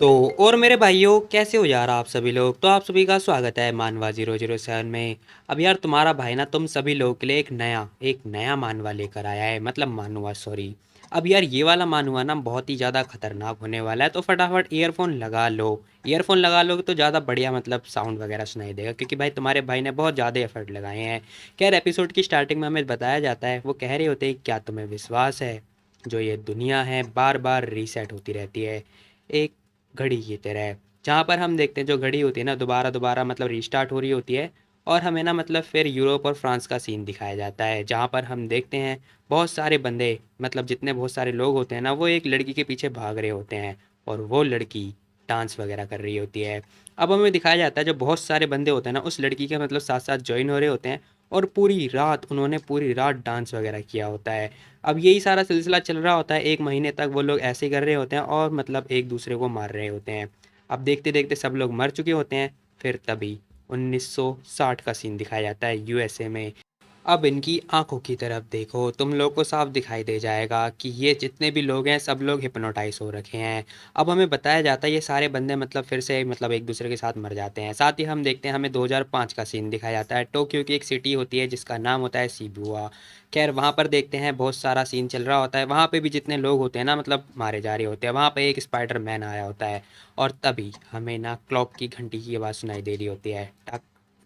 तो और मेरे भाइयों कैसे हो यार आप सभी लोग। तो आप सभी का स्वागत है मानवा 007 में। अब यार तुम्हारा भाई ना तुम सभी लोगों के लिए एक नया मानवा लेकर आया है, मतलब मानवा सॉरी। अब यार ये वाला मानवा ना बहुत ही ज़्यादा खतरनाक होने वाला है, तो फटाफट ईयरफोन लगा लो। ईयरफोन लगा लो तो ज़्यादा बढ़िया मतलब साउंड वगैरह सुनाई देगा, क्योंकि भाई तुम्हारे भाई ने बहुत ज़्यादा एफर्ट लगाए हैं। खैर एपिसोड की स्टार्टिंग में हमें बताया जाता है, वो कह रहे होते हैं क्या तुम्हें विश्वास है जो ये दुनिया है बार बार रीसेट होती रहती है एक घड़ी की तरह। जहाँ पर हम देखते हैं जो घड़ी होती है ना दोबारा दोबारा मतलब रीस्टार्ट हो रही होती है। और हमें ना मतलब फिर यूरोप और फ्रांस का सीन दिखाया जाता है, जहाँ पर हम देखते हैं बहुत सारे बंदे मतलब जितने बहुत सारे लोग होते हैं ना वो एक लड़की के पीछे भाग रहे होते हैं। और वो लड़की डांस वगैरह कर रही होती है। अब हमें दिखाया जाता है जो बहुत सारे बंदे होते हैं ना उस लड़की के मतलब साथ साथ ज्वाइन हो रहे होते हैं। और पूरी रात डांस वगैरह किया होता है। अब यही सारा सिलसिला चल रहा होता है, 1 महीने तक वो लोग ऐसे ही कर रहे होते हैं और मतलब एक दूसरे को मार रहे होते हैं। अब देखते देखते सब लोग मर चुके होते हैं। फिर तभी 1960 का सीन दिखाया जाता है यूएसए में। अब इनकी आंखों की तरफ देखो, तुम लोग को साफ दिखाई दे जाएगा कि ये जितने भी लोग हैं सब लोग हिप्नोटाइज हो रखे हैं। अब हमें बताया जाता है ये सारे बंदे मतलब फिर से मतलब एक दूसरे के साथ मर जाते हैं। साथ ही हम देखते हैं हमें 2005 का सीन दिखाया जाता है। टोक्यो की एक सिटी होती है जिसका नाम होता है शिबुया। खैर वहाँ पर देखते हैं बहुत सारा सीन चल रहा होता है, वहाँ पे भी जितने लोग होते हैं ना मतलब मारे जा रहे होते हैं। वहाँ पे एक स्पाइडर मैन आया होता है। और तभी हमें ना क्लॉक की घंटी की आवाज़ सुनाई दे रही होती है, टक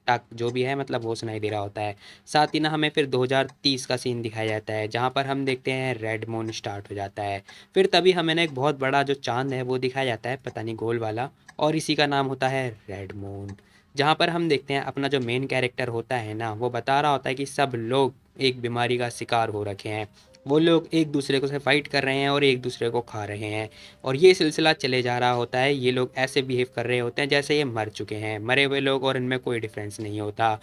टक जो भी है मतलब वो सुनाई दे रहा होता है। साथ ही ना हमें फिर 2030 का सीन दिखाया जाता है, जहाँ पर हम देखते हैं रेड मून स्टार्ट हो जाता है। फिर तभी हमें ना एक बहुत बड़ा जो चांद है वो दिखाया जाता है, पता नहीं गोल वाला। और इसी का नाम होता है रेड मून। जहाँ पर हम देखते हैं अपना जो मेन कैरेक्टर होता है ना वो बता रहा होता है कि सब लोग एक बीमारी का शिकार हो रखे हैं। वो लोग एक दूसरे को से फाइट कर रहे हैं और एक दूसरे को खा रहे हैं। और ये सिलसिला चले जा रहा होता है, ये लोग ऐसे बिहेव कर रहे होते हैं जैसे ये मर चुके हैं, मरे हुए लोग और इनमें कोई डिफरेंस नहीं होता।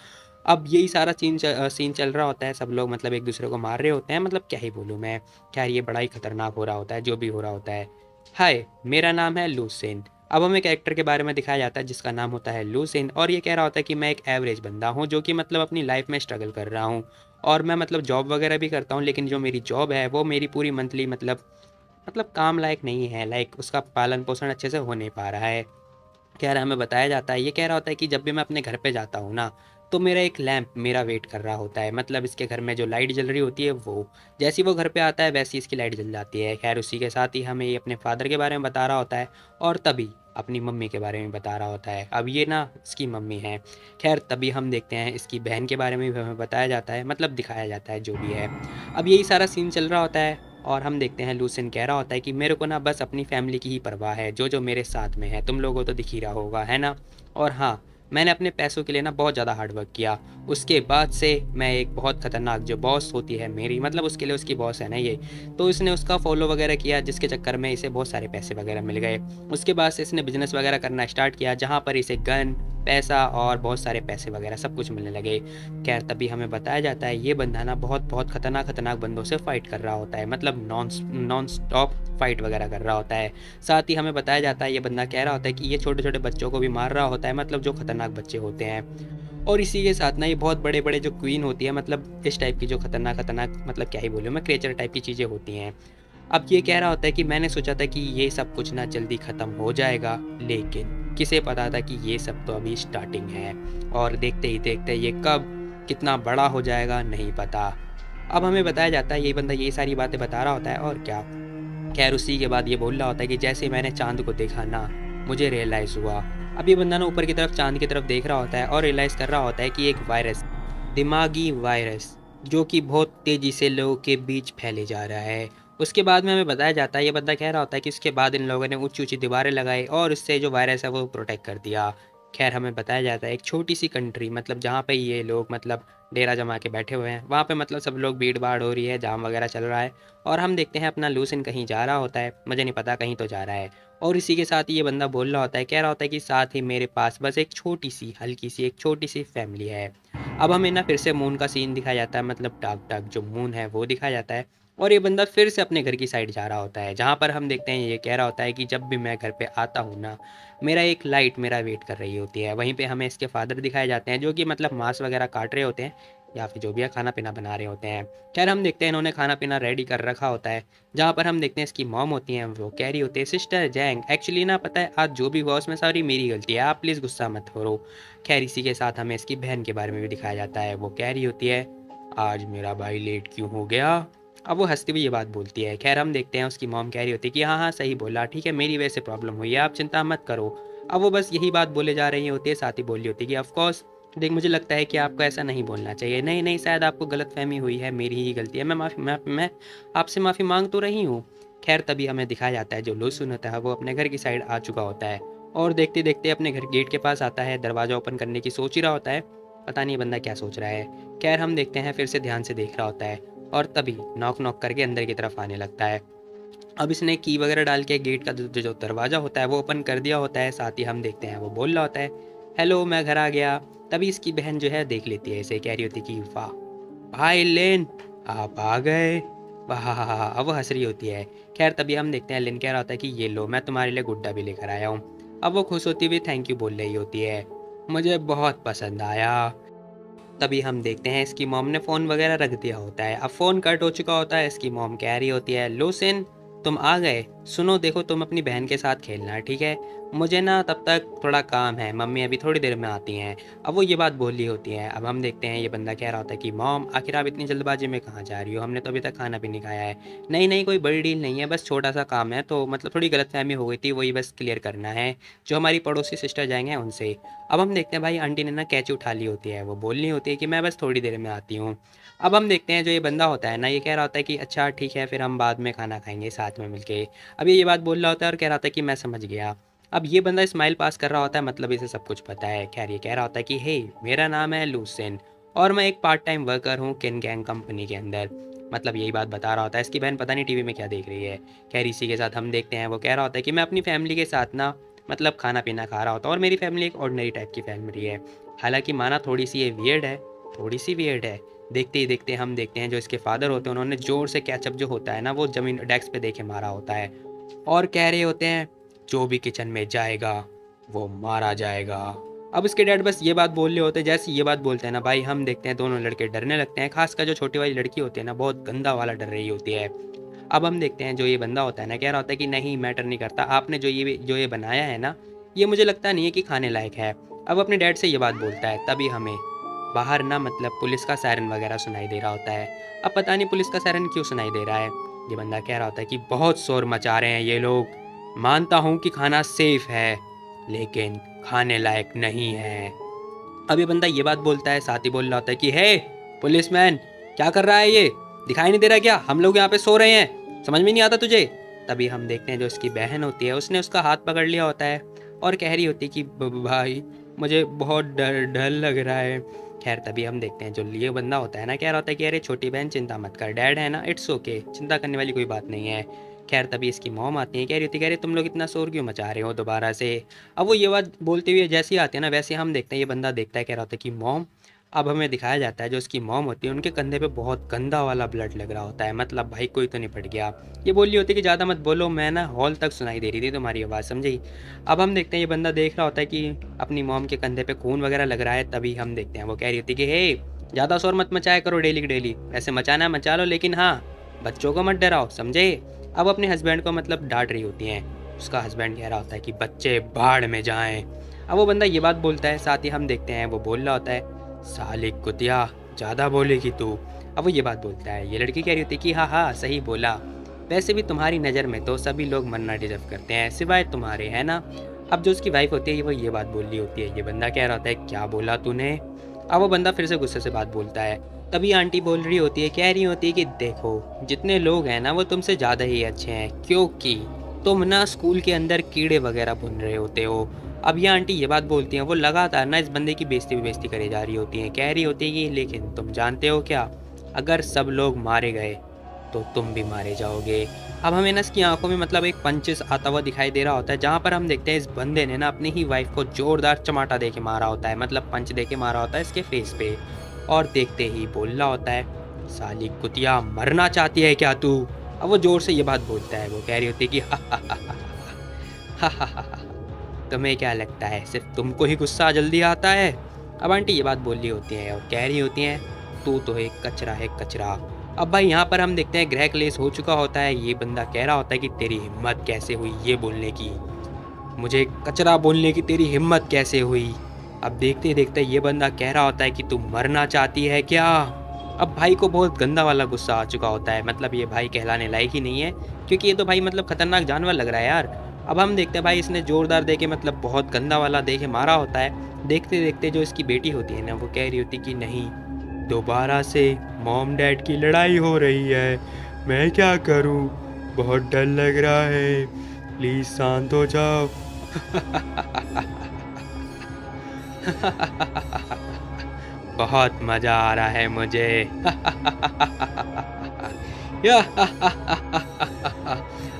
अब यही सारा सीन चल रहा होता है, सब लोग मतलब एक दूसरे को मार रहे होते हैं, मतलब क्या ही बोलूँ मैं। खैर ये बड़ा ही खतरनाक हो रहा होता है जो भी हो रहा होता है। हाय मेरा नाम है लूसेन। अब हमें एक एक्टर के बारे में दिखाया जाता है जिसका नाम होता है लूसेन, और ये कह रहा होता है कि मैं एक एवरेज बंदा हूँ जो कि मतलब अपनी लाइफ में स्ट्रगल कर रहा हूँ। और मैं मतलब जॉब वगैरह भी करता हूँ, लेकिन जो मेरी जॉब है वो मेरी पूरी मंथली मतलब काम लायक नहीं है, लाइक उसका पालन पोषण अच्छे से हो नहीं पा रहा है। कह रहा हमें बताया जाता है, ये कह रहा होता है कि जब भी मैं अपने घर पे जाता हूँ ना तो मेरा एक लैंप मेरा वेट कर रहा होता है, मतलब इसके घर में जो लाइट जल रही होती है वो जैसी वो घर पे आता है वैसी इसकी लाइट जल जाती है। खैर उसी के साथ ही हमें ये अपने फादर के बारे में बता रहा होता है। और तभी अपनी मम्मी के बारे में बता रहा होता है, अब ये ना इसकी मम्मी है। खैर तभी हम देखते हैं इसकी बहन के बारे में भी हमें बताया जाता है, मतलब दिखाया जाता है जो भी है। अब यही सारा सीन चल रहा होता है। और हम देखते हैं लूसेन कह रहा होता है कि मेरे को ना बस अपनी फैमिली की ही परवाह है, जो जो मेरे साथ में है, तुम लोगों को तो दिख ही रहा होगा है ना। और हाँ, मैंने अपने पैसों के लिए ना बहुत ज़्यादा हार्ड वर्क किया। उसके बाद से मैं एक बहुत ख़तरनाक जो बॉस होती है मेरी, मतलब उसके लिए उसकी बॉस है ना ये, तो इसने उसका फॉलो वगैरह किया जिसके चक्कर में इसे बहुत सारे पैसे वगैरह मिल गए। उसके बाद से इसने बिजनेस वगैरह करना स्टार्ट किया, जहाँ पर इसे गन पैसा और बहुत सारे पैसे वगैरह सब कुछ मिलने लगे। खैर तभी हमें बताया जाता है ये बंदा ना बहुत बहुत खतरनाक खतरनाक बंदों से फाइट कर रहा होता है, मतलब नॉन स्टॉप फाइट वगैरह कर रहा होता है। साथ ही हमें बताया जाता है ये बंदा कह रहा होता है कि ये छोटे छोटे बच्चों को भी मार रहा होता है, मतलब जो खतरनाक बच्चे होते हैं। और इसी के साथ ना ये बहुत बड़े बड़े जो क्वीन होती है, मतलब इस टाइप की जो खतरनाक खतरनाक मतलब क्या ही बोलूँ मैं, क्रिएचर टाइप की चीज़ें होती हैं। अब ये कह रहा होता है कि मैंने सोचा था कि ये सब कुछ ना जल्दी ख़त्म हो जाएगा, लेकिन किसे पता था कि ये सब तो अभी स्टार्टिंग है। और देखते ही देखते ये कब कितना बड़ा हो जाएगा नहीं पता। अब हमें बताया जाता है ये बंदा ये सारी बातें बता रहा होता है और क्या। खैर उसी के बाद ये बोल रहा होता है कि जैसे मैंने चांद को देखा ना मुझे रियलाइज़ हुआ। अब ये बंदा ना ऊपर की तरफ चांद की तरफ देख रहा होता है और रियलाइज़ कर रहा होता है कि एक वायरस, दिमागी वायरस, जो कि बहुत तेज़ी से लोगों के बीच फैले जा रहा है। उसके बाद में हमें बताया जाता है ये बंदा कह रहा होता है कि उसके बाद इन लोगों ने ऊंची ऊंची दीवारें लगाई और उससे जो वायरस है वो प्रोटेक्ट कर दिया। खैर हमें बताया जाता है एक छोटी सी कंट्री, मतलब जहाँ पे ये लोग मतलब डेरा जमा के बैठे हुए हैं, वहाँ पे मतलब सब लोग भीड़ भाड़ हो रही है, जाम वगैरह चल रहा है। और हम देखते हैं अपना लूसिन कहीं जा रहा होता है, मुझे नहीं पता कहीं तो जा रहा है। और इसी के साथ ही ये बंदा बोल रहा होता है, कह रहा होता है कि साथ ही मेरे पास बस एक छोटी सी हल्की सी एक छोटी सी फैमिली है। अब हमें ना फिर से मून का सीन दिखाया जाता है, मतलब डार्क डार्क जो मून है वो दिखाया जाता है। और ये बंदा फिर से अपने घर की साइड जा रहा होता है, जहाँ पर हम देखते हैं ये कह रहा होता है कि जब भी मैं घर पे आता हूँ ना मेरा एक लाइट मेरा वेट कर रही होती है। वहीं पे हमें इसके फादर दिखाए जाते हैं जो कि मतलब मांस वगैरह काट रहे होते हैं। या फिर जो भी है खाना पीना बना रहे होते हैं। खैर हम देखते हैं इन्होंने खाना पीना रेडी कर रखा होता है, जहाँ पर हम देखते हैं इसकी मॉम होती हैं, वो कह रही होती है सिस्टर जैंग एक्चुअली ना पता है आज जो भी हुआ उसमें सारी मेरी गलती है, आप प्लीज़ गुस्सा मत करो। खैर इसी के साथ हमें इसकी बहन के बारे में भी दिखाया जाता है, वो कह रही होती है आज मेरा भाई लेट क्यों हो गया। अब वो हंसती हुई ये बात बोलती है। खैर हम देखते हैं उसकी मॉम कह रही होती है कि हाँ हाँ सही बोला, ठीक है मेरी वजह से प्रॉब्लम हुई है, आप चिंता मत करो। अब वो बस यही बात बोले जा रही होती है, साथ ही बोल रही होती है कि ऑफकोर्स देख मुझे लगता है कि आपको ऐसा नहीं बोलना चाहिए, नहीं नहीं शायद आपको गलतफहमी हुई है, मेरी ही गलती है, मैं आपसे माफ़ी मांग तो रही हूँ। खैर तभी हमें दिखाया जाता है जो लूसुन होता है वो अपने घर की साइड आ चुका होता है और देखते देखते अपने घर गेट के पास आता है, दरवाज़ा ओपन करने की सोच ही रहा होता है, पता नहीं बंदा क्या सोच रहा है। खैर हम देखते हैं फिर से ध्यान से देख रहा होता है और तभी नॉक नॉक करके अंदर की तरफ आने लगता है। अब इसने की वगैरह डाल के गेट का जो दरवाज़ा होता है वो ओपन कर दिया होता है, साथ ही हम देखते हैं वो बोल रहा होता है हेलो मैं घर आ गया। तभी इसकी बहन जो है देख लेती है इसे, कह रही होती है कि वाह भाई लेन आप आ गए, वाह अब वो हंस रही होती है। खैर तभी हम देखते हैं लिन कह रहा होता है कि ये लो मैं तुम्हारे लिए गुड्डा भी लेकर आया हूँ। अब वो खुश होती हुई थैंक यू बोल रही होती है, मुझे बहुत पसंद आया। तभी हम देखते हैं इसकी मॉम ने फ़ोन वगैरह रख दिया होता है, अब फ़ोन कट हो चुका होता है, इसकी मॉम कह रही होती है लूसिन तुम आ गए, सुनो देखो तुम अपनी बहन के साथ खेलना ठीक है, मुझे ना तब तक थोड़ा काम है, मम्मी अभी थोड़ी देर में आती हैं। अब वो ये बात बोल रही होती है। अब हम देखते हैं ये बंदा कह रहा होता है कि मॉम आखिर आप इतनी जल्दबाजी में कहाँ जा रही हो, हमने तो अभी तक खाना भी नहीं खाया है। नहीं नहीं कोई बड़ी डील नहीं है, बस छोटा सा काम है, तो मतलब थोड़ी गलतफहमी हो गई थी वही बस क्लियर करना है, जो हमारी पड़ोसी सिस्टर जाएंगे उनसे। अब हम देखते हैं भाई आंटी ने ना कैची उठा ली होती है, वो बोलनी होती है कि मैं बस थोड़ी देर में आती हूँ। अब हम देखते हैं जो ये बंदा होता है ना ये कह रहा होता है कि अच्छा ठीक है फिर हम बाद में खाना खाएंगे साथ में मिलके। अब ये बात बोल रहा होता है और कह रहा होता है कि मैं समझ गया। अब ये बंदा स्माइल पास कर रहा होता है, मतलब इसे सब कुछ पता है। खैर ये कह रहा होता है कि हे मेरा नाम है लूसेन और मैं एक पार्ट टाइम वर्कर हूँ किन गैंग कंपनी के अंदर, मतलब यही बात बता रहा होता है। इसकी बहन पता नहीं टीवी में क्या देख रही है। खैर इसी के साथ हम देखते हैं वो कह रहा होता है कि मैं अपनी फैमिली के साथ ना मतलब खाना पीना खा रहा होता हूँ और मेरी फैमिली एक ऑर्डिनरी टाइप की फैमिली है, हालांकि माना थोड़ी सी ये वियर्ड है, थोड़ी सी वियर्ड है। देखते ही देखते हम देखते हैं जो इसके फादर होते हैं उन्होंने जोर से कैचअप जो होता है ना वो जमीन डेस्क पे देके मारा होता है और कह रहे होते हैं जो भी किचन में जाएगा वो मारा जाएगा। अब इसके डैड बस ये बात बोल रहे होते हैं, जैसे ये बात बोलते हैं ना भाई हम देखते हैं दोनों लड़के डरने लगते हैं, खासकर जो छोटी वाली लड़की होती है ना बहुत गंदा वाला डर रही होती है। अब हम देखते हैं जो ये बंदा होता है ना कह रहा होता है कि नहीं मैटर नहीं करता, आपने जो ये बनाया है ना ये मुझे लगता नहीं है कि खाने लायक है। अब अपने डैड से ये बात बोलता है, तभी हमें बाहर ना मतलब पुलिस का सायरन वगैरह सुनाई दे रहा होता है। अब पता नहीं पुलिस का सायरन क्यों सुनाई दे रहा है। ये बंदा कह रहा होता है कि बहुत शोर मचा रहे हैं ये लोग, मानता हूँ कि खाना सेफ है लेकिन खाने लायक नहीं है। अब ये बंदा ये बात बोलता है, साथ ही बोल रहा होता है कि हे पुलिसमैन क्या कर रहा है ये, दिखाई नहीं दे रहा क्या हम लोग यहाँ पे सो रहे हैं, समझ में नहीं आता तुझे। तभी हम देखते हैं जो उसकी बहन होती है उसने उसका हाथ पकड़ लिया होता है और कह रही होती है कि भाई मुझे बहुत डर डर लग रहा है। खैर तभी हम देखते हैं जो लिए बंदा होता है ना कह रहा होता है कि अरे छोटी बहन चिंता मत कर, डैड है ना इट्स ओके, चिंता करने वाली कोई बात नहीं है। खैर तभी इसकी मॉम आती है, कह रही होती कह रही तुम लोग इतना शोर क्यों मचा रहे हो दोबारा से। अब वो ये बात बोलते हुए जैसे ही आते हैं ना वैसे हम देखते हैं ये बंदा देखता है, कह रहा होता है कि मॉम। अब हमें दिखाया जाता है जो उसकी मॉम होती है उनके कंधे पे बहुत गंदा वाला ब्लड लग रहा होता है, मतलब भाई कोई तो नहीं पड़ गया। ये बोली होती है कि ज़्यादा मत बोलो, मैं ना हॉल तक सुनाई दे रही थी तुम्हारी आवाज़, समझी। अब हम देखते हैं ये बंदा देख रहा होता है कि अपनी मॉम के कंधे पे खून वगैरह लग रहा है, तभी हम देखते हैं वो कह रही होती है कि हे ज़्यादा शोर मत मचाया करो डेली की डेली, वैसे मचाना मचा लो लेकिन हाँ बच्चों को मत डराओ समझे। अब अपने हस्बैंड को मतलब डांट रही होती हैं, उसका हस्बैंड कह रहा होता है कि बच्चे बाढ़ में जाएं। अब वो बंदा ये बात बोलता है, साथ ही हम देखते हैं वो बोल रहा होता है साली कुतिया ज़्यादा बोलेगी तू। अब वो ये बात बोलता है, ये लड़की कह रही होती है कि हाँ हाँ सही बोला, वैसे भी तुम्हारी नज़र में तो सभी लोग मरना डिजर्व करते हैं सिवाय तुम्हारे, है ना। अब जो उसकी वाइफ होती है वो ये बात बोल रही होती है, ये बंदा कह रहा होता है क्या बोला तूने। अब वो बंदा फिर से गुस्से से बात बोलता है, तभी आंटी बोल रही होती है, कह रही होती है कि देखो जितने लोग हैं ना वो तुमसे ज़्यादा ही अच्छे हैं क्योंकि तुम ना स्कूल के अंदर कीड़े वगैरह बुन रहे होते हो। अब ये आंटी ये बात बोलती हैं, वो लगातार ना इस बंदे की बेइज्जती करे जा रही होती हैं, कह रही होती है कि लेकिन तुम जानते हो क्या, अगर सब लोग मारे गए तो तुम भी मारे जाओगे। अब हमें ना इसकी आंखों में मतलब एक पंचेस आता हुआ दिखाई दे रहा होता है, जहाँ पर हम देखते हैं इस बंदे ने ना अपनी ही वाइफ को जोरदार चमाटा दे के मारा होता है, मतलब पंच दे के मारा होता है इसके फेस पे। और देखते ही बोल रहा होता है साली कुतिया मरना चाहती है क्या तू। अब वो जोर से ये बात बोलता है, वो कह रही होती है कि हा हा हा हा हा हा हा, तुम्हें क्या लगता है सिर्फ तुमको ही गुस्सा जल्दी आता है। अब आंटी ये बात बोल रही होती है और कह रही होती हैं तू तो एक कचरा है कचरा। अब भाई यहाँ पर हम देखते हैं ग्रह क्लेश हो चुका होता है। ये बंदा कह रहा होता है कि तेरी हिम्मत कैसे हुई ये बोलने की, मुझे कचरा बोलने की तेरी हिम्मत कैसे हुई। अब देखते देखते ये बंदा कह रहा होता है कि तू मरना चाहती है क्या। अब भाई को बहुत गंदा वाला गुस्सा आ चुका होता है, मतलब ये भाई कहलाने लायक ही नहीं है, क्योंकि ये तो भाई मतलब खतरनाक जानवर लग रहा है यार। अब हम देखते हैं भाई इसने जोरदार देके मतलब बहुत गंदा वाला देके मारा होता है। देखते देखते जो इसकी बेटी होती है ना, वो कह रही होती कि नहीं, दोबारा से मॉम डैड की लड़ाई हो रही है, मैं क्या करूं, बहुत डर लग रहा है, प्लीज शांत हो जाओ। बहुत मजा आ रहा है मुझे।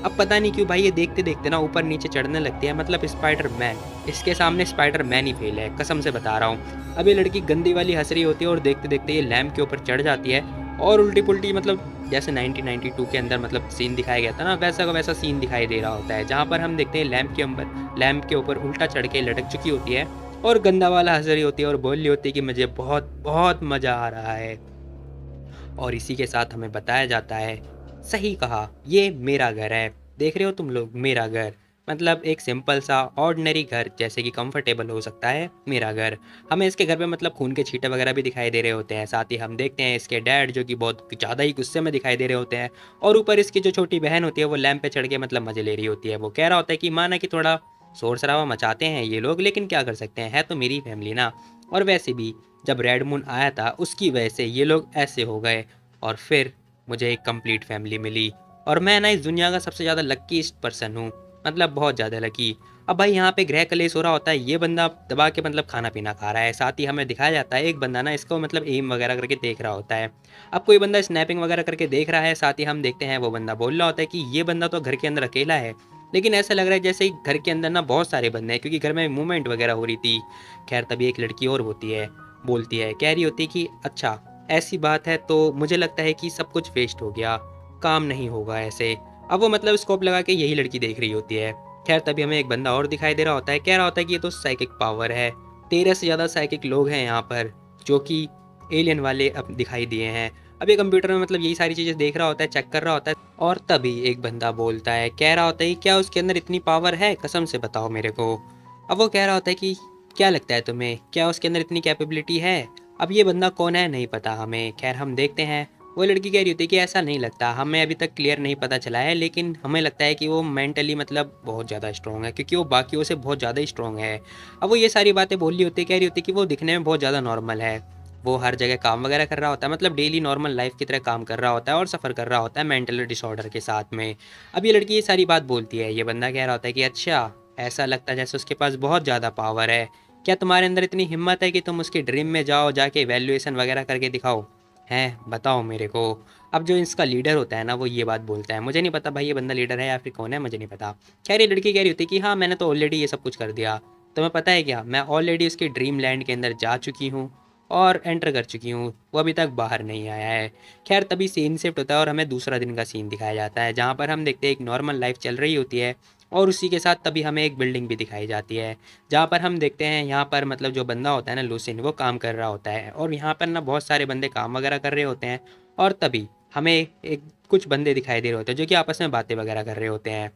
अब पता नहीं क्यों भाई ये देखते देखते ना ऊपर नीचे चढ़ने लगती है, मतलब स्पाइडर मैन। इसके सामने स्पाइडर मैन ही फेल है, कसम से बता रहा हूँ। अब ये लड़की गंदी वाली हंस रही होती है और देखते देखते ये लैम्प के ऊपर चढ़ जाती है और उल्टी पुल्टी, मतलब जैसे 1992 के अंदर मतलब सीन दिखाया गया था ना, वैसा का वैसा सीन दिखाई दे रहा होता है, जहाँ पर हम देखते हैं लैम्प के ऊपर उल्टा चढ़ के लटक चुकी होती है और गंदा वाला हंस रही होती है और बोल रही होती है कि मुझे बहुत बहुत मज़ा आ रहा है। और इसी के साथ हमें बताया जाता है, सही कहा, ये मेरा घर है। देख रहे हो तुम लोग, मेरा घर, मतलब एक सिंपल सा ऑर्डिनरी घर, जैसे कि कंफर्टेबल हो सकता है मेरा घर। हमें इसके घर पे मतलब खून के छींटे वगैरह भी दिखाई दे रहे होते हैं। साथ ही हम देखते हैं इसके डैड जो कि बहुत ज़्यादा ही गुस्से में दिखाई दे रहे होते हैं। और ऊपर इसकी जो छोटी बहन होती है वो लैंप पे चढ़ के मतलब मजे ले रही होती है। वो कह रहा होता है कि माना कि थोड़ा शोर शराबा मचाते हैं ये लोग, लेकिन क्या कर सकते हैं, है तो मेरी फैमिली ना। और वैसे भी जब रेड मून आया था उसकी वजह से ये लोग ऐसे हो गए और फिर मुझे एक कंप्लीट फैमिली मिली। और मैं ना इस दुनिया का सबसे ज़्यादा लकीस्ट पर्सन हूँ, मतलब बहुत ज़्यादा लकी। अब भाई यहाँ पे गृह कलेश हो रहा होता है, ये बंदा दबा के मतलब खाना पीना खा रहा है। साथ ही हमें दिखाया जाता है एक बंदा ना इसको मतलब एम वगैरह करके देख रहा होता है। अब कोई बंदा स्नैपिंग वगैरह करके देख रहा है। साथ ही हम देखते हैं वो बंदा बोल रहा होता है कि ये बंदा तो घर के अंदर अकेला है, लेकिन ऐसा लग रहा है जैसे ही घर के अंदर ना बहुत सारे बंदे हैं, क्योंकि घर में मूवमेंट वगैरह हो रही थी। खैर तभी एक लड़की और होती है, बोलती है, कह रही होती कि अच्छा ऐसी बात है तो मुझे लगता है कि सब कुछ वेस्ट हो गया, काम नहीं होगा ऐसे। अब वो मतलब स्कोप लगा के यही लड़की देख रही होती है। खैर तभी हमें एक बंदा और दिखाई दे रहा होता है, कह रहा होता है कि ये तो साइकिक पावर है, 13 से ज़्यादा साइकिक लोग हैं यहाँ पर जो कि एलियन वाले अब दिखाई दिए हैं। अब ये कंप्यूटर में मतलब यही सारी चीज़ें देख रहा होता है, चेक कर रहा होता है। और तभी एक बंदा बोलता है, कह रहा होता है क्या उसके अंदर इतनी पावर है, कसम से बताओ मेरे को। अब वो कह रहा होता है कि क्या लगता है तुम्हें, क्या उसके अंदर इतनी कैपेबिलिटी है। अब ये बंदा कौन है नहीं पता हमें। खैर हम देखते हैं, वो लड़की कह रही होती है कि ऐसा नहीं लगता, हमें अभी तक क्लियर नहीं पता चला है, लेकिन हमें लगता है कि वो मेंटली मतलब बहुत ज़्यादा स्ट्रॉन्ग है, क्योंकि वो बाकियों से बहुत ज़्यादा स्ट्रॉन्ग है। अब वो ये सारी बातें बोल रही होती है, कह रही होती है कि वो दिखने में बहुत ज़्यादा नॉर्मल है, वो हर जगह काम वगैरह कर रहा होता है, मतलब डेली नॉर्मल लाइफ की तरह काम कर रहा होता है और सफ़र कर रहा होता है मेंटल डिसऑर्डर के साथ में। अब ये लड़की ये सारी बात बोलती है, ये बंदा कह रहा होता है कि अच्छा ऐसा लगता है जैसे उसके पास बहुत ज़्यादा पावर है, क्या तुम्हारे अंदर इतनी हिम्मत है कि तुम उसके ड्रीम में जाओ, जाके वैल्यूएशन वगैरह करके दिखाओ, हैं बताओ मेरे को। अब जो इसका लीडर होता है ना, वो ये बात बोलता है, मुझे नहीं पता भाई ये बंदा लीडर है या फिर कौन है, मुझे नहीं पता। खैर ये लड़की कह रही होती है कि हाँ मैंने तो ऑलरेडी ये सब कुछ कर दिया, तुम्हें पता है क्या, मैं ऑलरेडी उसके ड्रीम लैंड के अंदर जा चुकी हूँ और एंटर कर चुकी हूँ, वो अभी तक बाहर नहीं आया है। खैर तभी सीन शिफ्ट होता है और हमें दूसरा दिन का सीन दिखाया जाता है, जहाँ पर हम देखते हैं एक नॉर्मल लाइफ चल रही होती है और उसी के साथ तभी हमें एक बिल्डिंग भी दिखाई जाती है, जहाँ पर हम देखते हैं यहाँ पर मतलब जो बंदा होता है ना लूसिन, वो काम कर रहा होता है और यहाँ पर ना बहुत सारे बंदे काम वगैरह कर रहे होते हैं। और तभी हमें एक कुछ बंदे दिखाई दे रहे होते हैं जो कि आपस में बातें वगैरह कर रहे होते हैं।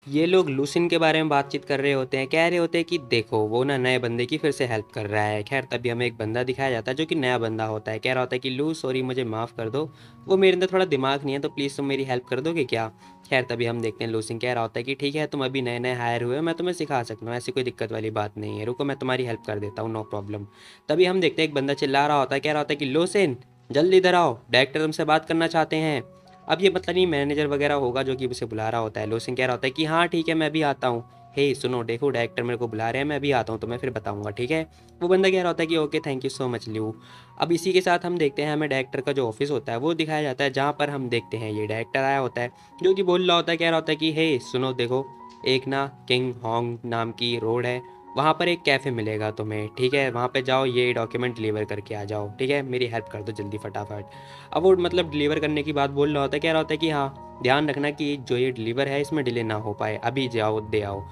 ये लोग लूसिन के बारे में बातचीत कर रहे होते हैं, कह रहे होते हैं कि देखो वो ना नए बंदे की फिर से हेल्प कर रहा है। खैर तभी हमें एक बंदा दिखाया जाता है जो कि नया बंदा होता है, कह रहा होता है कि लू सॉरी मुझे माफ़ कर दो, वो मेरे अंदर थोड़ा दिमाग नहीं है, तो प्लीज़ तुम मेरी हेल्प कर दोगे क्या। खैर तभी हम देखते हैं लूसिन कह रहा होता है कि ठीक है तुम अभी नए नए हायर हुए हो, मैं तुम्हें सिखा सकता हूँ, ऐसी कोई दिक्कत वाली बात नहीं है, रुको मैं तुम्हारी हेल्प कर देता हूँ, नो प्रॉब्लम। तभी हम देखते हैं एक बंदा चिल्ला रहा होता है, कह रहा होता है कि लूसिन जल्दी इधर आओ, डायरेक्टर तुमसे बात करना चाहते हैं। अब ये मतलब नहीं मैनेजर वगैरह होगा जो कि उसे बुला रहा होता है। लो सिंह कह रहा होता है कि हाँ ठीक है मैं भी आता हूँ, हे सुनो देखो डायरेक्टर मेरे को बुला रहे हैं, मैं भी आता हूँ तो मैं फिर बताऊँगा, ठीक है। वो बंदा कह रहा होता है कि okay thank you so much ल्यू। अब इसी के साथ हम देखते हैं हमें डायरेक्टर का जो ऑफिस होता है वो दिखाया जाता है, जहाँ पर हम देखते हैं ये डायरेक्टर आया होता है जो कि बोल रहा होता है, कह रहा होता है कि हे सुनो देखो, एक ना किंग होंग नाम की रोड है, वहाँ पर एक कैफ़े मिलेगा तुम्हें, ठीक है, वहाँ पे जाओ ये डॉक्यूमेंट डिलीवर करके आ जाओ, ठीक है, मेरी हेल्प कर दो जल्दी फटाफट। अब वो मतलब डिलीवर करने की बात बोल रहा होता है, कह रहा होता है कि हाँ ध्यान रखना कि जो ये डिलीवर है इसमें डिले ना हो पाए, अभी जाओ दे आओ।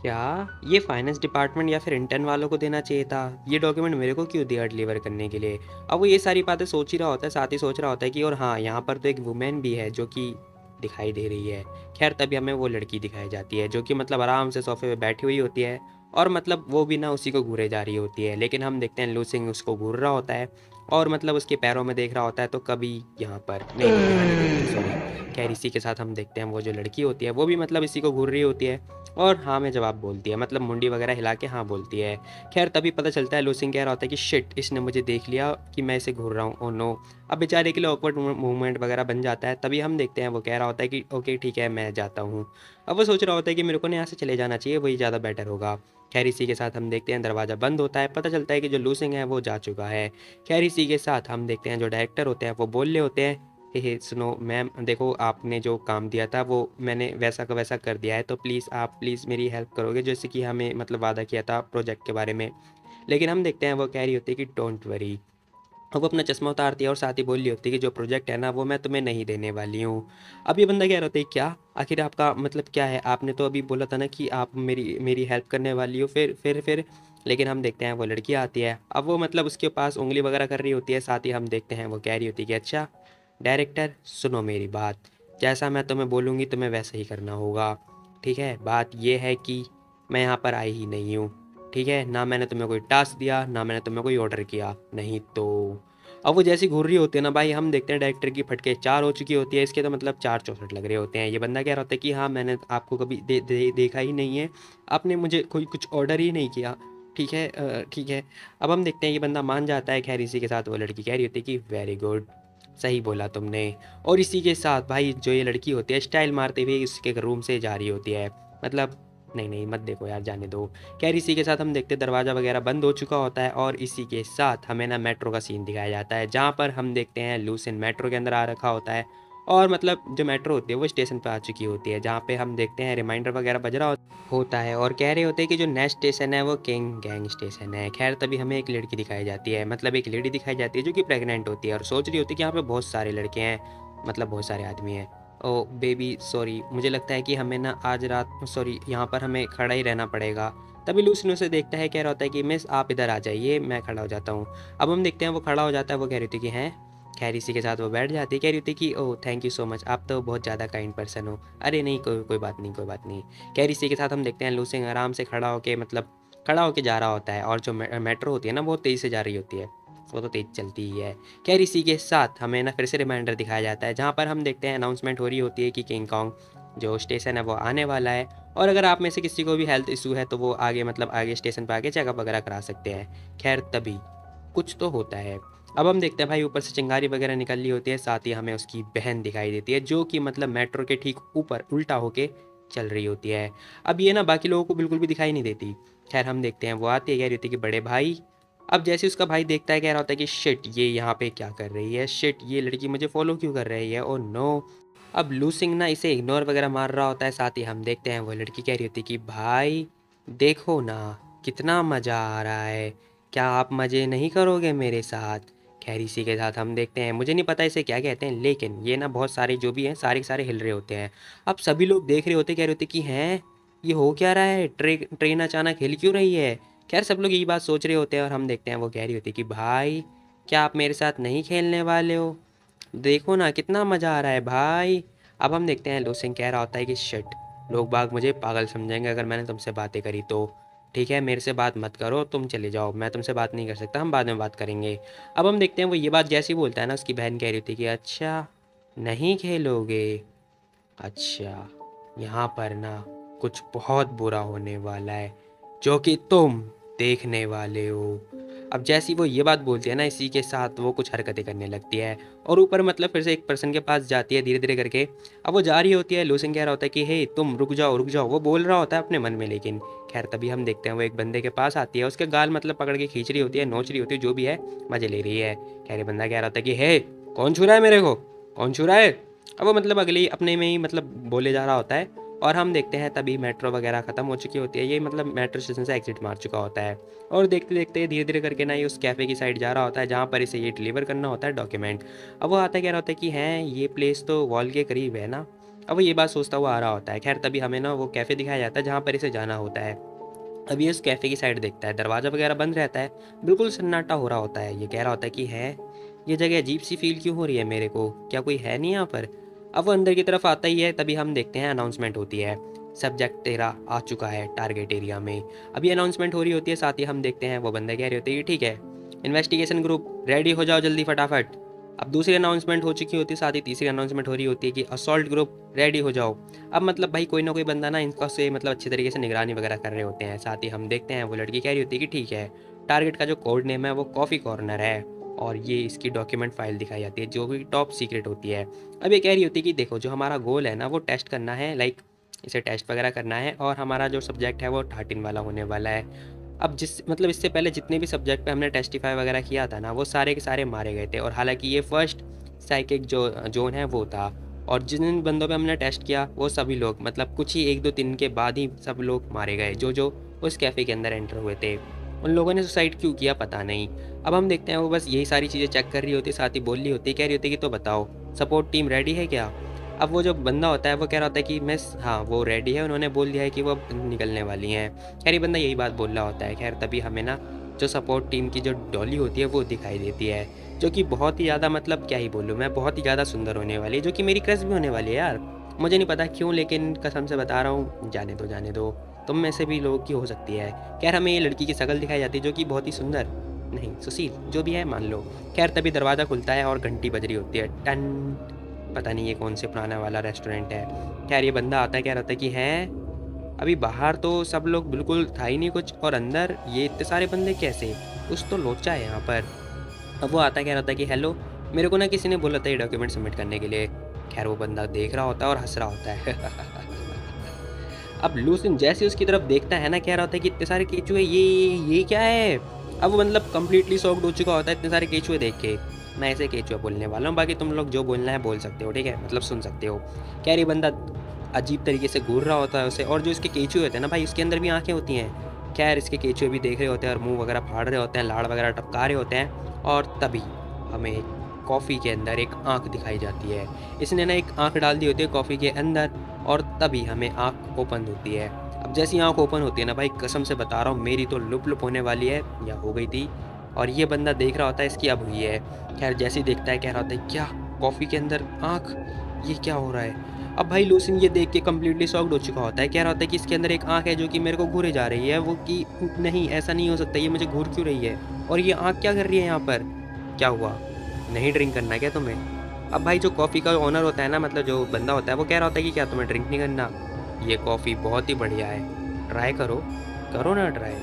क्या ये फाइनेंस डिपार्टमेंट या फिर इंटर्न वालों को देना चाहिए था? ये डॉक्यूमेंट मेरे को क्यों दिया डिलीवर करने के लिए? अब वो ये सारी बातें सोच ही रहा होता है, साथ ही सोच रहा होता है कि और हाँ, यहाँ पर तो एक वुमेन भी है जो कि दिखाई दे रही है। खैर तभी हमें वो लड़की दिखाई जाती है जो कि मतलब आराम से सोफे पे बैठी हुई होती है और मतलब वो भी ना उसी को घूरे जा रही होती है। लेकिन हम देखते हैं लू सिंह उसको घूर रहा होता है और मतलब उसके पैरों में देख रहा होता है, तो कभी यहाँ पर नहीं, यहाँ नहीं देखते, सॉरी। खैर इसी के साथ हम देखते हैं वो जो लड़की होती है वो भी मतलब इसी को घूर रही होती है और हाँ में जवाब बोलती है, मतलब मुंडी वगैरह हिला के हाँ बोलती है। खैर तभी पता चलता है, लूसिंग कह रहा होता है कि शिट, इसने मुझे देख लिया कि मैं इसे घूर रहा हूँ, ओ नो। अब बेचारे के लिए ऑकवर्ड मूवमेंट वगैरह बन जाता है। तभी हम देखते हैं वो कह रहा होता है कि ओके ठीक है मैं जाता हूँ। अब वो सोच रहा होता है कि मेरे को ना यहाँ से चले जाना चाहिए, वही ज़्यादा बेटर होगा। खैर इसी के साथ हम देखते हैं दरवाज़ा बंद होता है, पता चलता है कि जो लूसिंग है वो जा चुका है। खैर इसी के साथ हम देखते हैं जो डायरेक्टर होते हैं वो बोल रहे होते हैं, हे सुनो मैम, देखो आपने जो काम दिया था वो मैंने वैसा का वैसा कर दिया है, तो प्लीज़ आप प्लीज़ मेरी हेल्प करोगे, जैसे कि हमें मतलब वादा किया था प्रोजेक्ट के बारे में। लेकिन हम देखते हैं वो कह रही होती है कि डोंट वरी। अब वो अपना चश्मा उतारती है और साथ ही बोल रही होती है कि जो प्रोजेक्ट है ना वो मैं तुम्हें नहीं देने वाली हूँ। अब ये बंदा कह रहा होता है क्या, आखिर आपका मतलब क्या है, आपने तो अभी बोला था ना कि आप मेरी मेरी हेल्प करने वाली हो, फिर। लेकिन हम देखते हैं वो लड़की आती है, अब वो मतलब उसके पास उंगली वगैरह कर रही होती है। साथ ही हम देखते हैं वो कह रही होती है कि अच्छा डायरेक्टर सुनो मेरी बात, जैसा मैं तुम्हें बोलूँगी तुम्हें वैसा ही करना होगा, ठीक है। बात ये है कि मैं यहाँ पर आई ही नहीं हूँ, ठीक है, ना मैंने तुम्हें कोई टास्क दिया ना मैंने तुम्हें कोई ऑर्डर किया, नहीं तो। अब वो जैसी घूर रही होती है ना भाई, हम देखते हैं डायरेक्टर की फटके 4 हो चुकी होती है, इसके तो मतलब 4 चौसठ लग रहे होते हैं। ये बंदा कह रहा होता है कि हाँ मैंने आपको कभी देखा ही नहीं है, आपने मुझे कोई कुछ ऑर्डर ही नहीं किया, ठीक है ठीक है। अब हम देखते हैं ये बंदा मान जाता है। खैर इसी के साथ वो लड़की कह रही होती है कि वेरी गुड, सही बोला तुमने। और इसी के साथ भाई जो ये लड़की होती है स्टाइल मारते हुए इसके रूम से जा रही होती है, मतलब नहीं नहीं मत देखो यार, जाने दो। खैर इसी के साथ हम देखते दरवाज़ा वगैरह बंद हो चुका होता है और इसी के साथ हमें ना मेट्रो का सीन दिखाया जाता है, जहाँ पर हम देखते हैं लूसिन मेट्रो के अंदर आ रखा होता है और मतलब जो मेट्रो होती है वो स्टेशन पर आ चुकी होती है, जहाँ पे हम देखते हैं रिमाइंडर वगैरह बज रहा होता है और कह रहे होते हैं कि जो नेक्स्ट स्टेशन है वो किंग गैंग स्टेशन है। खैर तभी हमें एक लड़की दिखाई जाती है, मतलब एक लेडी दिखाई जाती है जो कि प्रेग्नेंट होती है और सोच रही होती है कि यहाँ पे बहुत सारे लड़के हैं, मतलब बहुत सारे आदमी हैं। ओ बेबी सॉरी, मुझे लगता है कि हमें ना आज रात, सॉरी, यहाँ पर हमें खड़ा ही रहना पड़ेगा। तभी लूसिन उसे देखता है, कह रहा होता है कि मिस आप इधर आ जाइए, मैं खड़ा हो जाता हूँ। अब हम देखते हैं वो खड़ा हो जाता है, वो कह रही थी कि हैं। खैर इसी के साथ वो बैठ जाती है, कह रही थी कि oh thank you so much, आप तो बहुत ज़्यादा काइंड पर्सन हो। अरे नहीं, कोई कोई बात नहीं, कोई बात नहीं। खैर इसी के साथ हम देखते हैं लूसिंग आराम से खड़ा होके, मतलब खड़ा होके जा रहा होता है और जो मेट्रो होती है ना बहुत तेज़ी से जा रही होती है, वो तो तेज़ चलती ही है। खैर इसी के साथ हमें ना फिर से रिमाइंडर दिखाया जाता है, जहाँ पर हम देखते हैं अनाउंसमेंट हो रही होती है कि किंग कॉन्ग जो स्टेशन है वो आने वाला है और अगर आप में से किसी को भी हेल्थ इशू है तो वो आगे मतलब आगे स्टेशन पर आके चेकअप वगैरह करा सकते हैं। खैर तभी कुछ तो होता है। अब हम देखते हैं भाई ऊपर से चिंगारी वगैरह निकल रही होती है, साथ ही हमें उसकी बहन दिखाई देती है जो कि मतलब मेट्रो के ठीक ऊपर उल्टा होके चल रही होती है। अब ये ना बाकी लोगों को बिल्कुल भी दिखाई नहीं देती। खैर हम देखते हैं वो आती है, कह रही होती है कि बड़े भाई। अब जैसे उसका भाई देखता है, कह रहा होता है कि शिट ये यहाँ पे क्या कर रही है, शिट ये लड़की मुझे फॉलो क्यों कर रही है, ओ नो। अब लू सिंह ना इसे इग्नोर वगैरह मार रहा होता है। साथ ही हम देखते हैं वो लड़की कह रही होती है कि भाई देखो ना कितना मज़ा आ रहा है, क्या आप मज़े नहीं करोगे मेरे साथ। खैर इसी के साथ हम देखते हैं, मुझे नहीं पता इसे क्या कहते हैं, लेकिन ये ना बहुत सारे जो भी हैं सारे के सारे हिल रहे होते हैं। अब सभी लोग देख रहे होते, कह रहे होते कि हैं ये हो क्या रहा है, ट्रेन अचानक हिल क्यों रही है। खैर सब लोग यही बात सोच रहे होते हैं और हम देखते हैं वो कह रही होती है कि भाई क्या आप मेरे साथ नहीं खेलने वाले हो, देखो ना कितना मज़ा आ रहा है भाई। अब हम देखते हैं लूसिंग कह रहा होता है कि शिट, लोग बाग मुझे पागल समझेंगे अगर मैंने तुमसे बातें करी तो, ठीक है मेरे से बात मत करो, तुम चले जाओ, मैं तुमसे बात नहीं कर सकता, हम बाद में बात करेंगे। अब हम देखते हैं वो ये बात जैसे ही बोलता है ना, उसकी बहन कह रही थी कि अच्छा नहीं खेलोगे, अच्छा यहाँ पर ना कुछ बहुत बुरा होने वाला है जो कि तुम देखने वाले हो। अब जैसी वो ये बात बोलती है ना, इसी के साथ वो कुछ हरकतें करने लगती है और ऊपर मतलब फिर से एक पर्सन के पास जाती है धीरे धीरे करके। अब वो जा रही होती है, लूसिंग कह रहा होता है कि हे तुम रुक जाओ रुक जाओ, वो बोल रहा होता है अपने मन में, लेकिन खैर तभी हम देखते हैं वो एक बंदे के पास आती है, उसके गाल मतलब पकड़ के खींच रही होती है, नोच रही होती है, जो भी है मजे ले रही है। खैर ये बंदा कह रहा होता है कि हे कौन छू रहा है मेरे को, कौन छू रहा है। अब वो मतलब अगले ही अपने में ही मतलब बोले जा रहा होता है और हम देखते हैं तभी मेट्रो वगैरह ख़त्म हो चुकी होती है, ये मतलब मेट्रो स्टेशन से एग्जिट मार चुका होता है और देखते देखते धीरे धीरे करके ना ये उस कैफ़े की साइड जा रहा होता है जहाँ पर इसे ये डिलीवर करना होता है डॉक्यूमेंट। अब वो आता है, कह रहा होता है कि हैं ये प्लेस तो वॉल के करीब है ना। अब वो ये बात सोचता हुआ आ रहा होता है। खैर तभी हमें ना वो कैफ़े दिखाया जाता है जहाँ पर इसे जाना होता है। अब ये उस कैफ़े की साइड देखता है, दरवाज़ा वगैरह बंद रहता है, बिल्कुल सन्नाटा हो रहा होता है। ये कह रहा होता है कि है, ये जगह अजीब-सी फ़ील क्यों हो रही है मेरे को? क्या कोई है नहीं यहाँ पर? अब वो अंदर की तरफ आता ही है, तभी हम देखते हैं अनाउंसमेंट होती है। सब्जेक्ट तेरा आ चुका है टारगेट एरिया में। अब ये अनाउंसमेंट हो रही होती है, साथ ही हम देखते हैं वो बंदे कह रहे होते हैं कि ठीक है, इन्वेस्टिगेशन ग्रुप रेडी हो जाओ जल्दी फटाफट। अब दूसरी अनाउंसमेंट हो चुकी होती है, साथ ही तीसरी अनाउंसमेंट हो रही होती है कि असॉल्ट ग्रुप रेडी हो जाओ। अब मतलब भाई कोई ना कोई बंदा ना इनका से मतलब अच्छे तरीके से निगरानी वगैरह कर रहे होते हैं। साथ ही हम देखते हैं वो लड़की कह रही होती है कि ठीक है, टारगेट का जो कोड नेम है वो कॉफ़ी कॉर्नर है और ये इसकी डॉक्यूमेंट फाइल दिखाई जाती है जो कि टॉप सीक्रेट होती है। अब ये कह रही होती है कि देखो जो हमारा गोल है ना वो टेस्ट करना है, लाइक इसे टेस्ट वगैरह करना है और हमारा जो सब्जेक्ट है वो 13 वाला होने वाला है। अब जिस मतलब इससे पहले जितने भी सब्जेक्ट पे हमने टेस्टिफाई वगैरह किया था ना वो सारे के सारे मारे गए थे और हालांकि ये फर्स्ट साइकिक जो जोन है वो था। और जिन बंदों पे हमने टेस्ट किया वो सभी लोग मतलब कुछ ही 1-2 दिन के बाद ही सब लोग मारे गए जो जो उस कैफ़े के अंदर एंटर हुए थे। उन लोगों ने सुसाइड क्यों किया पता नहीं। अब हम देखते हैं वो बस यही सारी चीज़ें चेक कर रही होती, साथ ही बोल रही होती, कह रही होती कि तो बताओ सपोर्ट टीम रेडी है क्या? अब वो जो बंदा होता है वो कह रहा होता है कि मिस हाँ वो रेडी है, उन्होंने बोल दिया है कि वो अब निकलने वाली हैं। खैर ये बंदा यही बात बोल रहा होता है। खैर तभी हमें ना जो सपोर्ट टीम की जो डॉली होती है वो दिखाई देती है, जो कि बहुत ही ज़्यादा मतलब क्या ही बोलूँ मैं, बहुत ही ज़्यादा सुंदर होने वाली है, जो कि मेरी क्रश भी होने वाली है यार। मुझे नहीं पता क्यों, लेकिन कसम से बता रहा हूँ, जाने दो जाने दो, तुम में से भी लोगों की हो सकती है। खैर हमें ये लड़की की शक्ल दिखाई जाती है जो कि बहुत ही सुंदर, नहीं सुशील जो भी है मान लो। खैर तभी दरवाज़ा खुलता है और घंटी बज रही होती है, टन। पता नहीं ये कौन से पुराना वाला रेस्टोरेंट है। खैर ये बंदा आता है, कह रहा था कि हैं अभी बाहर तो सब लोग बिल्कुल था ही नहीं कुछ, और अंदर ये इतने सारे बंदे कैसे? कुछ तो लोचा है यहाँ पर। अब वो आता है, कह रहा था कि हेलो, मेरे को ना किसी ने बोला था ये डॉक्यूमेंट सबमिट करने के लिए। खैर वो बंदा देख रहा होता है और हंस रहा होता है। अब लूसिन जैसे उसकी तरफ देखता है ना, कह रहा होता है कि इतने सारे केचुए, ये क्या है? अब वो मतलब कंप्लीटली शॉक्ड हो चुका होता है इतने सारे केचुए देख के। मैं ऐसे केचुआ बोलने वाला हूँ, बाकी तुम लोग जो बोलना है बोल सकते हो, ठीक है, मतलब सुन सकते हो। क्या ये बंदा अजीब तरीके से घूर रहा होता है उसे, और जो इसके केचुए होते हैं ना भाई, उसके अंदर भी आंखें होती हैं। खैर इसके केचुए भी देख रहे होते हैं और मुंह वगैरह फाड़ रहे होते हैं, लाड़ वगैरह टपका रहे होते हैं। और तभी हमें कॉफ़ी के अंदर एक आंख दिखाई जाती है। इसने ना एक आंख डाल दी होती है कॉफ़ी के अंदर, और तभी हमें आंख ओपन होती है। अब जैसी आंख ओपन होती है ना भाई, कसम से बता रहा हूँ, मेरी तो लुप लुप होने वाली है या हो गई थी। और ये बंदा देख रहा होता है इसकी अब हुई है। खैर जैसे ही देखता है, कह रहा होता है क्या कॉफ़ी के अंदर आंख, ये क्या हो रहा है? अब भाई लूसिन ये देख के कम्प्लीटली शॉक्ड हो चुका होता है। कह रहा होता है कि इसके अंदर एक आंख है जो कि मेरे को घूरे जा रही है। वो कि नहीं ऐसा नहीं हो सकता, ये मुझे घूर क्यों रही है, और ये आंख क्या कर रही है यहाँ पर? क्या हुआ, नहीं ड्रिंक करना है क्या तुम्हें? अब भाई जो कॉफ़ी का ओनर होता है ना, मतलब जो बंदा होता है, वो कह रहा होता है कि क्या तुम्हें ड्रिंक नहीं करना? ये कॉफ़ी बहुत ही बढ़िया है, ट्राई करो, करो ना ट्राई।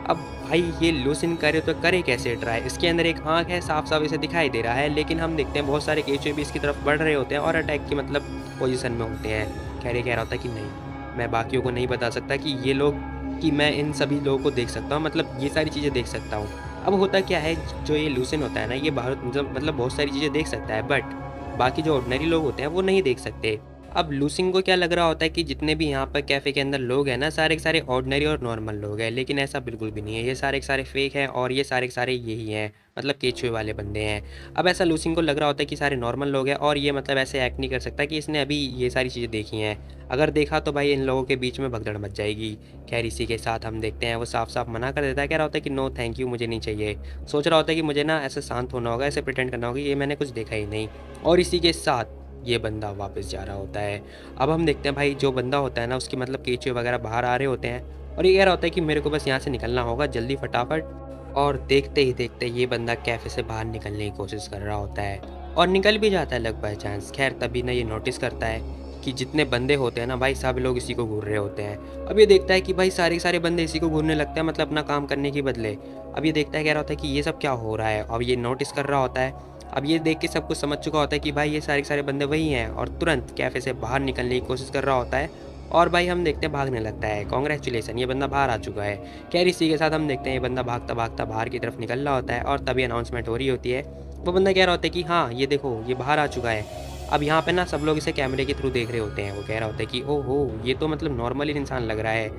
अब भाई ये लूसिन करे तो करे कैसे ट्राई? इसके अंदर एक आंख है, साफ साफ इसे दिखाई दे रहा है, लेकिन हम देखते हैं बहुत सारे केचुए भी इसकी तरफ बढ़ रहे होते हैं और अटैक की मतलब पोजीशन में होते हैं। खैर ये कह रहा होता है कि नहीं, मैं बाकियों को नहीं बता सकता कि ये लोग, कि मैं इन सभी लोगों को देख सकता हूँ, मतलब ये सारी चीज़ें देख सकता हूँ। अब होता क्या है, जो ये लूसिन होता है ना, ये बाहर मतलब बहुत सारी चीज़ें देख सकता है, बट बाकी जो ऑर्डिनरी लोग होते हैं वो नहीं देख सकते। अब लूसिन को क्या लग रहा होता है कि जितने भी यहाँ पर कैफ़े के अंदर लोग हैं ना, सारे के सारे ऑर्डिनरी और नॉर्मल लोग हैं, लेकिन ऐसा बिल्कुल भी नहीं है। ये सारे के सारे फेक हैं और ये सारे के सारे यही हैं, मतलब केचुए वाले बंदे हैं। अब ऐसा लूसिन को लग रहा होता है कि सारे नॉर्मल लोग हैं, और ये मतलब ऐसे एक्ट नहीं कर सकता कि इसने अभी ये सारी चीज़ें देखी हैं। अगर देखा तो भाई इन लोगों के बीच में भगदड़ मच जाएगी। खैर इसी के साथ हम देखते हैं वो साफ साफ मना कर देता है, कह रहा होता है कि नो थैंक यू, मुझे नहीं चाहिए। सोच रहा होता है कि मुझे ना ऐसे शांत होना होगा, ऐसे प्रिटेंड करना होगा, ये मैंने कुछ देखा ही नहीं। और इसी के साथ ये बंदा वापस जा रहा होता है। अब हम देखते हैं भाई जो बंदा होता है ना, उसकी मतलब केचुए वगैरह बाहर आ रहे होते हैं, और ये कह रहा होता है कि मेरे को बस यहाँ से निकलना होगा जल्दी फटाफट। और देखते ही देखते ये बंदा कैफ़े से बाहर निकलने की कोशिश कर रहा होता है और निकल भी जाता है लक बाय चांस। खैर तभी ना ये नोटिस करता है कि जितने बंदे होते हैं ना भाई, सब लोग इसी को घूर रहे होते हैं। अब ये देखता है कि भाई सारे के सारे बंदे इसी को घूरने लगते हैं, मतलब अपना काम करने के बदले। अब ये देखता है, कह रहा होता है कि ये सब क्या हो रहा है, अब ये नोटिस कर रहा होता है। अब ये देख के सब कुछ समझ चुका होता है कि भाई ये सारे के सारे बंदे वही हैं, और तुरंत कैफ़े से बाहर निकलने की कोशिश कर रहा होता है। और भाई हम देखते हैं भागने लगता है। कांग्रेचुलेसन, ये बंदा बाहर आ चुका है। खैर इसी के साथ हम देखते हैं ये बंदा भागता भागता बाहर की तरफ निकल रहा होता है, और तभी अनाउंसमेंट हो रही होती है। वो बंदा कह रहा होता है कि हाँ ये देखो ये बाहर आ चुका है। अब यहाँ पे ना सब लोग इसे कैमरे के थ्रू देख रहे होते हैं। वो कह रहा होता है कि ओहो, ये तो मतलब नॉर्मल इंसान लग रहा है।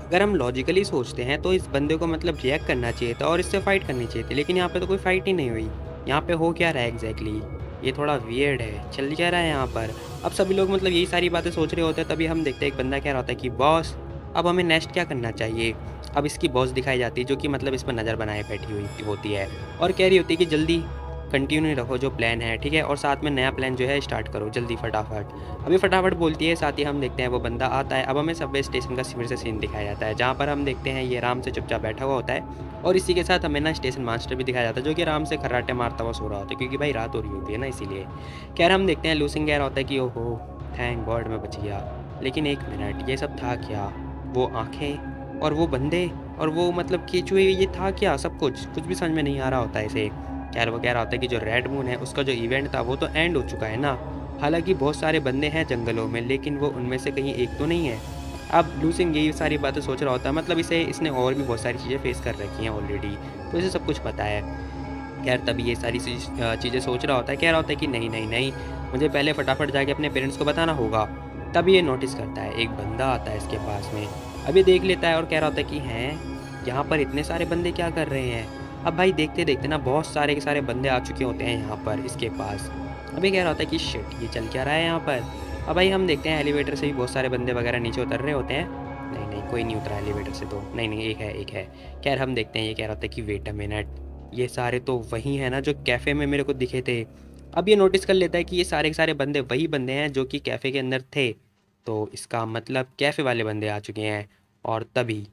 अगर हम लॉजिकली सोचते हैं तो इस बंदे को मतलब रिएक्ट करना चाहिए था और इससे फाइट करनी चाहिए थी, लेकिन यहाँ पे तो कोई फाइट ही नहीं हुई। यहाँ पे हो क्या रहा है एग्जैक्टली? ये थोड़ा वियर्ड है, चल क्या रहा है यहाँ पर। अब सभी लोग मतलब यही सारी बातें सोच रहे होते हैं, तभी हम देखते हैं एक बंदा कह रहा होता है कि बॉस, अब हमें नेक्स्ट क्या करना चाहिए। अब इसकी बॉस दिखाई जाती है जो कि मतलब इस पर नज़र बनाए बैठी हुई होती है और कह रही होती है कि जल्दी कंटिन्यू रखो जो प्लान है, ठीक है, और साथ में नया प्लान जो है स्टार्ट करो जल्दी फटाफट। अभी फटाफट बोलती है, साथ ही हम देखते हैं वो बंदा आता है। अब हमें सबवे स्टेशन का फिर से सीन दिखाया जाता है जहाँ पर हम देखते हैं ये आराम से चुपचाप बैठा हुआ होता है और इसी के साथ हमें ना स्टेशन मास्टर भी दिखाया जाता है जो कि आराम से खर्राटे मारता हुआ सो रहा होता है क्योंकि भाई रात हो रही होती है ना इसीलिए। खैर हम देखते हैं लूसिंग कह रहा होता है कि ओहो थैंक गॉड मैं बच गया। लेकिन एक मिनट, ये सब था क्या? वो आंखें और वो बंदे और वो मतलब केचुए, ये था क्या? सब कुछ भी समझ में नहीं आ रहा होता है इसे। खैर वो कह रहा होता है कि जो रेड मून है उसका जो इवेंट था वो तो एंड हो चुका है ना। हालांकि बहुत सारे बंदे हैं जंगलों में लेकिन वो उनमें से कहीं एक तो नहीं है। अब लूसिंग यही सारी बातें सोच रहा होता है, मतलब इसने और भी बहुत सारी चीज़ें फेस कर रखी हैं ऑलरेडी, तो इसे सब कुछ पता है। खैर तभी ये सारी चीज़ें सोच रहा होता है, कह रहा होता है कि नहीं नहीं नहीं, मुझे पहले फटाफट जाके अपने पेरेंट्स को बताना होगा। तभी ये नोटिस करता है एक बंदा आता है इसके पास में। अब ये देख लेता है और कह रहा होता है कि हैं, यहाँ पर इतने सारे बंदे क्या कर रहे हैं। अब भाई देखते देखते ना बहुत सारे के सारे बंदे आ चुके होते हैं यहाँ पर इसके पास। अभी कह रहा होता है कि शिट, ये चल क्या रहा है यहाँ पर। अब भाई हम देखते हैं एलिवेटर से भी बहुत सारे बंदे वगैरह नीचे उतर रहे होते हैं। नहीं नहीं, कोई नहीं उतरा एलिवेटर से, तो नहीं नहीं, एक है। खैर हम देखते हैं, ये कह रहा होता है कि वेट अ मिनट, ये सारे तो वही हैं ना जो कैफ़े में मेरे को दिखे थे। अब ये नोटिस कर लेता है कि ये सारे के सारे बंदे वही बंदे हैं जो कि कैफ़े के अंदर थे। तो इसका मतलब कैफ़े वाले बंदे आ चुके हैं। और तभी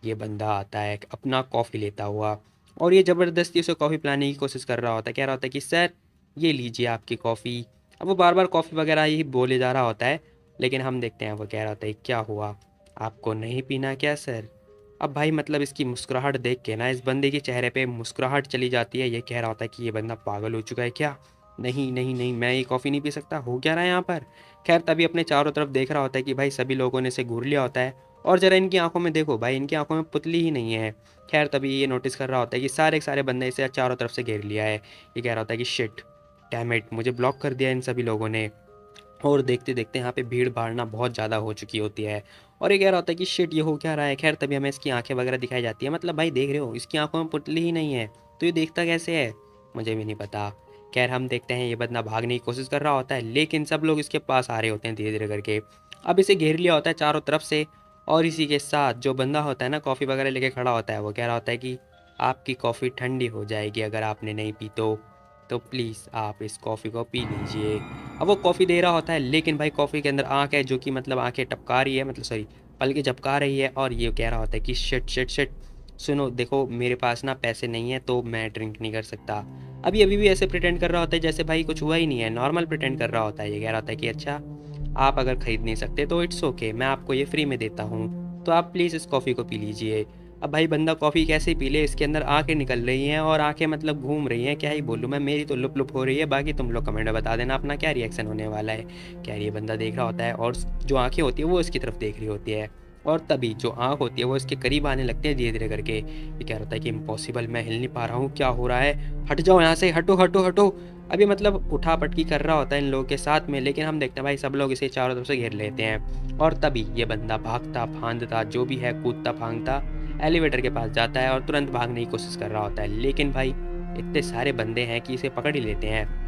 ये बंदा आता है अपना कॉफ़ी लेता हुआ और ये ज़बरदस्ती उसे कॉफ़ी पिलाने की कोशिश कर रहा होता है। कह रहा होता है कि सर, ये लीजिए आपकी कॉफ़ी। अब वो बार बार कॉफ़ी वगैरह ही बोले जा रहा होता है, लेकिन हम देखते हैं वो कह रहा होता है क्या हुआ, आपको नहीं पीना क्या सर। अब भाई मतलब इसकी मुस्कुराहट देख के ना इस बंदे के चेहरे पे मुस्कुराहट चली जाती है। ये कह रहा होता है कि ये बंदा पागल हो चुका है क्या। नहीं नहीं नहीं, मैं ये कॉफ़ी नहीं पी सकता, हो क्या रहा है यहाँ पर। खैर तभी अपने चारों तरफ देख रहा होता है कि भाई सभी लोगों ने इसे घूर लिया होता है और ज़रा इनकी आंखों में देखो भाई, इनकी आंखों में पुतली ही नहीं है। खैर तभी ये नोटिस कर रहा होता है कि सारे के सारे बंदे इसे चारों तरफ से घेर लिया है। ये कह रहा होता है कि शिट, डैम इट, मुझे ब्लॉक कर दिया इन सभी लोगों ने। और देखते देखते यहाँ पे भीड़ भाड़ना बहुत ज़्यादा हो चुकी होती है और ये कह रहा होता है कि शिट, ये हो क्या रहा है। खैर तभी हमें इसकी आंखें वगैरह दिखाई जाती है, मतलब भाई देख रहे हो इसकी आंखों में पुतली ही नहीं है, तो ये देखता कैसे है, मुझे भी नहीं पता। खैर हम देखते हैं ये बंदा भागने की कोशिश कर रहा होता है लेकिन सब लोग इसके पास आ रहे होते हैं धीरे धीरे करके। अब इसे घेर लिया होता है चारों तरफ से और इसी के साथ जो बंदा होता है ना कॉफ़ी वगैरह लेके खड़ा होता है, वो कह रहा होता है कि आपकी कॉफ़ी ठंडी हो जाएगी अगर आपने नहीं पी तो प्लीज़ आप इस कॉफ़ी को पी लीजिए। अब वो कॉफ़ी दे रहा होता है लेकिन भाई कॉफ़ी के अंदर आँख है जो कि मतलब आँखें टपका रही है, मतलब सॉरी, पलकें झपका रही है और ये कह रहा होता है कि शिट शिट शिट, सुनो देखो मेरे पास ना पैसे नहीं है तो मैं ड्रिंक नहीं कर सकता। अभी भी ऐसे प्रिटेंड कर रहा होता है जैसे भाई कुछ हुआ ही नहीं है, नॉर्मल प्रिटेंड कर रहा होता है। ये कह रहा होता है कि अच्छा, आप अगर ख़रीद नहीं सकते तो इट्स ओके, मैं आपको ये फ्री में देता हूँ, तो आप प्लीज़ इस कॉफ़ी को पी लीजिए। अब भाई बंदा कॉफ़ी कैसे पी ले, इसके अंदर आँखें निकल रही हैं और आँखें मतलब घूम रही हैं, क्या ही बोलूँ मैं, मेरी तो लुप लुप हो रही है। बाकी तुम लोग कमेंट में बता देना अपना क्या रिएक्शन होने वाला है। क्या ये बंदा देख रहा होता है और जो आँखें होती है वो इसकी तरफ देख रही होती है और तभी जो आँख होती है वो इसके करीब आने लगती है धीरे धीरे करके। ये कह रहा था कि इम्पॉसिबल, मैं हिल नहीं पा रहा हूँ, क्या हो रहा है, हट जाओ यहाँ से, हटो हटो हटो। अभी मतलब उठा पटकी कर रहा होता है इन लोगों के साथ में, लेकिन हम देखते हैं भाई सब लोग इसे चारों तरफ से घेर लेते हैं और तभी ये बंदा भागता फांदता जो भी है, कूदता फांगता एलिवेटर के पास जाता है और तुरंत भागने की कोशिश कर रहा होता है, लेकिन भाई इतने सारे बंदे हैं कि इसे पकड़ ही लेते हैं।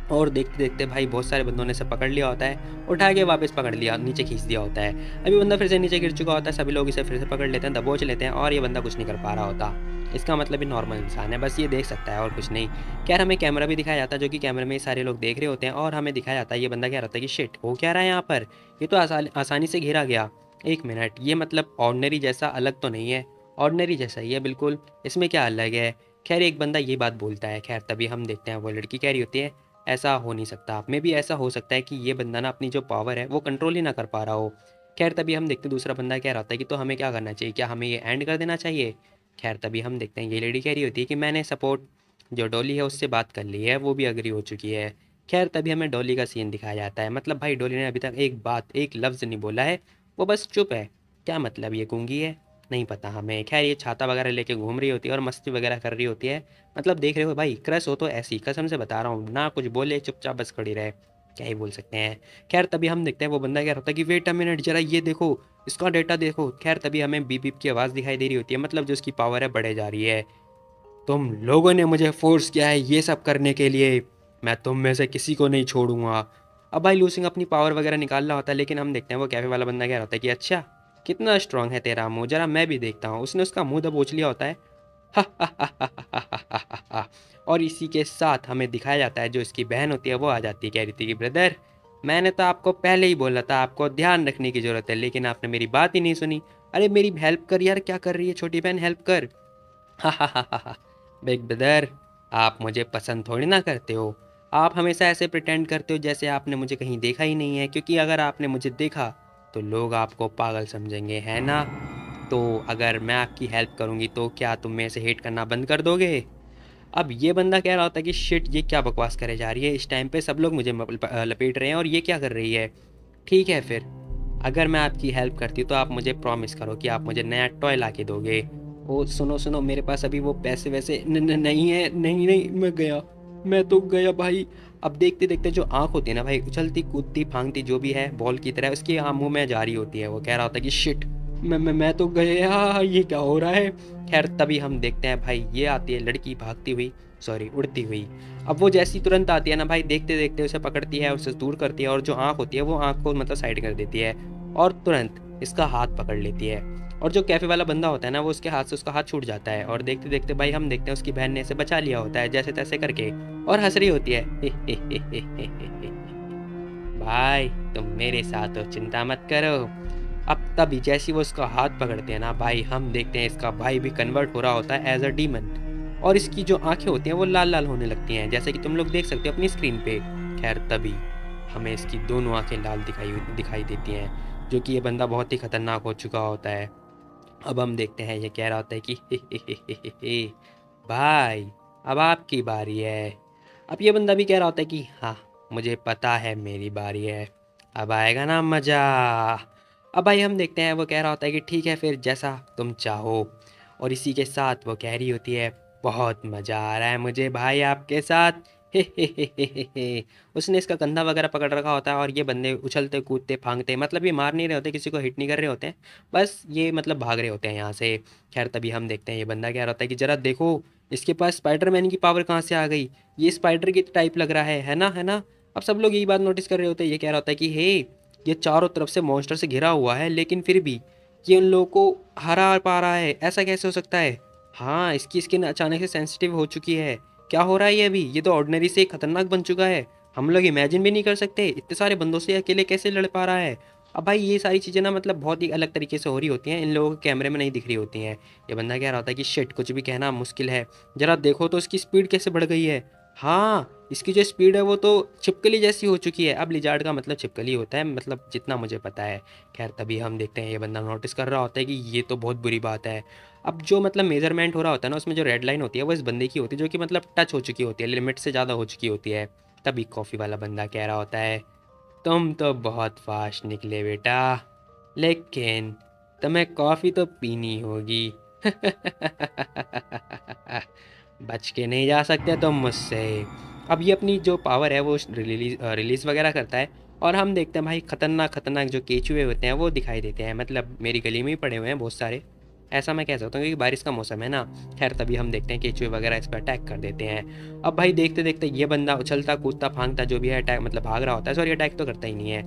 और देखते देखते भाई बहुत सारे बंदों ने इसे पकड़ लिया होता है, उठा के वापस पकड़ लिया, नीचे खींच दिया होता है। अभी बंदा फिर से नीचे गिर चुका होता है, सभी लोग इसे फिर से पकड़ लेते हैं, दबोच लेते हैं और ये बंदा कुछ नहीं कर पा रहा होता। इसका मतलब ये नॉर्मल इंसान है, बस ये देख सकता है और कुछ नहीं। खैर हमें कैमरा भी दिखाया जाता है जो कि कैमरे में ये सारे लोग देख रहे होते हैं और हमें दिखाया जाता है ये बंदा कह रहा था कि शिट, हो क्या रहा है यहाँ पर, ये तो आसानी से घेरा गया। एक मिनट, ये मतलब ऑर्डनरी जैसा अलग तो नहीं है, ऑर्डनरी जैसा ही है बिल्कुल, इसमें क्या अलग है। खैर एक बंदा ये बात बोलता है। खैर तभी हम देखते हैं वो लड़की कह रही होती है ऐसा हो नहीं सकता, आप में भी ऐसा हो सकता है कि ये बंदा ना अपनी जो पावर है वो कंट्रोल ही ना कर पा रहा हो। खैर तभी हम देखते हैं दूसरा बंदा कह रहा होता है कि तो हमें क्या करना चाहिए, क्या हमें ये एंड कर देना चाहिए। खैर तभी हम देखते हैं ये लेडी कह रही होती है कि मैंने सपोर्ट जो डॉली है उससे बात कर ली है, वो भी अग्री हो चुकी है। खैर तभी हमें डॉली का सीन दिखाया जाता है, मतलब भाई डॉली ने अभी तक एक बात एक लफ्ज़ नहीं बोला है, वो बस चुप है। क्या मतलब, ये गूंगी है, नहीं पता हमें। खैर ये छाता वगैरह लेके घूम रही होती है और मस्ती वगैरह कर रही होती है। मतलब देख रहे हो भाई, क्रश हो तो ऐसी, कसम से बता रहा हूँ, ना कुछ बोले चुपचाप बस खड़ी रहे, क्या ही बोल सकते हैं। खैर तभी हम देखते हैं वो बंदा क्या होता है कि वेट अ मिनट, जरा ये देखो, इसका डेटा देखो। खैर तभी हमें बीप बीप की आवाज़ दिखाई दे रही होती है, मतलब जो उसकी पावर है बढ़े जा रही है। तुम लोगों ने मुझे फोर्स किया है ये सब करने के लिए, मैं तुम में से किसी को नहीं छोड़ूंगा। अब भाई लूसिंग अपनी पावर वगैरह निकाल रहा होता है, लेकिन हम देखते हैं वो कैफे वाला बंदा कह रहा होता है कि अच्छा कितना स्ट्रांग है तेरा मुंह, जरा मैं भी देखता हूँ। उसने उसका मुंह दबोच लिया होता है। और इसी के साथ हमें दिखाया जाता है जो इसकी बहन होती है वो आ जाती है, कह रही थी कि ब्रदर मैंने तो आपको पहले ही बोला था आपको ध्यान रखने की ज़रूरत है, लेकिन आपने मेरी बात ही नहीं सुनी। अरे मेरी हेल्प कर यार, क्या कर रही है छोटी बहन, हेल्प कर। बिग ब्रदर आप मुझे पसंद थोड़ी ना करते हो, आप हमेशा ऐसे प्रिटेंड करते हो जैसे आपने मुझे कहीं देखा ही नहीं है, क्योंकि अगर आपने मुझे देखा तो लोग आपको पागल समझेंगे, है ना। तो अगर मैं आपकी हेल्प करूँगी तो क्या तुम मेरे से हेट करना बंद कर दोगे। अब ये बंदा कह रहा होता है कि शिट ये क्या बकवास करे जा रही है, इस टाइम पे सब लोग मुझे लपेट रहे हैं और ये क्या कर रही है। ठीक है फिर, अगर मैं आपकी हेल्प करती हूँ तो आप मुझे प्रॉमिस करो कि आप मुझे नया टॉय ला के दोगे। ओ सुनो सुनो, मेरे पास अभी वो पैसे वैसे नहीं है। नहीं नहीं, मैं गया, मैं तो गया भाई। अब देखते देखते जो आँख होती है ना भाई, उछलती कूदती फांगती जो भी है बॉल की तरह उसकी मुंह में जा रही होती है। वो कह रहा होता है कि शिट मैं तो गया, ये क्या हो रहा है। खैर तभी हम देखते हैं भाई ये आती है लड़की भागती हुई, सॉरी उड़ती हुई। अब वो जैसी तुरंत आती है ना भाई, देखते देखते उसे पकड़ती है, उसे दूर करती है और जो आँख होती है वो आँख को मतलब साइड कर देती है और तुरंत इसका हाथ पकड़ लेती है। और जो कैफे वाला बंदा होता है ना वो उसके हाथ से उसका हाथ छूट जाता है और देखते देखते भाई हम देखते हैं उसकी बहन ने इसे बचा लिया होता है जैसे तैसे करके, और हंस रही होती है। भाई तुम मेरे साथ हो, चिंता मत करो। अब तभी जैसी वो उसका हाथ पकड़ते हैं ना भाई, हम देखते हैं इसका भाई भी कन्वर्ट हो रहा होता है एज अ डीमन, और इसकी जो आंखें होती हैं वो लाल लाल होने लगती हैं जैसे कि तुम लोग देख सकते हो अपनी स्क्रीन पे। खैर तभी हमें इसकी दोनों आंखें लाल दिखाई देती हैं, जो कि ये बंदा बहुत ही खतरनाक हो चुका होता है। अब हम देखते हैं ये कह रहा होता है कि भाई अब आपकी बारी है। अब ये बंदा भी कह रहा होता है कि हाँ मुझे पता है मेरी बारी है, अब आएगा ना मज़ा। अब भाई हम देखते हैं वो कह रहा होता है कि ठीक है फिर जैसा तुम चाहो, और इसी के साथ वो कह रही होती है बहुत मज़ा आ रहा है मुझे भाई आपके साथ। हे। उसने इसका कंधा वगैरह पकड़ रखा होता है और ये बंदे उछलते कूदते फांगते, मतलब ये मार नहीं रहे होते, किसी को हिट नहीं कर रहे होते हैं, बस ये मतलब भाग रहे होते हैं यहाँ से। खैर तभी हम देखते हैं ये बंदा कह रहा होता है कि ज़रा देखो इसके पास स्पाइडरमैन की पावर कहाँ से आ गई, ये स्पाइडर की टाइप लग रहा है ना, है ना। अब सब लोग यही बात नोटिस कर रहे होते हैं। ये कह रहा होता है कि हे ये चारों तरफ से मॉन्स्टर से घिरा हुआ है लेकिन फिर भी ये उन लोगों को हरा पा रहा है, ऐसा कैसे हो सकता है। हाँ इसकी स्किन अचानक से सेंसिटिव हो चुकी है, क्या हो रहा है ये अभी, ये तो ऑर्डिनरी से खतरनाक बन चुका है। हम लोग इमेजिन भी नहीं कर सकते इतने सारे बंदों से अकेले कैसे लड़ पा रहा है। अब भाई ये सारी चीज़ें ना मतलब बहुत ही अलग तरीके से हो रही होती हैं, इन लोगों के कैमरे में नहीं दिख रही होती हैं। ये बंदा कह रहा होता है कि शिट कुछ भी कहना मुश्किल है, ज़रा देखो तो इसकी स्पीड कैसे बढ़ गई है। हाँ इसकी जो स्पीड है वो तो छिपकली जैसी हो चुकी है। अब लिजार्ड का मतलब छिपकली होता है, मतलब जितना मुझे पता है। खैर तभी हम देखते हैं ये बंदा नोटिस कर रहा होता है कि ये तो बहुत बुरी बात है। अब जो मतलब मेजरमेंट हो रहा होता है ना उसमें जो रेड लाइन होती है वो इस बंदे की होती है, जो कि मतलब टच हो चुकी होती है, लिमिट से ज़्यादा हो चुकी होती है। तभी कॉफ़ी वाला बंदा कह रहा होता है तुम तो बहुत फास्ट निकले बेटा, लेकिन तुम्हें कॉफ़ी तो पीनी होगी। बच के नहीं जा सकते तुम मुझसे। अब ये अपनी जो पावर है वो रिलीज़ वगैरह करता है और हम देखते हैं भाई खतरनाक खतरनाक जो केचुए होते हैं वो दिखाई देते हैं, मतलब मेरी गली में ही पड़े हुए हैं बहुत सारे, ऐसा मैं कह सकता हूँ क्योंकि बारिश का मौसम है ना। खैर तभी हम देखते हैं केचुए वगैरह इस पर अटैक कर देते हैं। अब भाई देखते देखते ये बंदा उछलता कूदता फांगता जो भी है अटैक मतलब भाग रहा होता है, सॉरी अटैक तो करता ही नहीं है।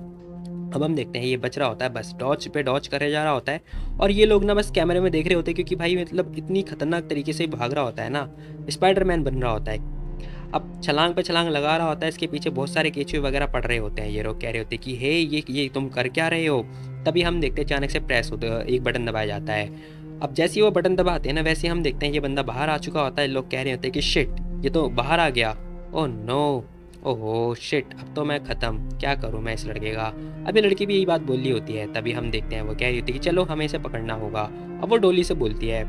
अब हम देखते हैं ये बच रहा होता है, बस डॉज पे डॉज करे जा रहा होता है और ये लोग ना बस कैमरे में देख रहे होते हैं क्योंकि भाई मतलब इतनी खतरनाक तरीके से भाग रहा होता है ना, स्पाइडरमैन बन रहा होता है। अब छलांग पे छलांग लगा रहा होता है, इसके पीछे बहुत सारे केचुए वगैरह पड़ रहे होते हैं। ये लोग कह रहे होते हैं कि हे ये तुम कर क्या रहे हो। तभी हम देखते हैं अचानक से प्रेस होते एक बटन दबाया जाता है। अब जैसे ही वो बटन दबाते हैं ना वैसे हम देखते हैं ये बंदा बाहर आ चुका होता है। लोग कह रहे होते हैं कि शिट ये तो बाहर आ गया, ओह नो, ओहो शिट अब तो मैं ख़त्म, क्या करूँ मैं इस लड़के का। अब ये लड़की भी यही बात बोल रही होती है। तभी हम देखते हैं वो कह रही होती है कि चलो हमें इसे पकड़ना होगा। अब वो डोली से बोलती है।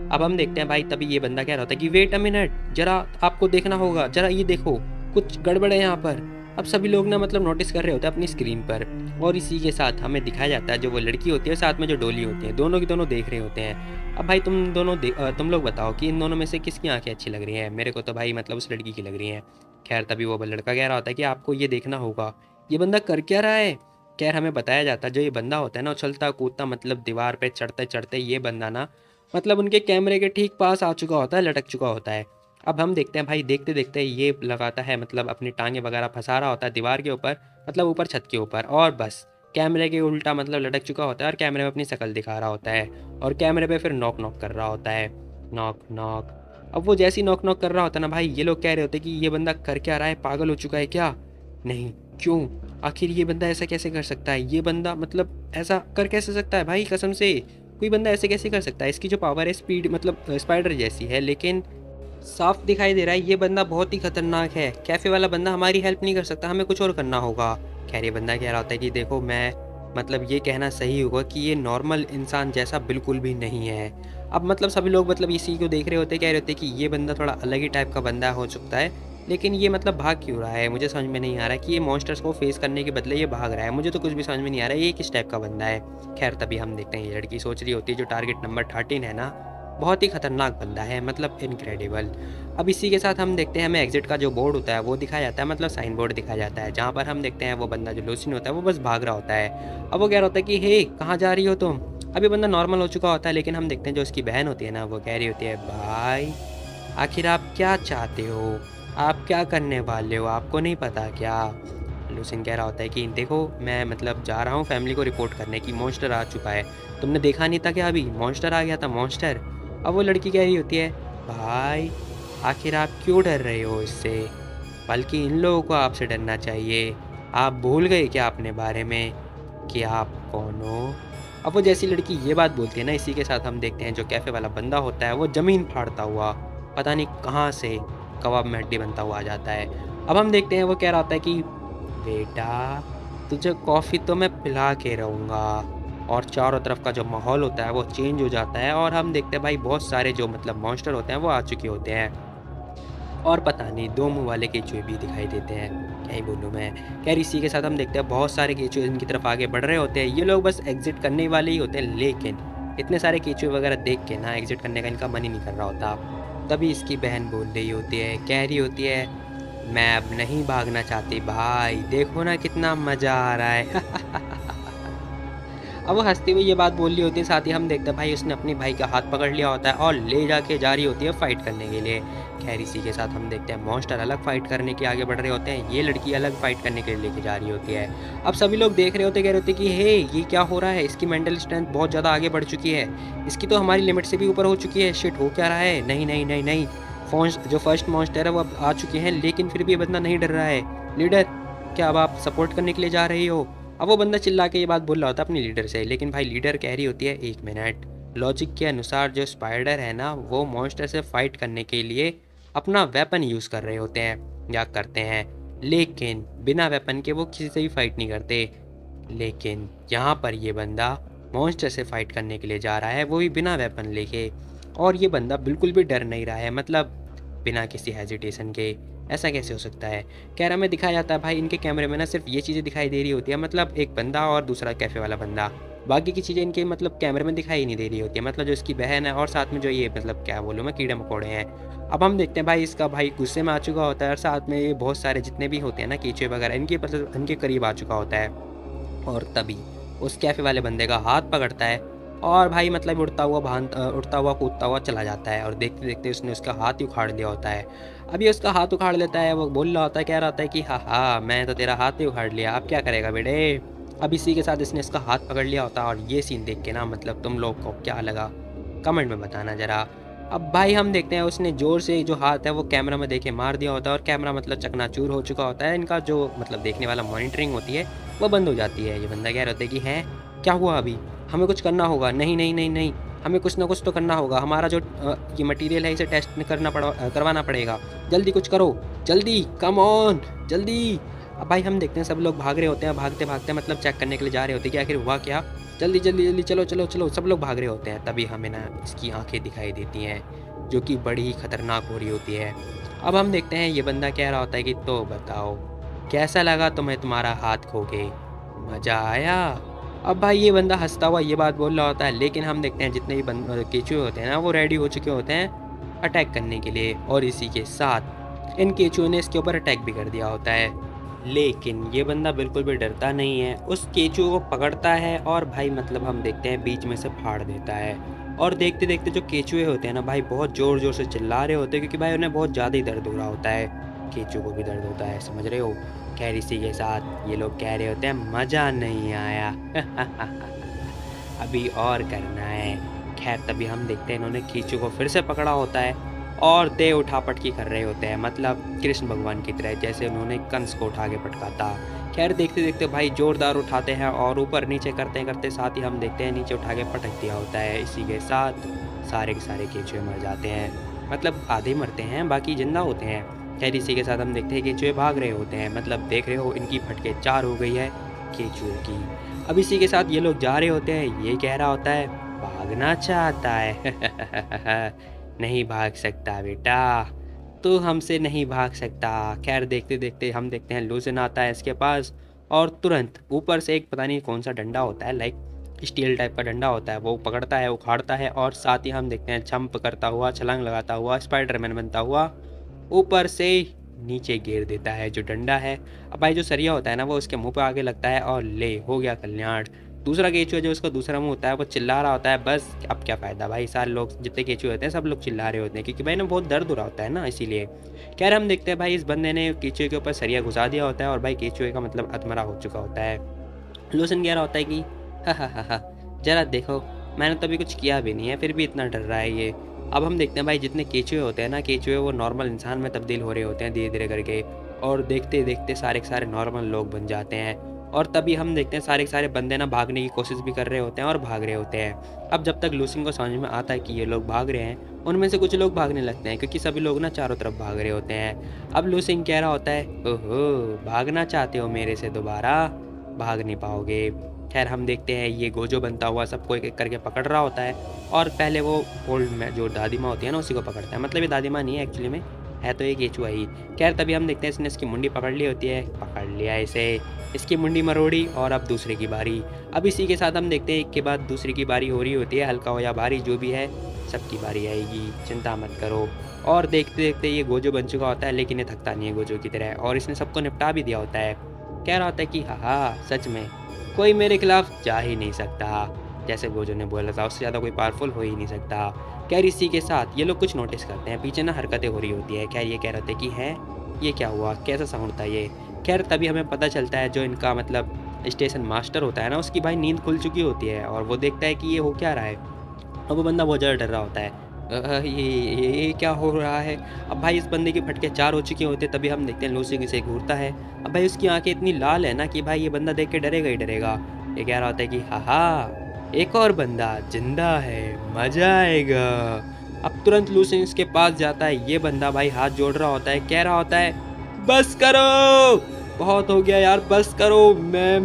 अब हम देखते हैं भाई तभी ये बंदा कह रहा होता है कि वेट अ मिनट, जरा आपको देखना होगा, जरा ये देखो कुछ गड़बड़ है यहाँ पर। अब सभी लोग ना मतलब नोटिस कर रहे होते हैं अपनी स्क्रीन पर, और इसी के साथ हमें दिखाया जाता है जो वो लड़की होती है साथ में जो डोली होती है, दोनों की दोनों देख रहे होते हैं। अब भाई तुम लोग बताओ कि इन दोनों में से किसकी आंखें अच्छी लग रही हैं। मेरे को तो भाई मतलब उस लड़की की लग रही हैं। खैर तभी वो लड़का कह रहा होता है कि आपको ये देखना होगा ये बंदा कर क्या रहा है। खैर हमें बताया जाता है जो ये बंदा होता है ना उछलता कूदता मतलब दीवार पे चढ़ते चढ़ते ये बंदा ना मतलब उनके कैमरे के ठीक पास आ चुका होता है, लटक चुका होता है। अब हम देखते हैं भाई, देखते देखते ये लगाता है मतलब अपनी टांगे वगैरह फंसा रहा होता है दीवार के ऊपर, मतलब ऊपर छत के ऊपर, और बस कैमरे के उल्टा मतलब लटक चुका होता है और कैमरे में अपनी शक्ल दिखा रहा होता है और कैमरे पे फिर नॉक नॉक कर रहा होता है। Knock knock. अब वो जैसी नॉक नॉक कर रहा होता है ना भाई, ये लोग कह रहे होते कि ये बंदा कर क्या रहा है, पागल हो चुका है क्या? नहीं, क्यों? आखिर ये बंदा ऐसा कैसे कर सकता है? ये बंदा मतलब ऐसा कर कैसे सकता है भाई, कसम से कोई बंदा ऐसे कैसे कर सकता है? इसकी जो पावर है स्पीड मतलब स्पाइडर जैसी है, लेकिन साफ दिखाई दे रहा है ये बंदा बहुत ही खतरनाक है। कैफ़े वाला बंदा हमारी हेल्प नहीं कर सकता, हमें कुछ और करना होगा। खैर ये बंदा कह रहा होता है कि देखो, मैं मतलब ये कहना सही होगा कि ये नॉर्मल इंसान जैसा बिल्कुल भी नहीं है। अब मतलब सभी लोग मतलब इसी को देख रहे होते, कह रहे होते कि ये बंदा थोड़ा अलग ही टाइप का बंदा हो सकता है, लेकिन ये मतलब भाग क्यों रहा है? मुझे समझ में नहीं आ रहा है कि ये मॉन्स्टर्स को फेस करने के बदले ये भाग रहा है। मुझे तो कुछ भी समझ में नहीं आ रहा है ये किस टाइप का बंदा है। खैर तभी हम देखते हैं ये लड़की सोच रही होती है जो टारगेट नंबर 13 है ना, बहुत ही खतरनाक बंदा है, मतलब इनक्रेडिबल। अब इसी के साथ हम देखते हैं हमें एग्जिट का जो बोर्ड होता है वो दिखाया जाता है, मतलब साइन बोर्ड दिखाया जाता है, जहाँ पर हम देखते हैं वो बंदा जो लूसिन होता है वो बस भाग रहा होता है। अब वो कह रहा होता है कि हे, कहाँ जा रही हो तुम? अभी बंदा नॉर्मल हो चुका होता है, लेकिन हम देखते हैं जो उसकी बहन होती है ना, वो कह रही होती है, भाई आखिर आप क्या चाहते हो? आप क्या करने वाले हो? आपको नहीं पता क्या? लूसिन कह रहा होता है कि देखो, मैं मतलब जा रहा हूँ फैमिली को रिपोर्ट करने की, मॉन्स्टर आ चुका है। तुमने देखा नहीं था क्या? अभी मॉन्स्टर आ गया था, मॉन्स्टर। अब वो लड़की कह रही होती है, भाई आखिर आप क्यों डर रहे हो इससे? बल्कि इन लोगों को आपसे डरना चाहिए। आप भूल गए क्या अपने बारे में कि आप कौन हो? अब वो जैसी लड़की ये बात बोलती है ना, इसी के साथ हम देखते हैं जो कैफ़े वाला बंदा होता है वो ज़मीन फाड़ता हुआ पता नहीं कहाँ से कबाब में हड्डी बनता हुआ आ जाता है। अब हम देखते हैं वो कह रहा होता है कि बेटा, तुझे कॉफ़ी तो मैं पिला के रहूँगा। और चारों तरफ का जो माहौल होता है वो चेंज हो जाता है और हम देखते हैं भाई बहुत सारे जो मतलब मॉन्स्टर होते हैं वो आ चुके होते हैं। और पता नहीं दो मुँह वाले केचुए भी दिखाई देते हैं। क्या ही बोलूँ मैं। खैर इसी के साथ हम देखते हैं बहुत सारे केचुए इनकी तरफ आगे बढ़ रहे होते हैं। ये लोग बस एग्ज़िट करने वाले ही होते हैं, लेकिन इतने सारे केचुए वगैरह देख के ना एग्ज़िट करने का इनका मन ही नहीं कर रहा होता। तभी इसकी बहन बोल रही होती है, कह रही होती है, मैं अब नहीं भागना चाहती भाई, देखो ना कितना मज़ा आ रहा है। अब वो हँसते हुए ये बात बोल रही होती है, साथ ही हम देखते हैं भाई उसने अपने भाई का हाथ पकड़ लिया होता है और ले जाके जा रही होती है फाइट करने के लिए। खैर इसी के साथ हम देखते हैं मॉन्स्टर अलग फाइट करने के आगे बढ़ रहे होते हैं, ये लड़की अलग फाइट करने के लिए लेके जा रही होती है। अब सभी लोग देख रहे होते, कह रहे होते कि हे, ये क्या हो रहा है? इसकी मेंटल स्ट्रेंथ बहुत ज़्यादा आगे बढ़ चुकी है, इसकी तो हमारी लिमिट से भी ऊपर हो चुकी है। शिट, हो क्या रहा है? नहीं नहीं नहीं नहीं, जो फर्स्ट मॉन्स्टर है वो अब आ चुके हैं, लेकिन फिर भी ये बंदा नहीं डर रहा है। लीडर, क्या अब आप सपोर्ट करने के लिए जा रही हो? अब वो बंदा चिल्ला के ये बात बोल रहा होता है अपने लीडर से, लेकिन भाई लीडर कह रही होती है, एक मिनट, लॉजिक के अनुसार जो स्पाइडर है ना वो मॉन्स्टर से फाइट करने के लिए अपना वेपन यूज़ कर रहे होते हैं या करते हैं, लेकिन बिना वेपन के वो किसी से भी फाइट नहीं करते। लेकिन यहाँ पर ये बंदा मॉन्स्टर से फाइट करने के लिए जा रहा है, वो भी बिना वेपन लेके, और ये बंदा बिल्कुल भी डर नहीं रहा है, मतलब बिना किसी हेजिटेशन के। ऐसा कैसे हो सकता है? कैमरा में दिखाया जाता है भाई, इनके कैमरे में ना सिर्फ ये चीज़ें दिखाई दे रही होती है, मतलब एक बंदा और दूसरा कैफ़े वाला बंदा, बाकी की चीज़ें इनके मतलब कैमरे में दिखाई नहीं दे रही होती है, मतलब जो इसकी बहन है और साथ में जो ये मतलब क्या बोलूँ मैं, कीड़े मकोड़े हैं। अब हम देखते हैं भाई इसका भाई गुस्से में आ चुका होता है और साथ में ये बहुत सारे जितने भी होते हैं ना कीचुए वगैरह, इनके मतलब इनके करीब आ चुका होता है। और तभी उस कैफ़े वाले बंदे का हाथ पकड़ता है और भाई मतलब उड़ता हुआ कूदता हुआ चला जाता है, और देखते देखते उसने उसका हाथ ही उखाड़ लिया होता है। अब ये उसका हाथ उखाड़ लेता है, वो बोल रहा होता है, कह रहा होता है कि हाँ हाँ, मैं तो तेरा हाथ ही उखाड़ लिया, अब क्या करेगा बेटे? अब इसी के साथ इसने इसका हाथ पकड़ लिया होता है, और ये सीन देख के ना मतलब तुम लोग को क्या लगा, कमेंट में बताना ज़रा। अब भाई हम देखते हैं उसने ज़ोर से जो हाथ है वो कैमरा में देके मार दिया होता है, और कैमरा मतलब चकनाचूर हो चुका होता है। इनका जो मतलब देखने वाला मॉनिटरिंग होती है वो बंद हो जाती है। ये बंदा कह रहा होता है कि हैं, क्या हुआ अभी? हमें कुछ करना होगा। नहीं नहीं नहीं नहीं, हमें कुछ ना कुछ तो करना होगा। हमारा जो ये मटेरियल है इसे टेस्ट करवाना पड़ेगा। जल्दी कुछ करो, जल्दी, कम ऑन, जल्दी। अब भाई हम देखते हैं सब लोग भाग रहे होते हैं, भागते भागते मतलब चेक करने के लिए जा रहे होते हैं कि आखिर हुआ क्या। जल्दी जल्दी जल्दी, चलो चलो चलो, सब लोग भाग रहे होते हैं। तभी हमें ना इसकी आंखें दिखाई देती हैं, जो कि बड़ी ही खतरनाक हो रही होती है। अब हम देखते हैं ये बंदा कह रहा होता है कि तो बताओ, कैसा लगा तुम्हें तुम्हारा हाथ खो के? मज़ा आया? अब भाई ये बंदा हंसता हुआ ये बात बोल रहा होता है, लेकिन हम देखते हैं जितने भी केचुए होते हैं ना वो रेडी हो चुके होते हैं अटैक करने के लिए, और इसी के साथ इन केचुओं ने इसके ऊपर अटैक भी कर दिया होता है। लेकिन ये बंदा बिल्कुल भी डरता नहीं है, उस केचुए को पकड़ता है और भाई मतलब हम देखते हैं बीच में से फाड़ देता है। और देखते देखते जो केचुए होते हैं ना भाई बहुत ज़ोर ज़ोर से चिल्ला रहे होते हैं, क्योंकि भाई उन्हें बहुत ज़्यादा ही दर्द हो रहा होता है। केचुए को भी दर्द होता है, समझ रहे हो। खैर इसी के साथ ये लोग कह रहे होते हैं मज़ा नहीं आया। अभी और करना है। खैर तभी हम देखते हैं इन्होंने केचुए को फिर से पकड़ा होता है और दे उठापटकी कर रहे होते हैं, मतलब कृष्ण भगवान की तरह, जैसे उन्होंने कंस को उठा के पटका था। खैर देखते देखते भाई जोरदार उठाते हैं और ऊपर नीचे करते करते साथ ही हम देखते हैं नीचे उठा के पटक दिया होता है। इसी के साथ सारे के सारे केचुए मर जाते हैं, मतलब आधे मरते हैं बाकी जिंदा होते हैं। खैर इसी के साथ हम देखते हैं केचुए भाग रहे होते हैं, मतलब देख रहे हो इनकी फटके 4 हो गई है केचुओं की। अब इसी के साथ ये लोग जा रहे होते हैं, ये कह रहा होता है भागना चाहता है। नहीं भाग सकता बेटा, तू हमसे नहीं भाग सकता। खैर देखते देखते हम देखते हैं लूजन आता है इसके पास और तुरंत ऊपर से एक पता नहीं कौन सा डंडा होता है, लाइक स्टील टाइप का डंडा होता है, वो पकड़ता है उखाड़ता है और साथ ही हम देखते हैं जंप करता हुआ छलांग लगाता हुआ स्पाइडरमैन बनता हुआ ऊपर से नीचे गिर देता है जो डंडा है। अब भाई जो सरिया होता है ना वो उसके मुंह पे आगे लगता है और ले हो गया कल्याण। दूसरा केचुआ जो उसका दूसरा मुंह होता है वो चिल्ला रहा होता है, बस अब क्या फ़ायदा भाई, सारे लोग जितने केचुए होते हैं सब लोग चिल्ला रहे होते हैं क्योंकि भाई ना बहुत दर्द हो रहा होता है ना, इसीलिए। खैर हम देखते हैं भाई इस बंदे ने केचुए के ऊपर सरिया घुसा दिया होता है और भाई केचुए का मतलब अधमरा हो चुका होता है। लूसन कह रहा होता है कि हा, जरा देखो मैंने तो अभी कुछ किया भी नहीं है फिर भी इतना डर रहा है ये। अब हम देखते हैं भाई जितने केचुए होते हैं ना, केचुए वो नॉर्मल इंसान में तब्दील हो रहे होते हैं धीरे धीरे करके, और देखते देखते सारे के सारे नॉर्मल लोग बन जाते हैं। और तभी हम देखते हैं सारे के सारे बंदे ना भागने की कोशिश भी कर रहे होते हैं और भाग रहे होते हैं। अब जब तक लूसिन को समझ में आता है कि ये लोग भाग रहे हैं, उनमें से कुछ लोग भागने लगते हैं क्योंकि सभी लोग ना चारों तरफ भाग रहे होते हैं। अब लूसिन कह रहा होता है ओहो भागना चाहते हो मेरे से, दोबारा भाग नहीं पाओगे। खैर हम देखते हैं ये गोजो बनता हुआ सबको एक एक करके पकड़ रहा होता है और पहले वो ओल्ड में जो दादी माँ होती है ना उसी को पकड़ता है, मतलब ये दादी माँ नहीं है एक्चुअली में, है तो ये केचुआ ही। खैर तभी हम देखते हैं इसने इसकी मुंडी पकड़ ली होती है, पकड़ लिया इसे, इसकी मुंडी मरोड़ी और अब दूसरे की बारी। अब इसी के साथ हम देखते हैं एक के बाद दूसरे की बारी हो रही होती है, हल्का हो या भारी जो भी है सबकी बारी आएगी, चिंता मत करो। और देखते देखते ये गोजो बन चुका होता है, लेकिन ये थकता नहीं है गोजो की तरह और इसने सबको निपटा भी दिया होता है। कह रहा होता है कि हाँ सच में कोई मेरे खिलाफ जा ही नहीं सकता, जैसे गोजो ने बोला था उससे ज़्यादा कोई पावरफुल हो ही नहीं सकता। खैर इसी के साथ ये लोग कुछ नोटिस करते हैं, पीछे ना हरकतें हो रही होती है। खैर ये कह रहे थे कि है ये क्या हुआ, कैसा साउंड था ये। खैर तभी हमें पता चलता है जो इनका मतलब स्टेशन मास्टर होता है ना उसकी भाई नींद खुल चुकी होती है और वो देखता है कि ये हो क्या रहा है। अब वो बंदा बहुत ज़्यादा डर रहा होता है, ये क्या हो रहा है। अब भाई इस बंदे के फटके 4 हो चुके होते हैं, तभी हम देखते हैं लूसी से घूरता है। अब भाई उसकी आंखें इतनी लाल है ना कि भाई ये बंदा देख के डरेगा ही डरेगा। ये कह रहा होता है कि हा एक और बंदा जिंदा है, मजा आएगा। अब तुरंत लूसी इसके पास जाता है, ये बंदा भाई हाथ जोड़ रहा होता है, कह रहा होता है बस करो, बहुत हो गया यार, बस करो, मैं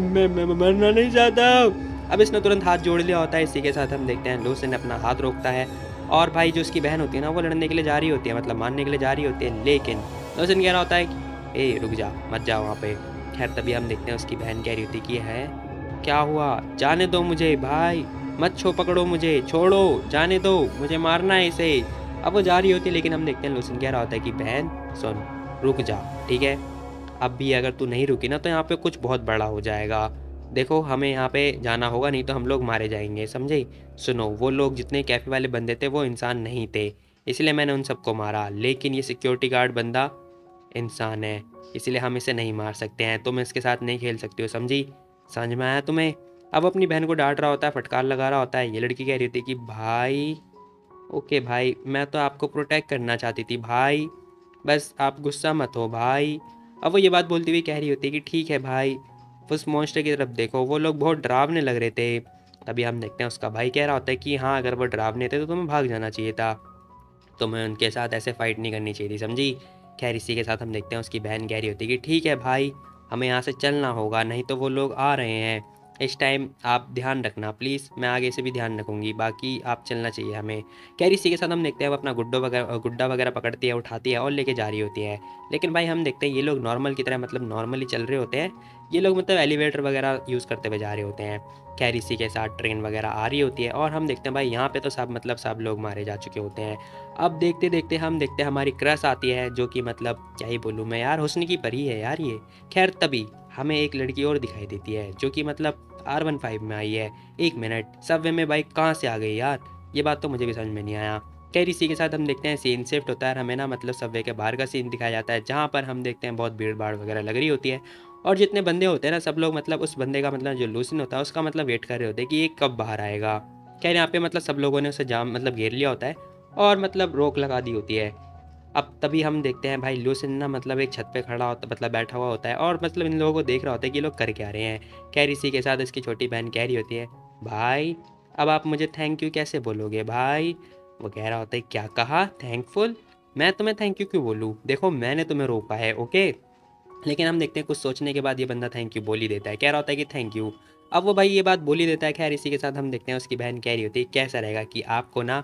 मरना नहीं चाहता। अब इसने तुरंत हाथ जोड़ लिया होता है। इसी के साथ हम देखते हैं लूसी ने अपना हाथ रोकता है और भाई जो उसकी बहन होती है ना वो लड़ने के लिए जा रही होती है, मतलब मारने के लिए जा रही होती है, लेकिन लूसन कह रहा होता है कि ए रुक जा मत जा वहाँ पे। खैर तभी हम देखते हैं उसकी बहन कह रही होती कि है क्या हुआ, जाने दो मुझे भाई, मत पकड़ो मुझे, छोड़ो, जाने दो, मुझे मारना है इसे। अब वो जा रही होती है लेकिन हम देखते हैं लूसन कह रहा होता है कि बहन सुन रुक जा, ठीक है, अब भी अगर तू नहीं रुकी ना तो यहाँ पे कुछ बहुत बड़ा हो जाएगा। देखो हमें यहाँ पे जाना होगा नहीं तो हम लोग मारे जाएंगे, समझे। सुनो वो लोग जितने कैफ़े वाले बंदे थे वो इंसान नहीं थे, इसलिए मैंने उन सबको मारा, लेकिन ये सिक्योरिटी गार्ड बंदा इंसान है, इसलिए हम इसे नहीं मार सकते हैं, तुम इसके साथ नहीं खेल सकते हो, समझी, समझ में आया तुम्हें। अब अपनी बहन को डांट रहा होता है, फटकार लगा रहा होता है। ये लड़की कह रही थी कि भाई ओके भाई मैं तो आपको प्रोटेक्ट करना चाहती थी भाई, बस आप गुस्सा मत हो भाई। अब वो ये बात बोलती हुई कह रही होती है कि ठीक है भाई, उस मॉन्स्टर की तरफ देखो, वो लोग बहुत डरावने लग रहे थे। तभी हम देखते हैं उसका भाई कह रहा होता है कि हाँ अगर वो डरावने थे तो तुम्हें भाग जाना चाहिए था, तुम्हें उनके साथ ऐसे फाइट नहीं करनी चाहिए थी, समझी। खैर इसी के साथ हम देखते हैं उसकी बहन कह रही होती है कि ठीक है भाई हमें यहाँ से चलना होगा, नहीं तो वो लोग आ रहे हैं, इस टाइम आप ध्यान रखना प्लीज़, मैं आगे से भी ध्यान रखूँगी, बाकी आप चलना चाहिए हमें। खैर इसी के साथ हम देखते हैं वो अपना गुड्डा वगैरह पकड़ती है, उठाती है और लेके जा रही होती है। लेकिन भाई हम देखते हैं ये लोग नॉर्मल की तरह मतलब नॉर्मली चल रहे होते हैं, ये लोग मतलब एलिवेटर वगैरह यूज़ करते हुए जा रहे होते हैं। खैर इसी के साथ ट्रेन वगैरह आ रही होती है और हम देखते हैं भाई यहाँ पे तो सब मतलब सब लोग मारे जा चुके होते हैं। अब देखते देखते हम देखते हैं हमारी क्रश आती है जो कि मतलब क्या ही बोलूँ मैं यार, हुस्न की परी है यार ये। खैर तभी हमें एक लड़की और दिखाई देती है जो कि मतलब R15 में आई है। एक मिनट, सबवे में बाइक कहाँ से आ गई यार, ये बात तो मुझे भी समझ में नहीं आया। खैर इसी के साथ हम देखते हैं सीन शिफ्ट होता है और हमें ना मतलब सबवे के बाहर का सीन दिखाया जाता है, जहाँ पर हम देखते हैं बहुत भीड़-भाड़ वगैरह लग रही होती है और जितने बंदे होते हैं ना सब लोग मतलब उस बंदे का मतलब जो लूसीन होता है उसका मतलब वेट कर रहे होते हैं कि ये कब बाहर आएगा। खैर यहाँ पे मतलब सब लोगों ने उसे जाम मतलब घेर लिया होता है और मतलब रोक लगा दी होती है। अब तभी हम देखते हैं भाई लूसीन ना मतलब एक छत पे खड़ा होता मतलब बैठा हुआ होता है और मतलब इन लोगों को देख रहा होता है कि ये लोग कर क्या रहे हैं। खैर इसी के साथ इसकी छोटी बहन कह रही होती है, भाई अब आप मुझे थैंक यू कैसे बोलोगे भाई? वो कह रहा होता है, क्या कहा थैंकफुल? मैं तुम्हें थैंक यू क्यों बोलूँ? देखो मैंने तुम्हें रोका है, ओके? लेकिन हम देखते हैं कुछ सोचने के बाद ये बंदा थैंक यू बोल ही देता है, कह रहा होता है कि थैंक यू। अब वो भाई ये बात बोल ही देता है। खैर इसी के साथ हम देखते हैं उसकी बहन कह रही होती है, कैसा रहेगा कि आपको ना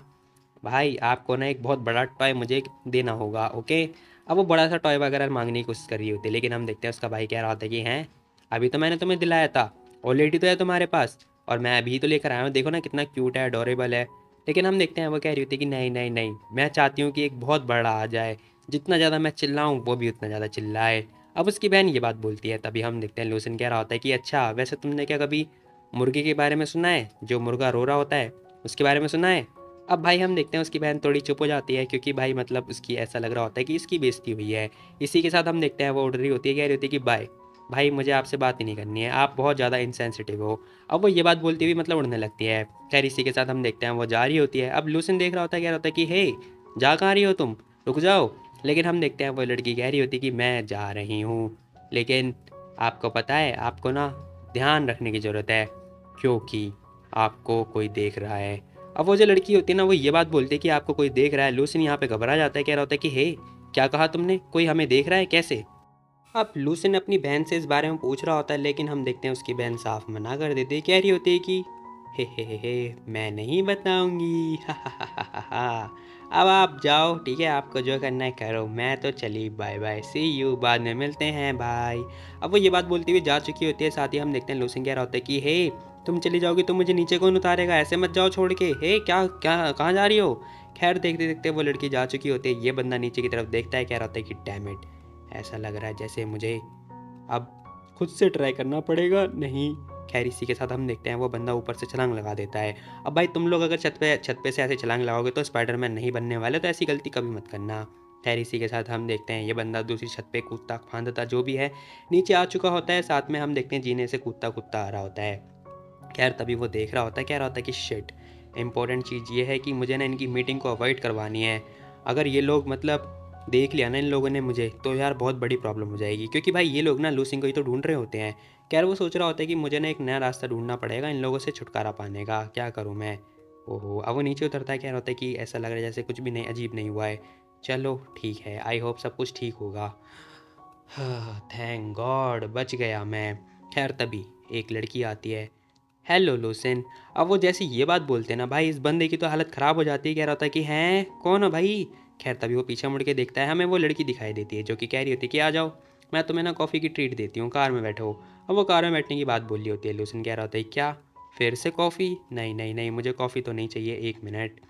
भाई आपको ना एक बहुत बड़ा टॉय मुझे देना होगा, ओके? अब वो बड़ा सा टॉय वगैरह मांगने की कोशिश कर रही होती है, लेकिन हम देखते हैं उसका भाई कह रहा होता है कि हैं अभी तो मैंने तुम्हें दिलाया था, ऑलरेडी तो है तुम्हारे पास और मैं अभी तो लेकर आया हूँ, देखो ना कितना क्यूट है, अडोरेबल है। लेकिन हम देखते हैं वो कह रही होती है कि नहीं नहीं नहीं, मैं चाहती हूँ कि एक बहुत बड़ा आ जाए, जितना ज़्यादा मैं चिल्लाऊँ वो भी उतना ज़्यादा चिल्लाए। अब उसकी बहन ये बात बोलती है, तभी हम देखते हैं लूसन कह रहा होता है कि अच्छा वैसे तुमने क्या कभी मुर्गे के बारे में सुना है, जो मुर्गा रो रहा होता है उसके बारे में सुना है? अब भाई हम देखते हैं उसकी बहन थोड़ी चुप हो जाती है, क्योंकि भाई मतलब उसकी ऐसा लग रहा होता है कि इसकी बेइज्जती हुई है। इसी के साथ हम देखते हैं वो उड़ रही होती है, कह रही होती है कि बाय भाई मुझे आपसे बात ही नहीं करनी है, आप बहुत ज़्यादा इंसेंसिटिव हो। अब वो ये बात बोलती हुई मतलब उड़ने लगती है। खैर इसी के साथ हम देखते हैं वो जा रही होती है। अब लूसन देख रहा होता है, कह रहा होता है कि हे जा कहाँ रही हो तुम, रुक जाओ। लेकिन हम देखते हैं वो लड़की कह रही होती है कि मैं जा रही हूँ, लेकिन आपको पता है आपको ना ध्यान रखने की ज़रूरत है, क्योंकि आपको कोई देख रहा है। अब वो जो लड़की होती है ना वो ये बात बोलती है कि आपको कोई देख रहा है। लूसिन यहाँ पे घबरा जाता है, कह रहा होता है कि हे क्या कहा तुमने, कोई हमें देख रहा है कैसे? अब लूसिन अपनी बहन से इस बारे में पूछ रहा होता है, लेकिन हम देखते हैं उसकी बहन साफ मना कर देती है, कह रही होती है कि हे मैं नहीं बताऊंगी हा हा हा हा हा। अब आप जाओ, ठीक है, आपको जो करना है करो, मैं तो चली, बाय बाय सी यू, बाद में मिलते हैं बाय। अब वो ये बात बोलती हुई जा चुकी होती है। साथ ही हम देखते हैं लूसिन कह रहा होता है कि हे तुम चली जाओगी तो मुझे नीचे कौन उतारेगा, ऐसे मत जाओ छोड़ के, हे क्या क्या कहाँ जा रही हो? खैर देखते देखते वो लड़की जा चुकी होती है। ये बंदा नीचे की तरफ देखता है, कह रहा होता है कि डैम इट, ऐसा लग रहा है जैसे मुझे अब खुद से ट्राई करना पड़ेगा, नहीं। खैर इसी के साथ हम देखते हैं वो बंदा ऊपर से छलांग लगा देता है। अब भाई तुम लोग अगर छत पे से ऐसे छलांग लगाओगे तो स्पाइडरमैन नहीं बनने वाले, तो ऐसी गलती कभी मत करना। खैर इसी के साथ हम देखते हैं ये बंदा दूसरी छत पे कूदता फांदता जो भी है नीचे आ चुका होता है। साथ में हम देखते हैं जीने से कूदता कूदता आ रहा होता है। खैर तभी वो देख रहा होता है, कह रहा होता है कि शिट, इम्पोर्टेंट चीज़ ये है कि मुझे ना इनकी मीटिंग को अवॉइड करवानी है। अगर ये लोग मतलब देख लिया ना इन लोगों ने मुझे, तो यार बहुत बड़ी प्रॉब्लम हो जाएगी, क्योंकि भाई ये लोग ना लूसिंग को ही तो ढूंढ रहे होते हैं। खैर वो सोच रहा होता है कि मुझे ना एक नया रास्ता ढूंढना पड़ेगा इन लोगों से छुटकारा पाने का, क्या करूँ मैं? ओहो, अब वो नीचे उतरता है, कह रहा होता है कि ऐसा लग रहा है जैसे कुछ भी नहीं अजीब नहीं हुआ है, चलो ठीक है, आई होप सब कुछ ठीक होगा। थैंक गॉड बच गया मैं। खैर तभी एक लड़की आती है, हेलो लूसिन। अब वो जैसे ये बात बोलते हैं ना भाई इस बंदे की तो हालत ख़राब हो जाती है, कह रहा होता है कि हैं कौन हो भाई? खैर तभी वो पीछे मुड़ के देखता है, हमें वो लड़की दिखाई देती है जो कि कह रही होती है कि आ जाओ, मैं तुम्हें ना कॉफ़ी की ट्रीट देती हूँ, कार में बैठो। अब वो कार में बैठने की बात बोल रही होती है। लूसिन कह रहा होता है क्या फिर से कॉफ़ी? नहीं नहीं नहीं, मुझे कॉफ़ी तो नहीं चाहिए, एक मिनट।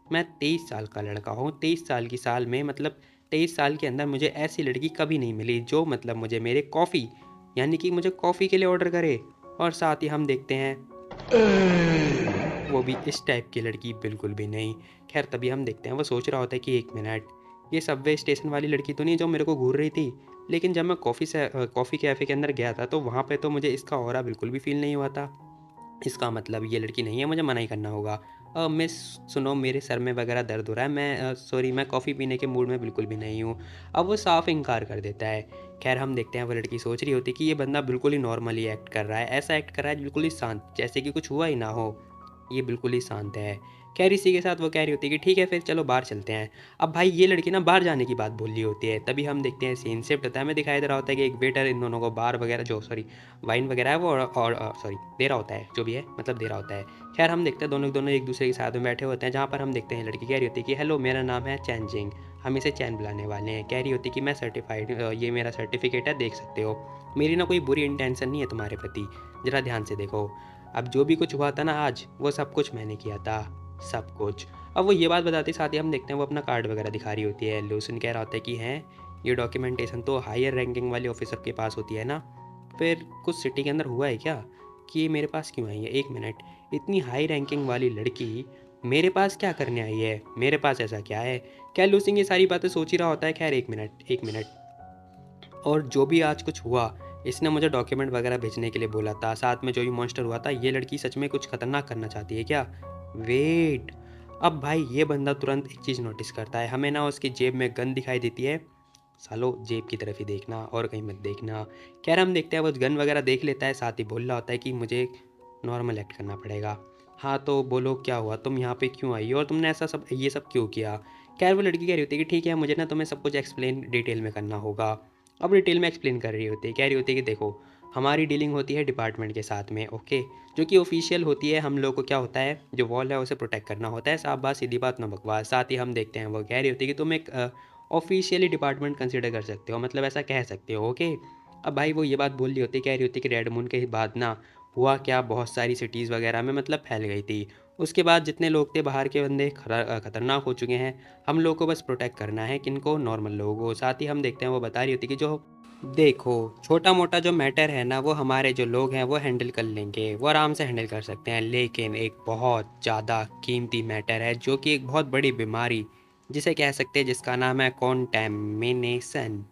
मैं 23 साल का लड़का हूँ, 23 साल की साल में मतलब 23 साल के अंदर मुझे ऐसी लड़की कभी नहीं मिली जो मतलब मुझे मेरे कॉफ़ी यानी कि मुझे कॉफ़ी के लिए ऑर्डर करे। और साथ ही हम देखते हैं वो भी इस टाइप की लड़की बिल्कुल भी नहीं। खैर तभी हम देखते हैं वो सोच रहा होता है कि एक मिनट, ये सबवे स्टेशन वाली लड़की तो नहीं जो मेरे को घूर रही थी, लेकिन जब मैं कॉफ़ी कैफ़े के अंदर गया था तो वहाँ पे तो मुझे इसका ऑरा बिल्कुल भी फील नहीं हुआ था। इसका मतलब ये लड़की नहीं है, मुझे मना ही करना होगा। मिस सुनो, मेरे सर में वगैरह दर्द हो रहा है, मैं सॉरी, मैं कॉफ़ी पीने के मूड में बिल्कुल भी नहीं हूँ। अब वो साफ इनकार कर देता है। खैर हम देखते हैं वो लड़की सोच रही होती है कि ये बंदा बिल्कुल ही नॉर्मली एक्ट कर रहा है, ऐसा एक्ट कर रहा है बिल्कुल ही शांत, जैसे कि कुछ हुआ ही ना हो, ये बिल्कुल ही शांत है। खैर इसी के साथ वो कह रही होती है कि ठीक है फिर चलो बाहर चलते हैं। अब भाई ये लड़की ना बाहर जाने की बात बोल रही होती है। तभी हम देखते हैं सीन शिफ्ट होता है, हमें दिखाई दे रहा होता है कि एक वेटर इन दोनों को बार वगैरह जो सॉरी वाइन वगैरह है वो और सॉरी दे रहा होता है, जो भी है मतलब दे रहा होता है। खैर हम देखते हैं दोनों दोनों एक दूसरे के साथ में बैठे होते हैं, जहाँ पर हम देखते हैं लड़की कह रही होती है कि हेलो मेरा नाम है चैन जिंग, हम इसे चैन बुलाने वाले हैं। कह रही होती है कि मैं सर्टिफाइड, ये मेरा सर्टिफिकेट है, देख सकते हो, मेरी ना कोई बुरी इंटेंशन नहीं है तुम्हारे प्रति, ज़रा ध्यान से देखो, अब जो भी कुछ हुआ था ना आज वो सब कुछ मैंने किया था, सब कुछ। अब वो ये बात बताते साथ ही हम देखते हैं वो अपना कार्ड वगैरह दिखा रही होती है। लूसन कह रहा होता है कि हैं ये डॉक्यूमेंटेशन तो हायर रैंकिंग वाले ऑफिसर के पास होती है ना, फिर कुछ सिटी के अंदर हुआ है क्या कि ये मेरे पास क्यों आई है? एक मिनट, इतनी हाई रैंकिंग वाली लड़की मेरे पास क्या करने आई है, मेरे पास ऐसा क्या है। क्या लूसिंग ये सारी बातें सोच ही रहा होता है। खैर एक मिनट, और जो भी आज कुछ हुआ, इसने मुझे डॉक्यूमेंट वगैरह भेजने के लिए बोला था, साथ में जो भी मॉन्स्टर हुआ था, ये लड़की सच में कुछ खतरनाक करना चाहती है क्या। वेट, अब भाई ये बंदा तुरंत एक चीज़ नोटिस करता है, हमें ना उसकी जेब में गन दिखाई देती है। सालो जेब की तरफ ही देखना और कहीं मत देखना। खैर हम देखते हैं वो गन वगैरह देख लेता है, साथ ही बोल रहा होता है कि मुझे नॉर्मल एक्ट करना पड़ेगा। हाँ तो बोलो क्या हुआ, तुम यहाँ पे क्यों आई और तुमने ऐसा सब ये सब क्यों किया। खैर वो लड़की कह रही होती है कि ठीक है, मुझे ना तुम्हें सब कुछ एक्सप्लेन डिटेल में करना होगा। अब डिटेल में एक्सप्लेन कर रही होती है, कह रही होती है कि देखो, हमारी डीलिंग होती है डिपार्टमेंट के साथ में, ओके, जो कि ऑफिशियल होती है। हम लोग को क्या होता है, जो वॉल है उसे प्रोटेक्ट करना होता है, साफ बात सीधी बात, न बकवास। साथ ही हम देखते हैं वो कह रही होती है कि तुम एक ऑफिशियली डिपार्टमेंट कंसिडर कर सकते हो, मतलब ऐसा कह सकते हो, ओके। अब भाई वो ये बात बोल रही होती है, कह रही होती है कि रेड मून के बाद ना हुआ क्या, बहुत सारी सिटीज़ वगैरह में मतलब फैल गई थी। उसके बाद जितने लोग थे बाहर के बंदे खतरनाक हो चुके हैं। हम लोग को बस प्रोटेक्ट करना है किनको, नॉर्मल लोगों को। साथ ही हम देखते हैं वो बता रही होती है कि जो देखो, छोटा मोटा जो मैटर है ना, वो हमारे जो लोग हैं वो हैंडल कर लेंगे, वो आराम से हैंडल कर सकते हैं। लेकिन एक बहुत ज़्यादा कीमती मैटर है, जो कि एक बहुत बड़ी बीमारी जिसे कह सकते हैं, जिसका नाम है कॉन्टैमिनेशन।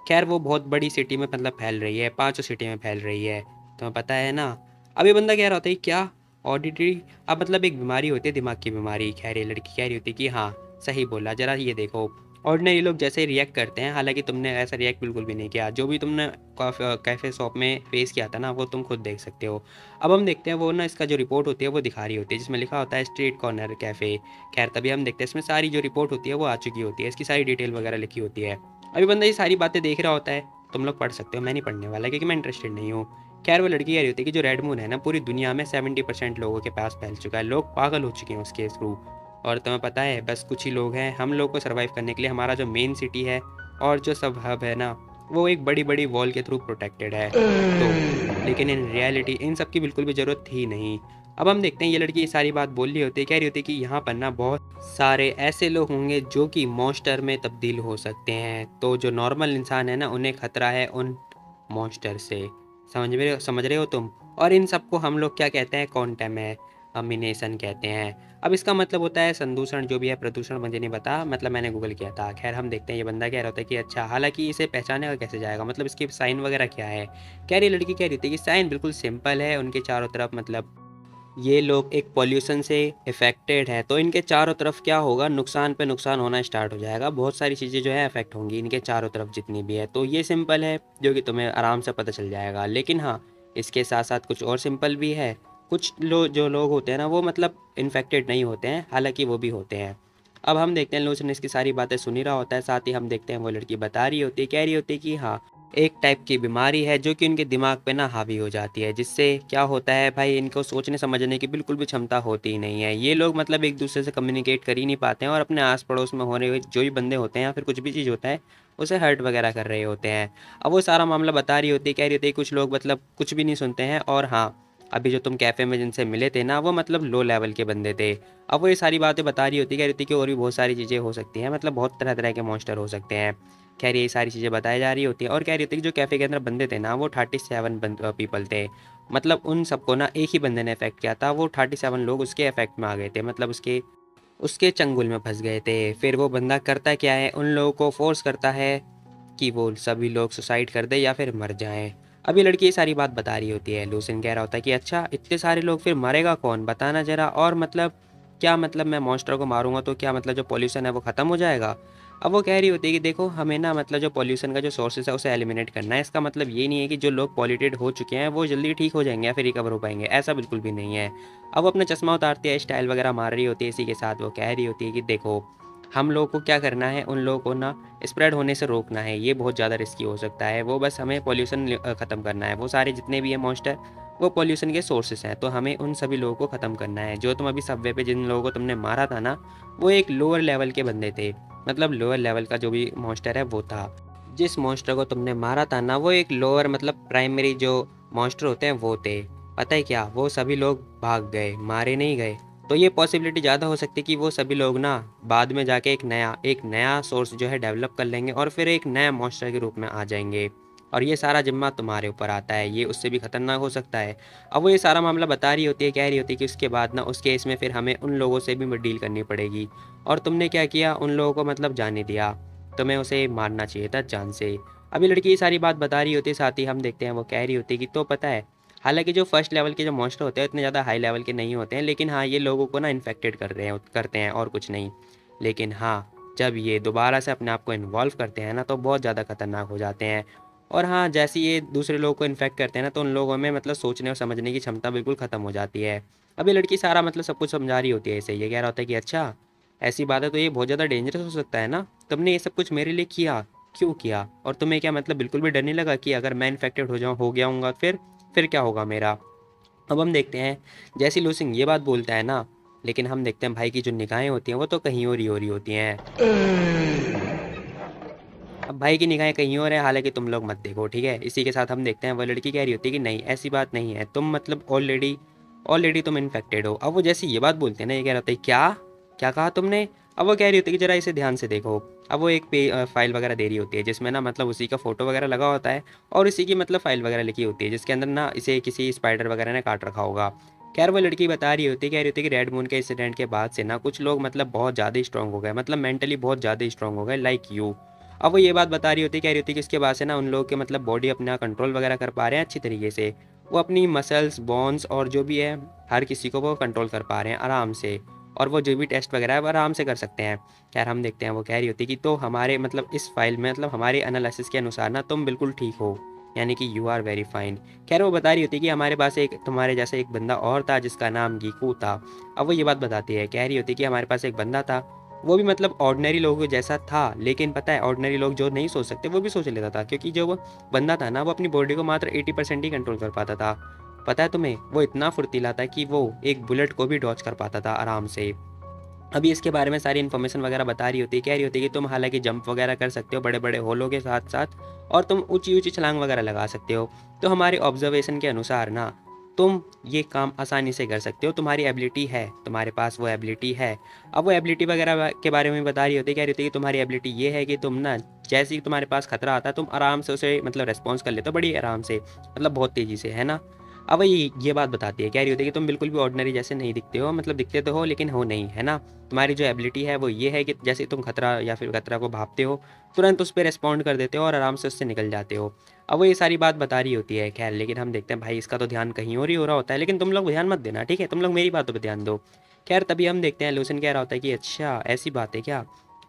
खैर वो बहुत बड़ी सिटी में मतलब फैल रही है, 5 सिटी में फैल रही है, तुम्हें पता है ना। अभी बंदा कह रहा होता है क्या, ऑडिटरी, अब मतलब एक बीमारी होती है, दिमाग की बीमारी। खैर ये लड़की कह रही होती है कि हाँ सही बोला, ज़रा ये देखो, ऑर्डिनरी लोग जैसे रिएक्ट करते हैं, हालांकि तुमने ऐसा रिएक्ट बिल्कुल भी नहीं किया। जो भी तुमने कैफ़े शॉप में फेस किया था ना, वो तुम खुद देख सकते हो। अब हम देखते हैं वो ना, इसका जो रिपोर्ट होती है वो दिखा रही होती है, जिसमें लिखा होता है स्ट्रीट कॉर्नर कैफ़े। खैर तभी हम देखते हैं इसमें सारी जो रिपोर्ट होती है वो आ चुकी होती है, इसकी सारी डिटेल वगैरह लिखी होती है। अभी बंदा ये सारी बातें देख रहा होता है, तुम लोग पढ़ सकते हो, मैं नहीं पढ़ने वाला क्योंकि मैं इंटरेस्टेड नहीं हूँ। खैर वो लड़की कह रही होती है कि जो रेड मून है ना, पूरी दुनिया में 70% लोगों के पास फैल चुका है, लोग पागल हो चुके हैं उसके थ्रू। और तुम्हें पता है बस कुछ ही लोग हैं, हम लोग को सर्वाइव करने के लिए हमारा जो मेन सिटी है और जो सब हब है ना, वो एक बड़ी बड़ी वॉल के थ्रू प्रोटेक्टेड है। तो लेकिन इन रियलिटी इन सब की बिल्कुल भी ज़रूरत थी नहीं। अब हम देखते हैं ये लड़की ये सारी बात बोल रही होती है, कह रही होती है कि यहाँ पर ना बहुत सारे ऐसे लोग होंगे जो कि मॉन्स्टर में तब्दील हो सकते हैं। तो जो नॉर्मल इंसान है ना, उन्हें खतरा है उन मॉन्स्टर से। समझ रहे हो तुम। और इन सबको हम लोग क्या कहते हैं, कॉन्टेमिनेशन कहते हैं। अब इसका मतलब होता है संदूषण, जो भी है प्रदूषण, मुझे नहीं पता, मतलब मैंने गूगल किया था। खैर हम देखते हैं ये बंदा कह रहा होता है कि अच्छा, हालांकि इसे पहचानेगा कैसे जाएगा, मतलब इसकी साइन वगैरह क्या है। कह रही लड़की कह रही थी कि साइन बिल्कुल सिंपल है, उनके चारों तरफ मतलब ये लोग एक पॉल्यूशन से इफ़ेक्टेड है, तो इनके चारों तरफ क्या होगा, नुकसान पे नुकसान होना स्टार्ट हो जाएगा, बहुत सारी चीज़ें जो है अफेक्ट होंगी इनके चारों तरफ जितनी भी है। तो ये सिंपल है, जो कि तुम्हें आराम से पता चल जाएगा। लेकिन हाँ, इसके साथ साथ कुछ और सिंपल भी है। कुछ जो लोग होते हैं ना, वो मतलब इन्फेक्टेड नहीं होते हैं, हालांकि वो भी होते हैं। अब हम देखते हैं लूस ने इसकी सारी बातें सुन ही रहा होता है, साथ ही हम देखते हैं वो लड़की बता रही होती है, कह रही होती है कि हाँ, एक टाइप की बीमारी है जो कि उनके दिमाग पे ना हावी हो जाती है, जिससे क्या होता है भाई, इनको सोचने समझने की बिल्कुल भी क्षमता होती ही नहीं है। ये लोग मतलब एक दूसरे से कम्युनिकेट कर ही नहीं पाते हैं, और अपने आस पड़ोस में होने हुए जो भी बंदे होते हैं या फिर कुछ भी चीज़ होता है, उसे हर्ट वगैरह कर रहे होते हैं। अब वो सारा मामला बता रही होती है, कह रही होती है कुछ लोग मतलब कुछ भी नहीं सुनते हैं। और हाँ, अभी जो तुम कैफ़े में जिनसे मिले थे ना, वो मतलब लो लेवल के बंदे थे। अब वो ये सारी बातें बता रही होती, कह रही थी कि और भी बहुत सारी चीज़ें हो सकती हैं, मतलब बहुत तरह तरह के मॉन्स्टर हो सकते हैं। खैर ये सारी चीज़ें बताई जा रही होती हैं, और कह रही होती है कि जो कैफ़े के अंदर बंदे थे ना, वो 37 पीपल थे। मतलब उन सबको ना एक ही बंदे ने अफेक्ट किया था, वो 37 लोग उसके अफेक्ट में आ गए थे, मतलब उसके उसके चंगुल में फंस गए थे। फिर वो बंदा करता क्या है, उन लोगों को फोर्स करता है कि वो सभी लोग सुसाइड कर दे या फिर मर जाएं। अभी लड़की ये सारी बात बता रही होती है, लूसिन कह रहा होता है कि अच्छा, इतने सारे लोग, फिर मरेगा कौन, बताना जरा। और मतलब क्या, मतलब मैं मॉन्स्टर को मारूंगा तो क्या मतलब जो पॉल्यूशन है वो ख़त्म हो जाएगा। अब वो कह रही होती है कि देखो, हमें ना मतलब जो पॉल्यूशन का जो सोर्सेस है उसे एलिमिनेट करना है। इसका मतलब ये नहीं है कि जो लोग पॉल्यूटेड हो चुके हैं वो जल्दी ठीक हो जाएंगे या फिर रिकवर हो पाएंगे, ऐसा बिल्कुल भी नहीं है। अब वो अपना चश्मा उतारती है, स्टाइल वगैरह मार रही होती है, इसी के साथ वो कह रही होती है कि देखो, हम लोगों को क्या करना है, उन लोगों को ना स्प्रेड होने से रोकना है, ये बहुत ज़्यादा रिस्की हो सकता है। वो बस हमें पॉल्यूशन ख़त्म करना है, वो सारे जितने भी हैं मॉन्स्टर, वो पॉल्यूशन के सोर्सेस हैं, तो हमें उन सभी लोगों को ख़त्म करना है। जो तुम अभी सबवे पे जिन लोगों को तुमने मारा था ना, वो एक लोअर लेवल के बंदे थे, मतलब लोअर लेवल का जो भी मॉन्स्टर है वो था। जिस मॉन्स्टर को तुमने मारा था ना, वो एक लोअर मतलब प्राइमरी जो मॉन्स्टर होते हैं वो थे। पता है क्या, वो सभी लोग भाग गए, मारे नहीं गए। तो ये पॉसिबिलिटी ज़्यादा हो सकती है कि वो सभी लोग ना बाद में जाके एक नया सोर्स जो है डेवलप कर लेंगे, और फिर एक नया मॉन्स्टर के रूप में आ जाएंगे। और ये सारा ज़िम्मा तुम्हारे ऊपर आता है, ये उससे भी खतरनाक हो सकता है। अब वो ये सारा मामला बता रही होती है, कह रही होती है कि उसके बाद ना उस केस में फिर हमें उन लोगों से भी डील करनी पड़ेगी, और तुमने क्या किया, उन लोगों को मतलब जाने दिया, तुम्हें उसे मारना चाहिए था जान से। अभी लड़की ये सारी बात बता रही होती है, साथ ही हम देखते हैं वो कह रही होती है कि तो पता है, हालांकि जो फर्स्ट लेवल के जो मॉन्स्टर होते हैं इतने ज़्यादा हाई लेवल के नहीं होते हैं, लेकिन हाँ ये लोगों को ना इन्फेक्टेड करते हैं और कुछ नहीं। लेकिन हाँ, जब ये दोबारा से अपने आप को इन्वॉल्व करते हैं ना तो बहुत ज़्यादा खतरनाक हो जाते हैं। और हाँ, जैसे ये दूसरे लोगों को इन्फेक्ट करते हैं ना तो उन लोगों में मतलब सोचने और समझने की क्षमता बिल्कुल ख़त्म हो जाती है। अब ये लड़की सारा मतलब सब कुछ समझा रही होती है इसे, ये कह रहा होता है कि अच्छा ऐसी बात है तो ये बहुत ज़्यादा डेंजरस हो सकता है ना, तुमने ये सब कुछ मेरे लिए किया, क्यों किया, और तुम्हें क्या मतलब बिल्कुल भी डर नहीं लगा कि अगर मैं इन्फेक्टेड हो गया हूँगा फिर क्या होगा मेरा। अब हम देखते हैं जैसे लूसिंग ये बात बोलता है ना, लेकिन हम देखते हैं भाई की जो निगाहें होती हैं वो तो कहीं और ही हो रही होती हैं। अब भाई की निगाहें कहीं और है, हालांकि तुम लोग मत देखो, ठीक है। इसी के साथ हम देखते हैं वो लड़की कह रही होती है कि नहीं ऐसी बात नहीं है, तुम मतलब ऑलरेडी ऑलरेडी तुम इन्फेक्टेड हो। अब वो जैसे ये बात बोलते हैं ना, ये कह रहा होता है क्या क्या कहा तुमने। अब वो कह रही होती है कि जरा इसे ध्यान से देखो। अब वो एक फाइल वगैरह दे रही होती है जिसमें ना मतलब उसी का फोटो वगैरह लगा होता है, और इसी की मतलब फाइल वगैरह लिखी होती है जिसके अंदर ना इसे किसी स्पाइडर वगैरह ने काट रखा होगा। खैर वो लड़की बता रही होती है, कह रही होती है कि रेड मून के इंसिडेंट के बाद से ना कुछ लोग मतलब बहुत ज़्यादा स्ट्रांग हो गए, मतलब मेंटली बहुत ज़्यादा स्ट्रांग हो गए, लाइक यू। अब वो ये बात बता रही होती है, कह रही होती है कि इसके बाद से ना उन लोगों के मतलब बॉडी अपना कंट्रोल वगैरह कर पा रहे हैं अच्छी तरीके से, वो अपनी मसल्स बोन्स और जो भी है हर किसी को वो कंट्रोल कर पा रहे हैं आराम से, और वो जो भी टेस्ट वगैरह है वो आराम से कर सकते हैं। खैर हम देखते हैं वो कह रही होती है कि तो हमारे मतलब इस फाइल में मतलब हमारे एनालिसिस के अनुसार ना तुम बिल्कुल ठीक हो, यानी कि यू आर वेरी फाइन। खैर वो बता रही होती है कि हमारे पास एक तुम्हारे जैसा एक बंदा और था जिसका नाम गीकू था। अब वो ये बात बताती है, कह रही होती है कि हमारे पास एक बंदा था, वो भी मतलब ऑर्डिनरी लोगों जैसा था, लेकिन पता है ऑर्डिनरी लोग जो नहीं सोच सकते वो भी सोच लेता था, क्योंकि जो वो बंदा था ना वो अपनी बॉडी को मात्र 80% ही कंट्रोल कर पाता था। पता है तुम्हें, वो इतना फुर्तीला था कि वो एक बुलेट को भी डॉच कर पाता था आराम से। अभी इसके बारे में सारी इन्फॉर्मेशन वगैरह बता रही होती है, कह रही होती है कि तुम हालांकि जंप वगैरह कर सकते हो बड़े बड़े होलों के साथ साथ, और तुम ऊंची ऊंची छलांग वगैरह लगा सकते हो। तो हमारे ऑब्जर्वेशन के अनुसार ना तुम ये काम आसानी से कर सकते हो, तुम्हारी एबिलिटी है, तुम्हारे पास वो एबिलिटी है। अब वो एबिलिटी वगैरह के बारे में बता रही होती है, कह रही होती है कि तुम्हारी एबिलिटी ये है कि तुम ना जैसे ही तुम्हारे पास खतरा आता है तुम आराम से उसे मतलब रेस्पॉन्स कर लेते हो बड़ी आराम से, मतलब बहुत तेज़ी से, है ना। अब ये बात बताती है, कह रही होती है कि तुम बिल्कुल भी ऑर्डिनरी जैसे नहीं दिखते हो, मतलब दिखते तो हो लेकिन हो नहीं, है ना। तुम्हारी जो एबिलिटी है वो ये है कि जैसे तुम खतरा या फिर खतरा को भापते हो तुरंत उस पर रिस्पॉन्ड कर देते हो और आराम से उससे निकल जाते हो। अब वो ये सारी बात बता रही होती है। खैर लेकिन हम देखते हैं भाई इसका तो ध्यान कहीं और ही हो रहा होता है, लेकिन तुम लोग ध्यान मत देना, ठीक है, तुम लोग मेरी बातों पर ध्यान दो। खैर तभी हम देखते हैं लूसन कह रहा होता है कि अच्छा ऐसी बात है क्या।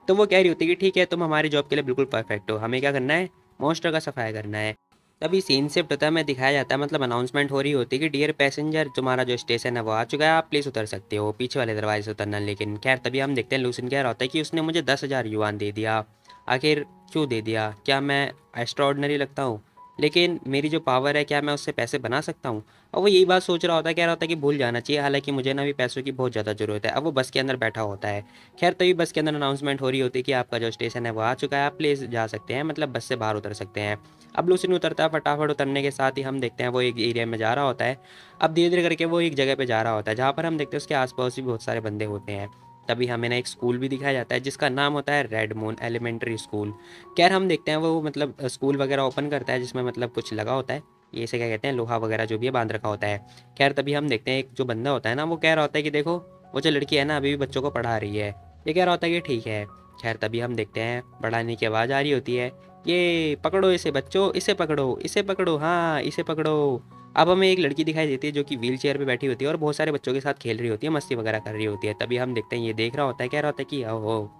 तो वो कह रही होती है कि ठीक है तुम हमारी जॉब के लिए बिल्कुल परफेक्ट हो, हमें क्या करना है, मॉन्स्टर का सफाया करना है। तभी सीन शिफ्ट होता है, में दिखाया जाता है मतलब अनाउंसमेंट हो रही होती है कि डियर पैसेंजर तुम्हारा जो स्टेशन है वो आ चुका है, आप प्लीज़ उतर सकते हो, पीछे वाले दरवाजे से उतरना। लेकिन खैर तभी हम देखते हैं लूसिन कह रहा होता है कि उसने मुझे 10,000 युआन दे दिया। आखिर क्यों दे दिया, क्या मैं एक्स्ट्रा ऑर्डिनरी लगता हूँ, लेकिन मेरी जो पावर है क्या मैं उससे पैसे बना सकता हूँ। और वो यही बात सोच रहा होता है, कह रहा होता है कि भूल जाना चाहिए, हालांकि मुझे ना भी पैसों की बहुत ज़्यादा ज़रूरत है। अब वो बस के अंदर बैठा होता है। खैर तभी बस के अंदर अनाउंसमेंट हो रही होती है कि आपका जो स्टेशन है वो आ चुका है, आप प्लीज़ जा सकते हैं, मतलब बस से बाहर उतर सकते हैं। अब लूसिन उतरता है, फटाफट उतरने के साथ ही हम देखते हैं वो एक एरिया में जा रहा होता है। अब धीरे धीरे करके वो एक जगह पे जा रहा होता है जहाँ पर हम देखते हैं उसके आसपास भी बहुत सारे बंदे होते हैं। तभी हमें ना एक स्कूल भी दिखाया जाता है जिसका नाम होता है रेड मून एलिमेंट्री स्कूल। खैर हम देखते हैं वो मतलब स्कूल वगैरह ओपन करता है जिसमें मतलब कुछ लगा होता है, ये इसे क्या कहते हैं, लोहा वगैरह जो भी है बांध रखा होता है। खैर तभी हम देखते हैं एक जो बंदा होता है ना वो कह रहा होता है कि देखो वो जो लड़की है ना अभी भी बच्चों को पढ़ा रही है। ये कह रहा होता है कि ठीक है। खैर तभी हम देखते हैं पढ़ाने की आवाज़ आ रही होती है, ये पकड़ो इसे बच्चों, इसे पकड़ो, इसे पकड़ो, हाँ इसे पकड़ो। अब हमें एक लड़की दिखाई देती है जो कि व्हील चेयर पर बैठी होती है और बहुत सारे बच्चों के साथ खेल रही होती है, मस्ती वगैरह कर रही होती है। तभी हम देखते हैं ये देख रहा होता है, कह रहा होता है कि ओहो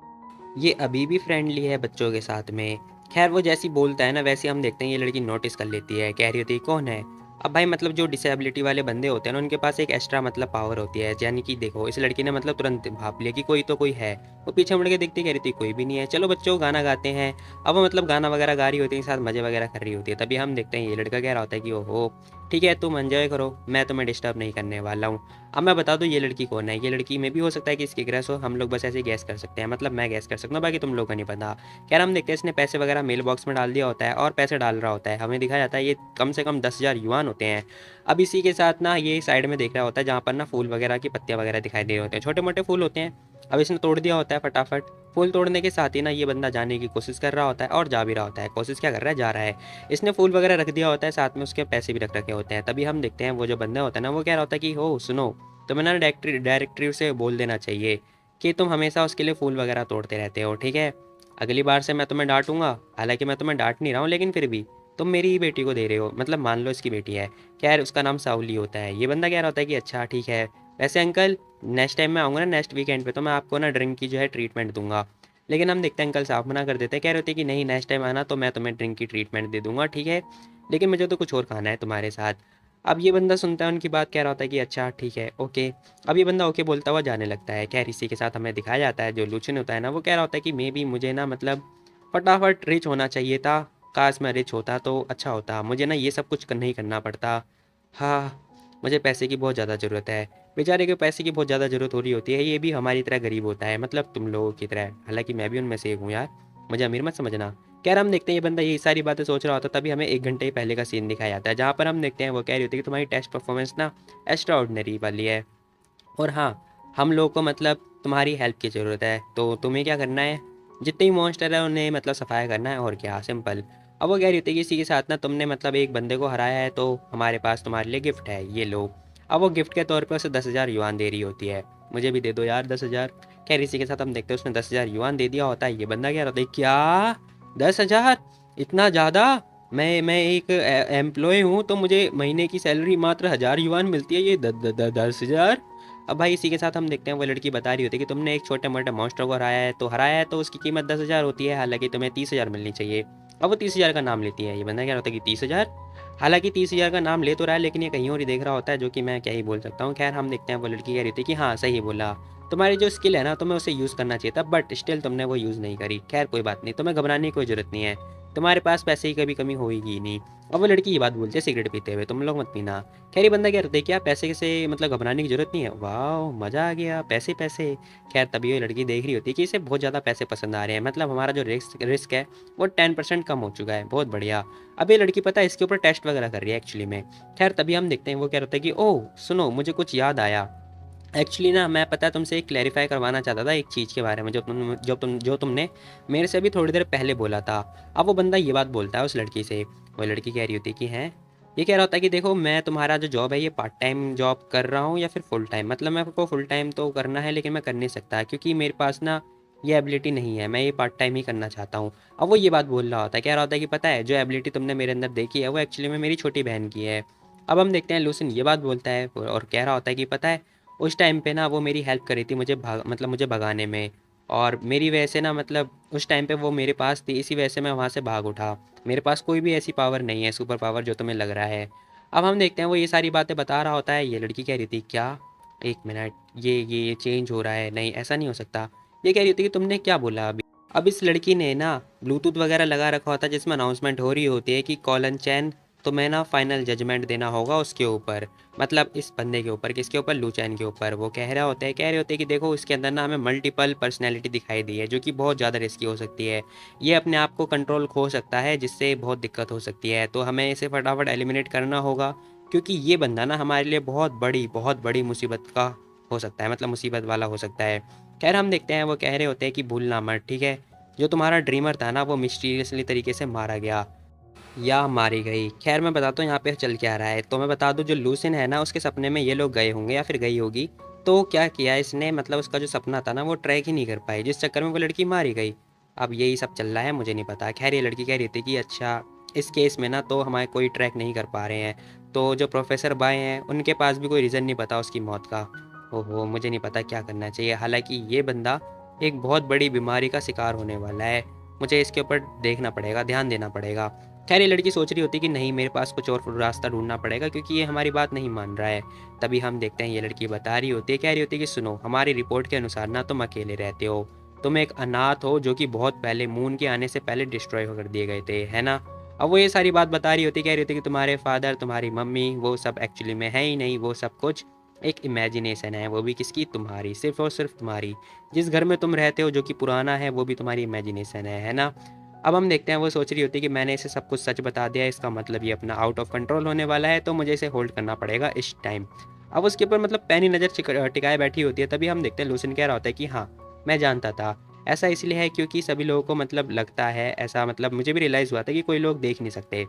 ये अभी भी फ्रेंडली है बच्चों के साथ में। खैर वो जैसी बोलता है ना वैसे हम देखते हैं ये लड़की नोटिस कर लेती है, कह रही होती है कौन है। अब भाई मतलब जो डिसेबिलिटी वाले बंदे होते हैं ना उनके पास एक एक्स्ट्रा मतलब पावर होती है, यानी कि देखो इस लड़की ने मतलब तुरंत भाप लिया कि कोई तो कोई है। वो पीछे मुड़ के देखती, कह रही थी कोई भी नहीं है, चलो बच्चों गाना गाते हैं। अब वो मतलब गाना वगैरह गा रही होती है, साथ मजे वगैरह कर रही होती है। तभी हम देखते हैं ये लड़का कह रहा होता है कि ओहो ठीक है तुम एंजॉय करो, मैं तुम्हें डिस्टर्ब नहीं करने वाला हूँ। अब मैं बता दूँ ये लड़की कौन है, ये लड़की में भी हो सकता है कि इसकी क्रश हो, हम लोग बस ऐसे गैस कर सकते हैं, मतलब मैं गैस कर सकता हूँ, बाकी तुम लोगों को नहीं पता। खैर हम देखते हैं इसने पैसे वगैरह मेल बॉक्स में डाल दिया होता है और पैसे डाल रहा होता है, हमें दिखाया जाता है ये कम से कम 10,000 युआन होते हैं। अब इसी के साथ ना ये साइड में देख रहा होता है जहाँ पर ना फूल वगैरह की पत्तियाँ वगैरह दिखाई दे रहे होते हैं, छोटे मोटे फूल होते हैं। अब इसने तोड़ दिया होता है फटाफट। फूल तोड़ने के साथ ही ना ये बंदा जाने की कोशिश कर रहा होता है और जा भी रहा होता है। कोशिश क्या कर रहा है, जा रहा है। इसने फूल वगैरह रख दिया होता है, साथ में उसके पैसे भी रख रखे होते हैं। तभी हम देखते हैं वो जो बंदा होता है ना वो कह रहा होता है कि हो सुनो, तुम्हें ना डायरेक्टरी से बोल देना चाहिए कि तुम हमेशा उसके लिए फूल वगैरह तोड़ते रहते हो, ठीक है। अगली बार से मैं तुम्हें डांटूंगा। हालांकि मैं तुम्हें डांट नहीं रहा हूँ, लेकिन फिर भी तुम मेरी ही बेटी को दे रहे हो, मतलब मान लो इसकी बेटी है। खैर उसका नाम साउली होता है। ये बंदा कह रहा होता है कि अच्छा ठीक है, वैसे अंकल नेक्स्ट टाइम मैं आऊँगा ना नेक्स्ट वीकेंड पे, तो मैं आपको ना ड्रिंक की जो है ट्रीटमेंट दूंगा। लेकिन हम देखते हैं अंकल साफ मना कर देते हैं, कह रहे होते हैं कि नहीं नेक्स्ट टाइम आना तो मैं तुम्हें ड्रिंक की ट्रीटमेंट दे दूंगा, ठीक है, लेकिन मुझे तो कुछ और खाना है तुम्हारे साथ। अब ये बंदा सुनता है उनकी बात, कह रहा होता है कि अच्छा ठीक है ओके। अब ये बंदा ओके बोलता हुआ जाने लगता है। खैर इसी के साथ हमें दिखाया जाता है जो लूचिन होता है ना वो कह रहा होता है कि मे बी मुझे ना मतलब फटाफट रिच होना चाहिए था। काश मैं रिच होता तो अच्छा होता, मुझे ना ये सब कुछ नहीं करना पड़ता। हाँ, मुझे पैसे की बहुत ज़्यादा ज़रूरत है। बेचारे को पैसे की बहुत ज़्यादा ज़रूरत हो रही होती है, ये भी हमारी तरह गरीब होता है, मतलब तुम लोगों की तरह। हालांकि मैं भी उनमें से एक हूँ यार, मुझे अमीर मत समझना। खैर हम देखते हैं ये बंदा यही सारी बातें सोच रहा होता है, तभी हमें 1 घंटे पहले का सीन दिखाया जाता है जहाँ पर हम देखते हैं वो कह रही होती है कि तुम्हारी टेस्ट परफॉर्मेंस ना एक्स्ट्रा ऑर्डिनरी वाली है। और हाँ, हम लोगों को मतलब तुम्हारी हेल्प की ज़रूरत है, तो तुम्हें क्या करना है, जितने भी मॉन्स्टर है उन्हें मतलब सफाया करना है, और क्या, सिंपल। अब वो कह रही होती है कि इसी के साथ ना तुमने मतलब एक बंदे को हराया है, तो हमारे पास तुम्हारे लिए गिफ्ट है, ये लो। अब वो गिफ्ट के तौर पे उसे 10,000 युआन दे रही होती है। मुझे भी दे दो यार 10,000। खैर इसी के साथ हम देखते हैं उसने 10,000 युआन दे दिया होता है। ये बंदा कह रहा होता है क्या 10,000, इतना ज़्यादा? मैं एक एम्प्लॉय हूँ, तो मुझे महीने की सैलरी मात्र 1,000 युआन मिलती है, ये 10,000? अब भाई इसी के साथ हम देखते हैं वो लड़की बता रही होती है कि तुमने एक छोटे मोटे मॉन्स्टर को हराया है तो उसकी कीमत 10,000 होती है, हालांकि तुम्हें 30,000 मिलनी चाहिए। अब वो 30,000 का नाम लेती है। ये बंदा क्या होता है कि 30,000, हालांकि 30,000 का नाम ले तो रहा है लेकिन ये कहीं और ही देख रहा होता है, जो कि मैं क्या ही बोल सकता हूँ। खैर हम देखते हैं वो लड़की कह रही थी कि हाँ सही बोला, तुम्हारी जो स्किल है ना तुम्हें उसे यूज़ करना चाहिए था, बट स्टिल तुमने वो यूज़ नहीं करी। खैर कोई बात नहीं, तुम्हें घबराने की कोई ज़रूरत नहीं है, तुम्हारे पास पैसे की कभी कमी होगी ही नहीं। अब वो लड़की ये बात बोलती है सिगरेट पीते हुए, तुम लोग मत पीना। खैर ये बंदा क्या रहता है, क्या पैसे से मतलब घबराने की जरूरत नहीं है, वाह मज़ा आ गया, पैसे पैसे। खैर तभी ये लड़की देख रही होती है कि इसे बहुत ज़्यादा पैसे पसंद आ रहे हैं, मतलब हमारा जो रिस्क है वो 10% कम हो चुका है, बहुत बढ़िया। अब ये लड़की पता है इसके ऊपर टेस्ट वगैरह कर रही है एक्चुअली में। खैर तभी हम देखते हैं वो क्या रहता है कि ओह सुनो, मुझे कुछ याद आया। एक्चुअली ना मैं पता है तुमसे एक क्लैरिफाई करवाना चाहता था एक चीज़ के बारे में, जो तुमने मेरे से अभी थोड़ी देर पहले बोला था। अब वो बंदा ये बात बोलता है उस लड़की से। वो लड़की कह रही होती है कि हैं, ये कह रहा होता है कि देखो मैं तुम्हारा जो जॉब है ये पार्ट टाइम जॉब कर रहा हूँ या फिर फुल टाइम, मतलब मैं को फुल टाइम तो करना है लेकिन मैं कर नहीं सकता क्योंकि मेरे पास ना ये एबिलिटी नहीं है, मैं ये पार्ट टाइम ही करना चाहता हूँ। अब वो ये बात बोल रहा होता है, कह रहा होता है कि पता है जो एबिलिटी तुमने मेरे अंदर देखी है वो एक्चुअली में मेरी छोटी बहन की है। अब हम देखते हैं लूसिन ये बात बोलता है और कह रहा होता है कि पता है उस टाइम पे ना वो मेरी हेल्प करी थी मुझे भगाने में, और मेरी वजह से ना मतलब उस टाइम पे वो मेरे पास थी, इसी वजह से मैं वहाँ से भाग उठा। मेरे पास कोई भी ऐसी पावर नहीं है, सुपर पावर जो तुम्हें लग रहा है। अब हम देखते हैं वो ये सारी बातें बता रहा होता है। ये लड़की कह रही थी क्या, एक मिनट, ये चेंज हो रहा है, नहीं ऐसा नहीं हो सकता। ये कह रही थी कि तुमने क्या बोला अभी। अब इस लड़की ने ना ब्लूटूथ वगैरह लगा रखा होता है जिसमें अनाउंसमेंट हो रही होती है कि कॉलन चैन तुम्हें ना फाइनल जजमेंट देना होगा उसके ऊपर, मतलब इस बंदे के ऊपर, किसके ऊपर, लूचैन के ऊपर। वो कह रहे होते हैं कि देखो इसके अंदर ना हमें मल्टीपल पर्सनैलिटी दिखाई दी है जो कि बहुत ज़्यादा रिस्की हो सकती है, ये अपने आप को कंट्रोल खो सकता है जिससे बहुत दिक्कत हो सकती है, तो हमें इसे फटाफट एलिमिनेट करना होगा क्योंकि ये बंदा ना हमारे लिए बहुत बड़ी मुसीबत का हो सकता है, मतलब मुसीबत वाला हो सकता है। खैर हम देखते हैं वो कह रहे होते हैं कि भूलना मत, ठीक है, जो तुम्हारा ड्रीमर था ना वो मिस्टीरियसली तरीके से मारा गया या मारी गई। खैर मैं बताता हूँ यहाँ पे चल क्या रहा है, तो मैं बता दूँ जो लूसिन है ना उसके सपने में ये लोग गए होंगे या फिर गई होगी, तो क्या किया इसने, मतलब उसका जो सपना था ना वो ट्रैक ही नहीं कर पाई, जिस चक्कर में वो लड़की मारी गई। अब यही सब चल रहा है, मुझे नहीं पता। खैर ये लड़की कह रही थी कि अच्छा इस केस में ना तो हमारे कोई ट्रैक नहीं कर पा रहे हैं, तो जो प्रोफेसर बाय हैं उनके पास भी कोई रीज़न नहीं पता उसकी मौत का। ओहो मुझे नहीं पता क्या करना चाहिए, हालांकि ये बंदा एक बहुत बड़ी बीमारी का शिकार होने वाला है, मुझे इसके ऊपर देखना पड़ेगा, ध्यान देना पड़ेगा। खैर ये लड़की सोच रही होती कि नहीं मेरे पास कुछ और रास्ता ढूंढना पड़ेगा क्योंकि ये हमारी बात नहीं मान रहा है। तभी हम देखते हैं ये लड़की बता रही होती है, कह रही होती है कि सुनो हमारी रिपोर्ट के अनुसार ना तुम अकेले रहते हो, तुम एक अनाथ हो जो कि बहुत पहले मून के आने से पहले डिस्ट्रॉय कर दिए गए थे, है ना। अब वो ये सारी बात बता रही होती, कह रही होती कि तुम्हारे फादर तुम्हारी मम्मी वो सब एक्चुअली में है ही नहीं, वो सब कुछ एक इमेजिनेशन है, वो भी किसकी, तुम्हारी, सिर्फ और सिर्फ तुम्हारी। जिस घर में तुम रहते हो जो कि पुराना है वो भी तुम्हारी इमेजिनेशन है ना। अब हम देखते हैं वो सोच रही होती है कि मैंने इसे सब कुछ सच बता दिया है, इसका मतलब ये अपना आउट ऑफ कंट्रोल होने वाला है, तो मुझे इसे होल्ड करना पड़ेगा इस टाइम। अब उसके ऊपर मतलब पैनी नज़र टिकाए बैठी होती है। तभी हम देखते हैं लूसिन कह रहा होता है कि हाँ, मैं जानता था। ऐसा इसलिए है क्योंकि सभी लोगों को मतलब लगता है ऐसा, मतलब मुझे भी रियलाइज़ हुआ था कि कोई लोग देख नहीं सकते।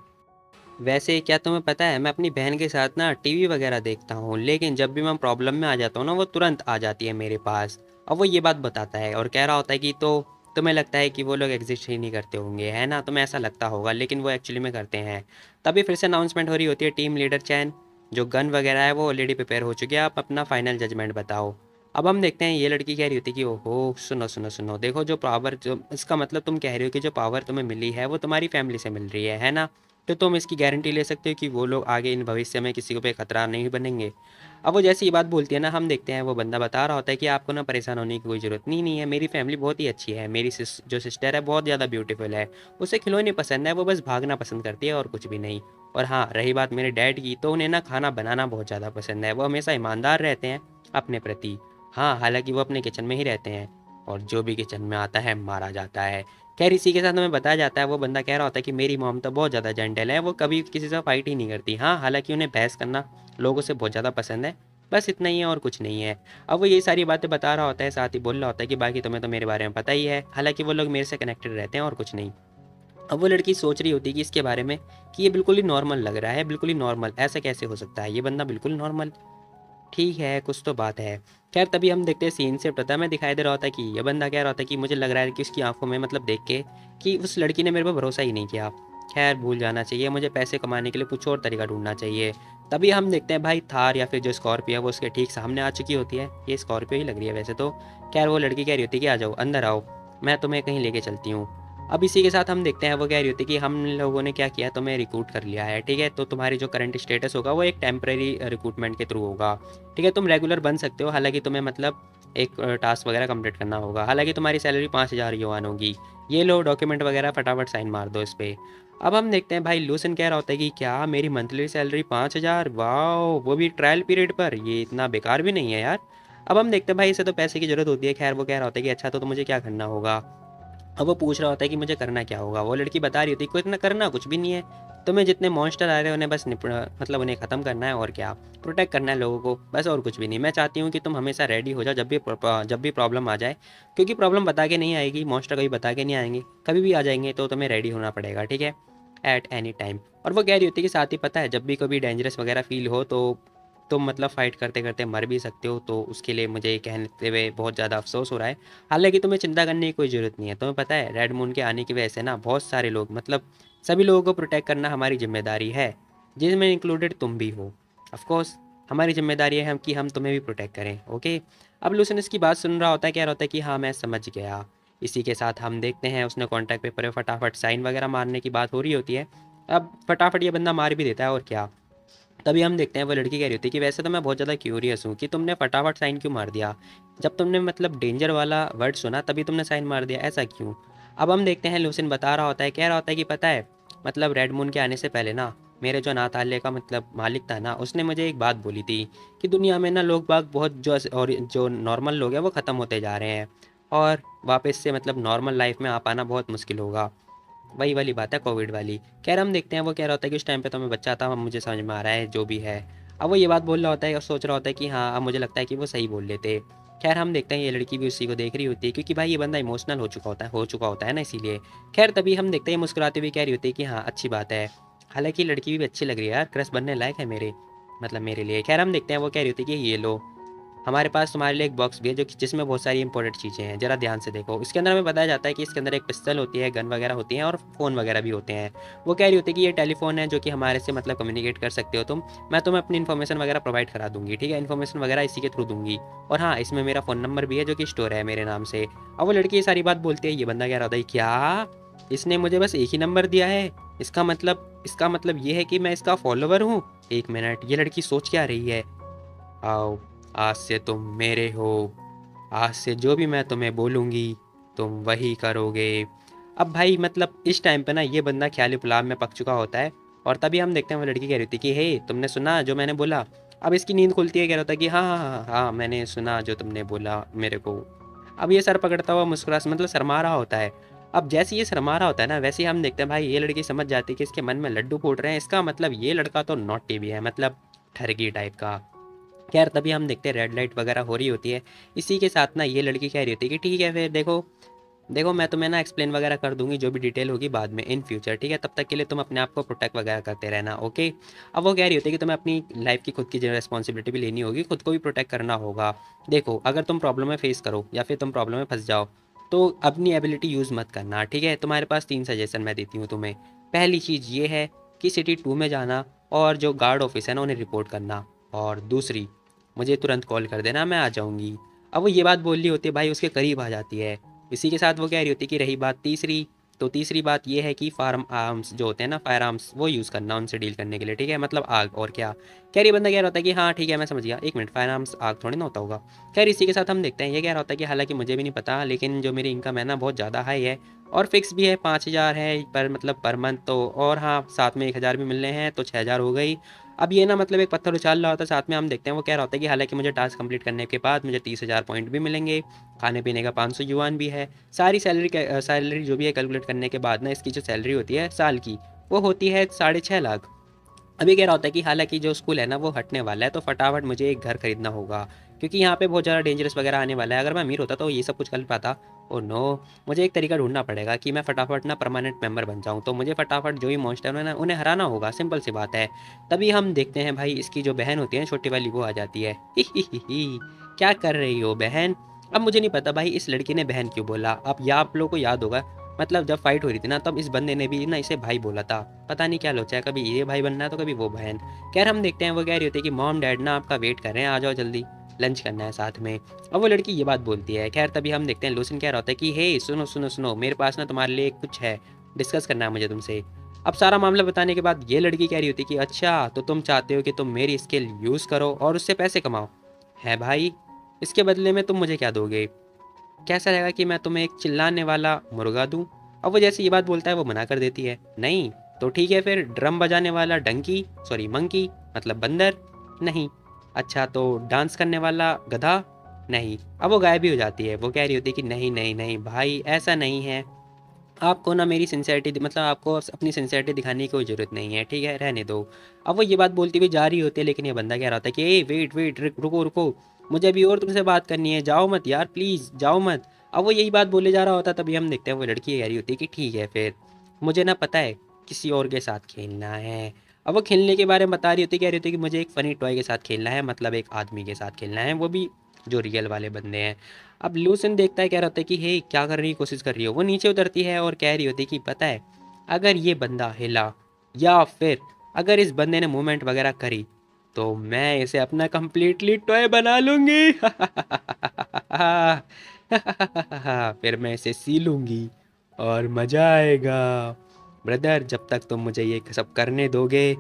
वैसे क्या तुम्हें पता है, मैं अपनी बहन के साथ ना टीवी वगैरह देखता हूँ, लेकिन जब भी मैं प्रॉब्लम में आ जाता हूँ ना, वो तुरंत आ जाती है मेरे पास। और वो ये बात बताता है और कह रहा होता है कि तो तुम्हें लगता है कि वो लोग एग्जिस्ट ही नहीं करते होंगे, है ना? तुम्हें ऐसा लगता होगा, लेकिन वो एक्चुअली में करते हैं। तभी फिर से अनाउंसमेंट हो रही होती है, टीम लीडर चैन, जो गन वगैरह है वो ऑलरेडी प्रिपेयर हो चुकी है, आप अपना फाइनल जजमेंट बताओ। अब हम देखते हैं ये लड़की कह रही होती है कि ओहो, सुनो सुनो सुनो, देखो जो पावर, जो इसका मतलब तुम कह रही हो कि जो पावर तुम्हें मिली है वो तुम्हारी फैमिली से मिल रही है ना? तो तुम इसकी गारंटी ले सकते हो कि वो लोग आगे इन भविष्य में किसी को पे खतरा नहीं बनेंगे। अब वो जैसे ये बात बोलती है ना, हम देखते हैं वो बंदा बता रहा होता है कि आपको ना परेशान होने की कोई ज़रूरत नहीं है, मेरी फैमिली बहुत ही अच्छी है, मेरी जो सिस्टर है बहुत ज़्यादा ब्यूटीफुल है, उसे खिलौने पसंद है, वो बस भागना पसंद करती है और कुछ भी नहीं। और हाँ, रही बात मेरे डैड की, तो उन्हें ना खाना बनाना बहुत ज़्यादा पसंद है, वो हमेशा ईमानदार रहते हैं अपने प्रति। हाँ, हालांकि वो अपने किचन में ही रहते हैं और जो भी किचन में आता है मारा जाता है। खैर इसी के साथ हमें बताया जाता है, वो बंदा कह रहा होता है कि मेरी मॉम तो बहुत ज़्यादा जेंटल है, वो कभी किसी से फाइट ही नहीं करती। हाँ, हालांकि उन्हें बहस करना लोगों से बहुत ज़्यादा पसंद है, बस इतना ही है और कुछ नहीं है। अब वो ये सारी बातें बता रहा होता है, साथ ही बोल रहा होता है कि बाकी तुम्हें तो मेरे बारे में पता ही है, हालांकि वो लोग मेरे से कनेक्टेड रहते हैं और कुछ नहीं। अब वो लड़की सोच रही होती है कि इसके बारे में, कि ये बिल्कुल ही नॉर्मल लग रहा है, बिल्कुल ही नॉर्मल, ऐसा कैसे हो सकता है, ये बंदा बिल्कुल नॉर्मल, ठीक है, कुछ तो बात है। खैर तभी हम देखते हैं सीन शिफ्ट होता है, मैं दिखाई दे रहा होता है कि ये बंदा कह रहा होता है कि मुझे लग रहा है कि उसकी आंखों में मतलब देख के कि उस लड़की ने मेरे पर भरोसा ही नहीं किया। खैर भूल जाना चाहिए, मुझे पैसे कमाने के लिए कुछ और तरीका ढूंढना चाहिए। तभी हम देखते हैं भाई थार या फिर जो स्कॉर्पियो है वो उसके ठीक सामने आ चुकी होती है, ये स्कॉर्पियो ही लग रही है वैसे तो। खैर वो लड़की कह रही होती है कि आ जाओ अंदर आओ, मैं तुम्हें कहीं लेके चलती हूँ। अब इसी के साथ हम देखते हैं वो कह रही होती है कि हम लोगों ने क्या किया, तुम्हें रिक्रूट कर लिया है, ठीक है, तो तुम्हारी जो करंट स्टेटस होगा वो एक टेम्परेरी रिक्रूटमेंट के थ्रू होगा। ठीक है, तुम रेगुलर बन सकते हो, हालांकि तुम्हें मतलब एक टास्क वगैरह कंप्लीट करना होगा, हालांकि तुम्हारी सैलरी 5,000 युआन होगी। ये लो डॉक्यूमेंट वगैरह, फटाफट साइन मार दो इस पर। अब हम देखते हैं भाई लूसन कह रहा होता है कि क्या मेरी मंथली सैलरी 5,000, वाह, वो भी ट्रायल पीरियड पर, ये इतना बेकार भी नहीं है यार। अब हम देखते हैं भाई इसे तो पैसे की ज़रूरत होती है। खैर वो कह रहा होता है कि अच्छा तो मुझे क्या करना होगा। अब वो पूछ रहा होता है कि मुझे करना क्या होगा, वो लड़की बता रही होती है कुछ ना करना कुछ भी नहीं है, तुम्हें जितने मॉन्स्टर आ रहे हैं उन्हें बस मतलब उन्हें ख़त्म करना है, और क्या, प्रोटेक्ट करना है लोगों को, बस और कुछ भी नहीं। मैं चाहती हूँ कि तुम हमेशा रेडी हो जाओ जब भी प्रॉब्लम आ जाए, क्योंकि प्रॉब्लम बता के नहीं आएगी, मॉन्स्टर कभी बता के नहीं आएंगे, कभी भी आ जाएंगे, तो तुम्हें रेडी होना पड़ेगा, ठीक है, एट एनी टाइम। और वो कह रही होती है कि साथ ही पता है जब भी कभी डेंजरस वगैरह फील हो तो तुम मतलब फ़ाइट करते करते मर भी सकते हो, तो उसके लिए मुझे कहते हुए बहुत ज़्यादा अफसोस हो रहा है। हालांकि तुम्हें चिंता करने की कोई ज़रूरत नहीं है, तुम्हें पता है रेड मून के आने की वजह से ना बहुत सारे लोग, मतलब सभी लोगों को प्रोटेक्ट करना हमारी जिम्मेदारी है, जिसमें इंक्लूडेड तुम भी हो। ऑफ कोर्स हमारी जिम्मेदारी है हम कि हम तुम्हें भी प्रोटेक्ट करें, ओके। अब लूसन इसकी बात सुन रहा होता है, कह रहा होता है कि हाँ मैं समझ गया। इसी के साथ हम देखते हैं उसने कॉन्ट्रैक्ट पेपर पे फटाफट साइन वगैरह मारने की बात हो रही होती है। अब फटाफट ये बंदा मार भी देता है, और क्या। तभी हम देखते हैं वो लड़की कह रही होती है कि वैसे तो मैं बहुत ज़्यादा क्यूरियस हूँ कि तुमने फटाफट साइन क्यों मार दिया, जब तुमने मतलब डेंजर वाला वर्ड सुना तभी तुमने साइन मार दिया, ऐसा क्यों। अब हम देखते हैं लूसिन बता रहा होता है, कह रहा होता है कि पता है मतलब रेड मून के आने से पहले ना, मेरे जो अनाथालय का मतलब मालिक था ना, उसने मुझे एक बात बोली थी कि दुनिया में ना लोग बाग बहुत जो नॉर्मल लोग हैं वो ख़त्म होते जा रहे हैं, और वापस से मतलब नॉर्मल लाइफ में आ पाना बहुत मुश्किल होगा। वही वाली बात है कोविड वाली। खैर हम देखते हैं वो कह रहा होता है कि उस टाइम पे तो मैं बच्चा था, अब मुझे समझ में आ रहा है जो भी है। अब वो ये बात बोल रहा होता है और सोच रहा होता है कि हाँ अब मुझे लगता है कि वो सही बोल लेते। खैर हम देखते हैं ये लड़की भी उसी को देख रही होती है, क्योंकि भाई ये बंदा इमोशनल हो चुका होता है ना, इसीलिए। खैर तभी हम देखते हैं मुस्कुराते हुए कह रही होती है कि हाँ अच्छी बात है, हालांकि लड़की भी अच्छी लग रही है यार, क्रश बनने लायक है मेरे, मतलब मेरे लिए। खैर हम देखते हैं वो कह रही होती है कि ये लो, हमारे पास तुम्हारे लिए एक बॉक्स भी है जो कि जिसमें बहुत सारी इंपॉर्टेंट चीज़ें हैं, ज़रा ध्यान से देखो। इसके अंदर हमें बताया जाता है कि इसके अंदर एक पिस्टल होती है, गन वगैरह होती हैं और फ़ोन वगैरह भी होते हैं। वो कह रही होती है कि ये टेलीफोन है जो कि हमारे से मतलब कम्युनिकेट कर सकते हो तुम, मैं तुम्हें अपनी इन्फॉर्मेशन वगैरह प्रोवाइड करा दूंगी, ठीक है, इन्फॉर्मेशन वगैरह इसी के थ्रू दूंगी। और हाँ इसमें मेरा फ़ोन नंबर भी है जो कि स्टोर है मेरे नाम से। अब वो लड़की ये सारी बात बोलती है, ये बंदा कह रहा होता है क्या, इसने मुझे बस एक ही नंबर दिया है, इसका मतलब ये है कि मैं इसका फॉलोवर हूँ। एक मिनट, ये लड़की सोच क्या रही है। आओ, आज से तुम मेरे हो, आज से जो भी मैं तुम्हें बोलूँगी तुम वही करोगे। अब भाई मतलब इस टाइम पे ना ये बंदा ख्याली पुलाव में पक चुका होता है। और तभी हम देखते हैं वो लड़की कह रही थी कि हे तुमने सुना जो मैंने बोला। अब इसकी नींद खुलती है, कह रहा था कि हाँ हाँ हाँ हाँ मैंने सुना जो तुमने बोला मेरे को। अब ये सर पकड़ता हुआ मुस्कुरा मतलब शर्मा रहा होता है। अब जैसे ये शर्मा रहा होता है ना, वैसे ही हम देखते हैं भाई ये लड़की समझ जाती है कि इसके मन में लड्डू फूट रहे हैं, इसका मतलब ये लड़का तो नॉटी भी है, मतलब ठरकी टाइप का। खैर तभी हम देखते हैं रेड लाइट वगैरह हो रही होती है। इसी के साथ ना ये लड़की कह रही होती है कि ठीक है फिर देखो देखो मैं तुम्हें ना एक्सप्लेन वगैरह कर दूंगी जो भी डिटेल होगी बाद में इन फ्यूचर, ठीक है, तब तक के लिए तुम अपने आप को प्रोटेक्ट वगैरह करते रहना, ओके। अब वो कह रही होती है कि तुम्हें अपनी लाइफ की खुद की जो रिस्पॉन्सिबिलिटी भी लेनी होगी, खुद को भी प्रोटेक्ट करना होगा। देखो अगर तुम प्रॉब्लम में फेस करो या फिर तुम प्रॉब्लम में फंस जाओ तो अपनी एबिलिटी यूज़ मत करना, ठीक है। तुम्हारे पास 3 सजेशन मैं देती हूँ तुम्हें। पहली चीज़ ये है कि सिटी 2 में जाना और जो गार्ड ऑफिस है ना उन्हें रिपोर्ट करना, और दूसरी मुझे तुरंत कॉल कर देना, मैं आ जाऊँगी। अब वो ये बात बोल रही होती है भाई, उसके करीब आ जाती है। इसी के साथ वो कह रही होती है कि रही बात तीसरी, तो तीसरी बात ये है कि फार्म आर्म्स जो होते हैं ना, फायर आर्म्स, वो यूज़ करना उनसे डील करने के लिए, ठीक है, मतलब आग और क्या। कह रही बंदा कह रहा होता है कि हाँ ठीक है मैं समझ गया, एक मिनट फायर आर्म्स आग थोड़ी ना होता होगा। खैर इसी के साथ हम देखते हैं ये कह रहा होता है कि हालांकि मुझे भी नहीं पता, लेकिन जो मेरी इनकम है ना बहुत ज़्यादा हाई है और फिक्स भी है, 5,000 है पर मतलब पर मंथ तो, और हाँ साथ में 1,000 भी मिल रहे हैं तो 6,000 हो गई। अब ये ना मतलब एक पत्थर उछाल रहा होता है साथ में, हम देखते हैं वो कह रहा होता है कि हालांकि मुझे टास्क कंप्लीट करने के बाद मुझे 30,000 पॉइंट भी मिलेंगे, खाने पीने का 500 युआन भी है। सारी सैलरी जो भी है कैलकुलेट करने के बाद ना इसकी जो सैलरी होती है साल की वो होती है 6.5 लाख। अभी कह रहा होता है कि हालांकि जो स्कूल है ना वो हटने वाला है तो फटाफट मुझे एक घर खरीदना होगा, क्योंकि यहाँ पे बहुत ज़्यादा डेंजरस वगैरह आने वाला है। अगर मैं अमीर होता तो ये सब कुछ कर पाता। ओ नो, मुझे एक तरीका ढूंढना पड़ेगा कि मैं फटाफट ना परमानेंट मेंबर बन जाऊँ, तो मुझे फटाफट जो भी मॉन्स्टर है ना उन्हें हराना होगा, सिंपल सी बात है। तभी हम देखते हैं भाई इसकी जो बहन होती है छोटी वाली वो आ जाती है। ही ही क्या कर रही हो बहन। अब मुझे नहीं पता भाई इस लड़की ने बहन क्यों बोला, अब या आप लोगों को याद होगा मतलब जब फाइट हो रही थी ना तब इस बंदे ने भी ना इसे भाई बोला था। पता नहीं क्या लोचा है, कभी ये भाई बनना है तो कभी वो बहन। खैर हम देखते हैं वो कह रही होती है कि मॉम डैड ना आपका वेट कर रहे हैं, आ जाओ जल्दी लंच करना है साथ में। अब वो लड़की ये बात बोलती है। खैर तभी हम देखते हैं लूसिन कह रहा होता है कि हे सुनो सुनो सुनो, मेरे पास ना तुम्हारे लिए कुछ है, डिस्कस करना है मुझे तुमसे। अब सारा मामला बताने के बाद ये लड़की कह रही होती है कि अच्छा तो तुम चाहते हो कि तुम मेरी स्किल यूज़ करो और उससे पैसे कमाओ, है भाई, इसके बदले में तुम मुझे क्या दोगे। कैसा रहेगा कि मैं तुम्हें एक चिल्लाने वाला मुर्गा दूं। अब वो जैसे ये बात बोलता है वो मना कर देती है, नहीं तो ठीक है फिर ड्रम बजाने वाला डंकी सॉरी मंकी मतलब बंदर, नहीं। अच्छा तो डांस करने वाला गधा, नहीं। अब वो गायब भी हो जाती है। वो कह रही होती है कि नहीं नहीं नहीं भाई ऐसा नहीं है, आपको ना मेरी सिंसेरिटी मतलब आपको अपनी सिंसेरिटी दिखाने की कोई ज़रूरत नहीं है, ठीक है रहने दो। अब वो ये बात बोलती हुई जा रही होती है, लेकिन ये बंदा कह रहा था कि ए वेट वेट रुको रुको, मुझे अभी और तुमसे बात करनी है, जाओ मत यार प्लीज़ जाओ मत। अब वो यही बात बोले जा रहा होता तभी हम देखते हैं वो लड़की कह रही होती है कि ठीक है फिर मुझे ना पता है किसी और के साथ खेलना है। अब वो खेलने के बारे में बता रही होती कह रही होती कि मुझे एक फ़नी टॉय के साथ खेलना है, मतलब एक आदमी के साथ खेलना है, वो भी जो रियल वाले बंदे हैं। अब लूसन देखता है कह रहा होता है कि हे क्या करने की कोशिश कर रही हो। वो नीचे उतरती है और कह रही होती है कि पता है अगर ये बंदा हिला या फिर अगर इस बंदे ने मूवमेंट वगैरह करी तो मैं इसे अपना कंप्लीटली टॉय बना लूंगी। फिर मैं इसे सी लूंगी और मज़ा आएगा। ब्रदर जब तक तुम मुझे ये सब करने दोगे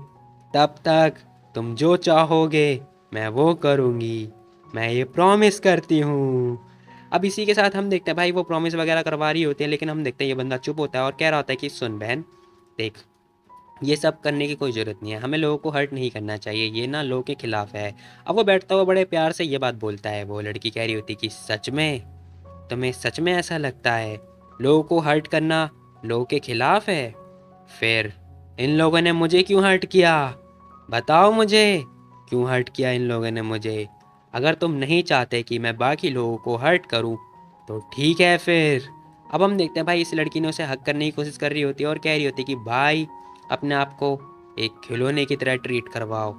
तब तक तुम जो चाहोगे मैं वो करूँगी, मैं ये प्रॉमिस करती हूँ। अब इसी के साथ हम देखते हैं भाई वो प्रॉमिस वगैरह करवा रही होती है, लेकिन हम देखते हैं ये बंदा चुप होता है और कह रहा होता है कि सुन बहन देख, ये सब करने की कोई ज़रूरत नहीं है, हमें लोगों को हर्ट नहीं करना चाहिए, ये ना लोगों के खिलाफ है। अब वो बैठता हुआ बड़े प्यार से ये बात बोलता है। वो लड़की कह रही होती कि सच में, तुम्हें सच में ऐसा लगता है लोगों को हर्ट करना लोगों के खिलाफ है, फिर इन लोगों ने मुझे क्यों हर्ट किया, बताओ मुझे क्यों हर्ट किया इन लोगों ने मुझे। अगर तुम नहीं चाहते कि मैं बाकी लोगों को हर्ट करूं तो ठीक है फिर। अब हम देखते हैं भाई इस लड़की ने उसे हक करने की कोशिश कर रही होती है और कह रही होती है कि भाई अपने आप को एक खिलौने की तरह ट्रीट करवाओ,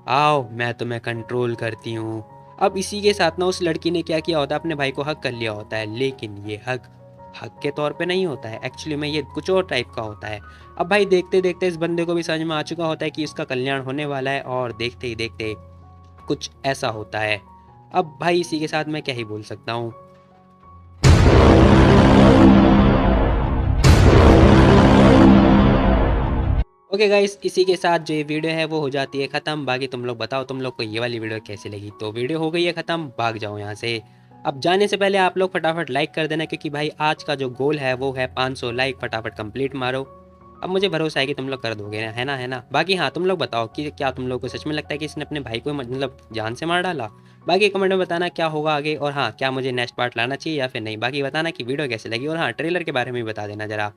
आओ मैं तुम्हें कंट्रोल करती हूँ। अब इसी के साथ ना उस लड़की ने क्या किया होता है, अपने भाई को हक कर लिया होता है, लेकिन ये हक हक के तौर पे नहीं होता है, एक्चुअली में ये कुछ और टाइप का होता है। अब भाई देखते देखते इस बंदे को भी समझ में आ चुका होता है कि इसका कल्याण होने वाला है, और देखते ही देखते कुछ ऐसा होता है। अब भाई इसी के साथ मैं क्या ही बोल सकता हूँ। ओके गाइस, इसी के साथ जो ये वीडियो है वो हो जाती है ख़त्म। बाकी तुम लोग बताओ तुम लोग को ये वाली वीडियो कैसी लगी। तो वीडियो हो गई है ख़त्म, भाग जाओ यहाँ से। अब जाने से पहले आप लोग फटाफट लाइक कर देना, क्योंकि भाई आज का जो गोल है वो है 500 लाइक, फटाफट कंप्लीट मारो। अब मुझे भरोसा है कि तुम लोग कर दोगे ना, है ना, है ना। बाकी हाँ, तुम लोग बताओ कि क्या तुम लोग को सच में लगता है कि इसने अपने भाई को मतलब जान से मार डाला? बाकी कमेंट में बताना क्या होगा आगे, और हाँ, क्या मुझे नेक्स्ट पार्ट लाना चाहिए या फिर नहीं। बाकी बताना कि वीडियो कैसे लगी, और हाँ, ट्रेलर के बारे में भी बता देना ज़रा।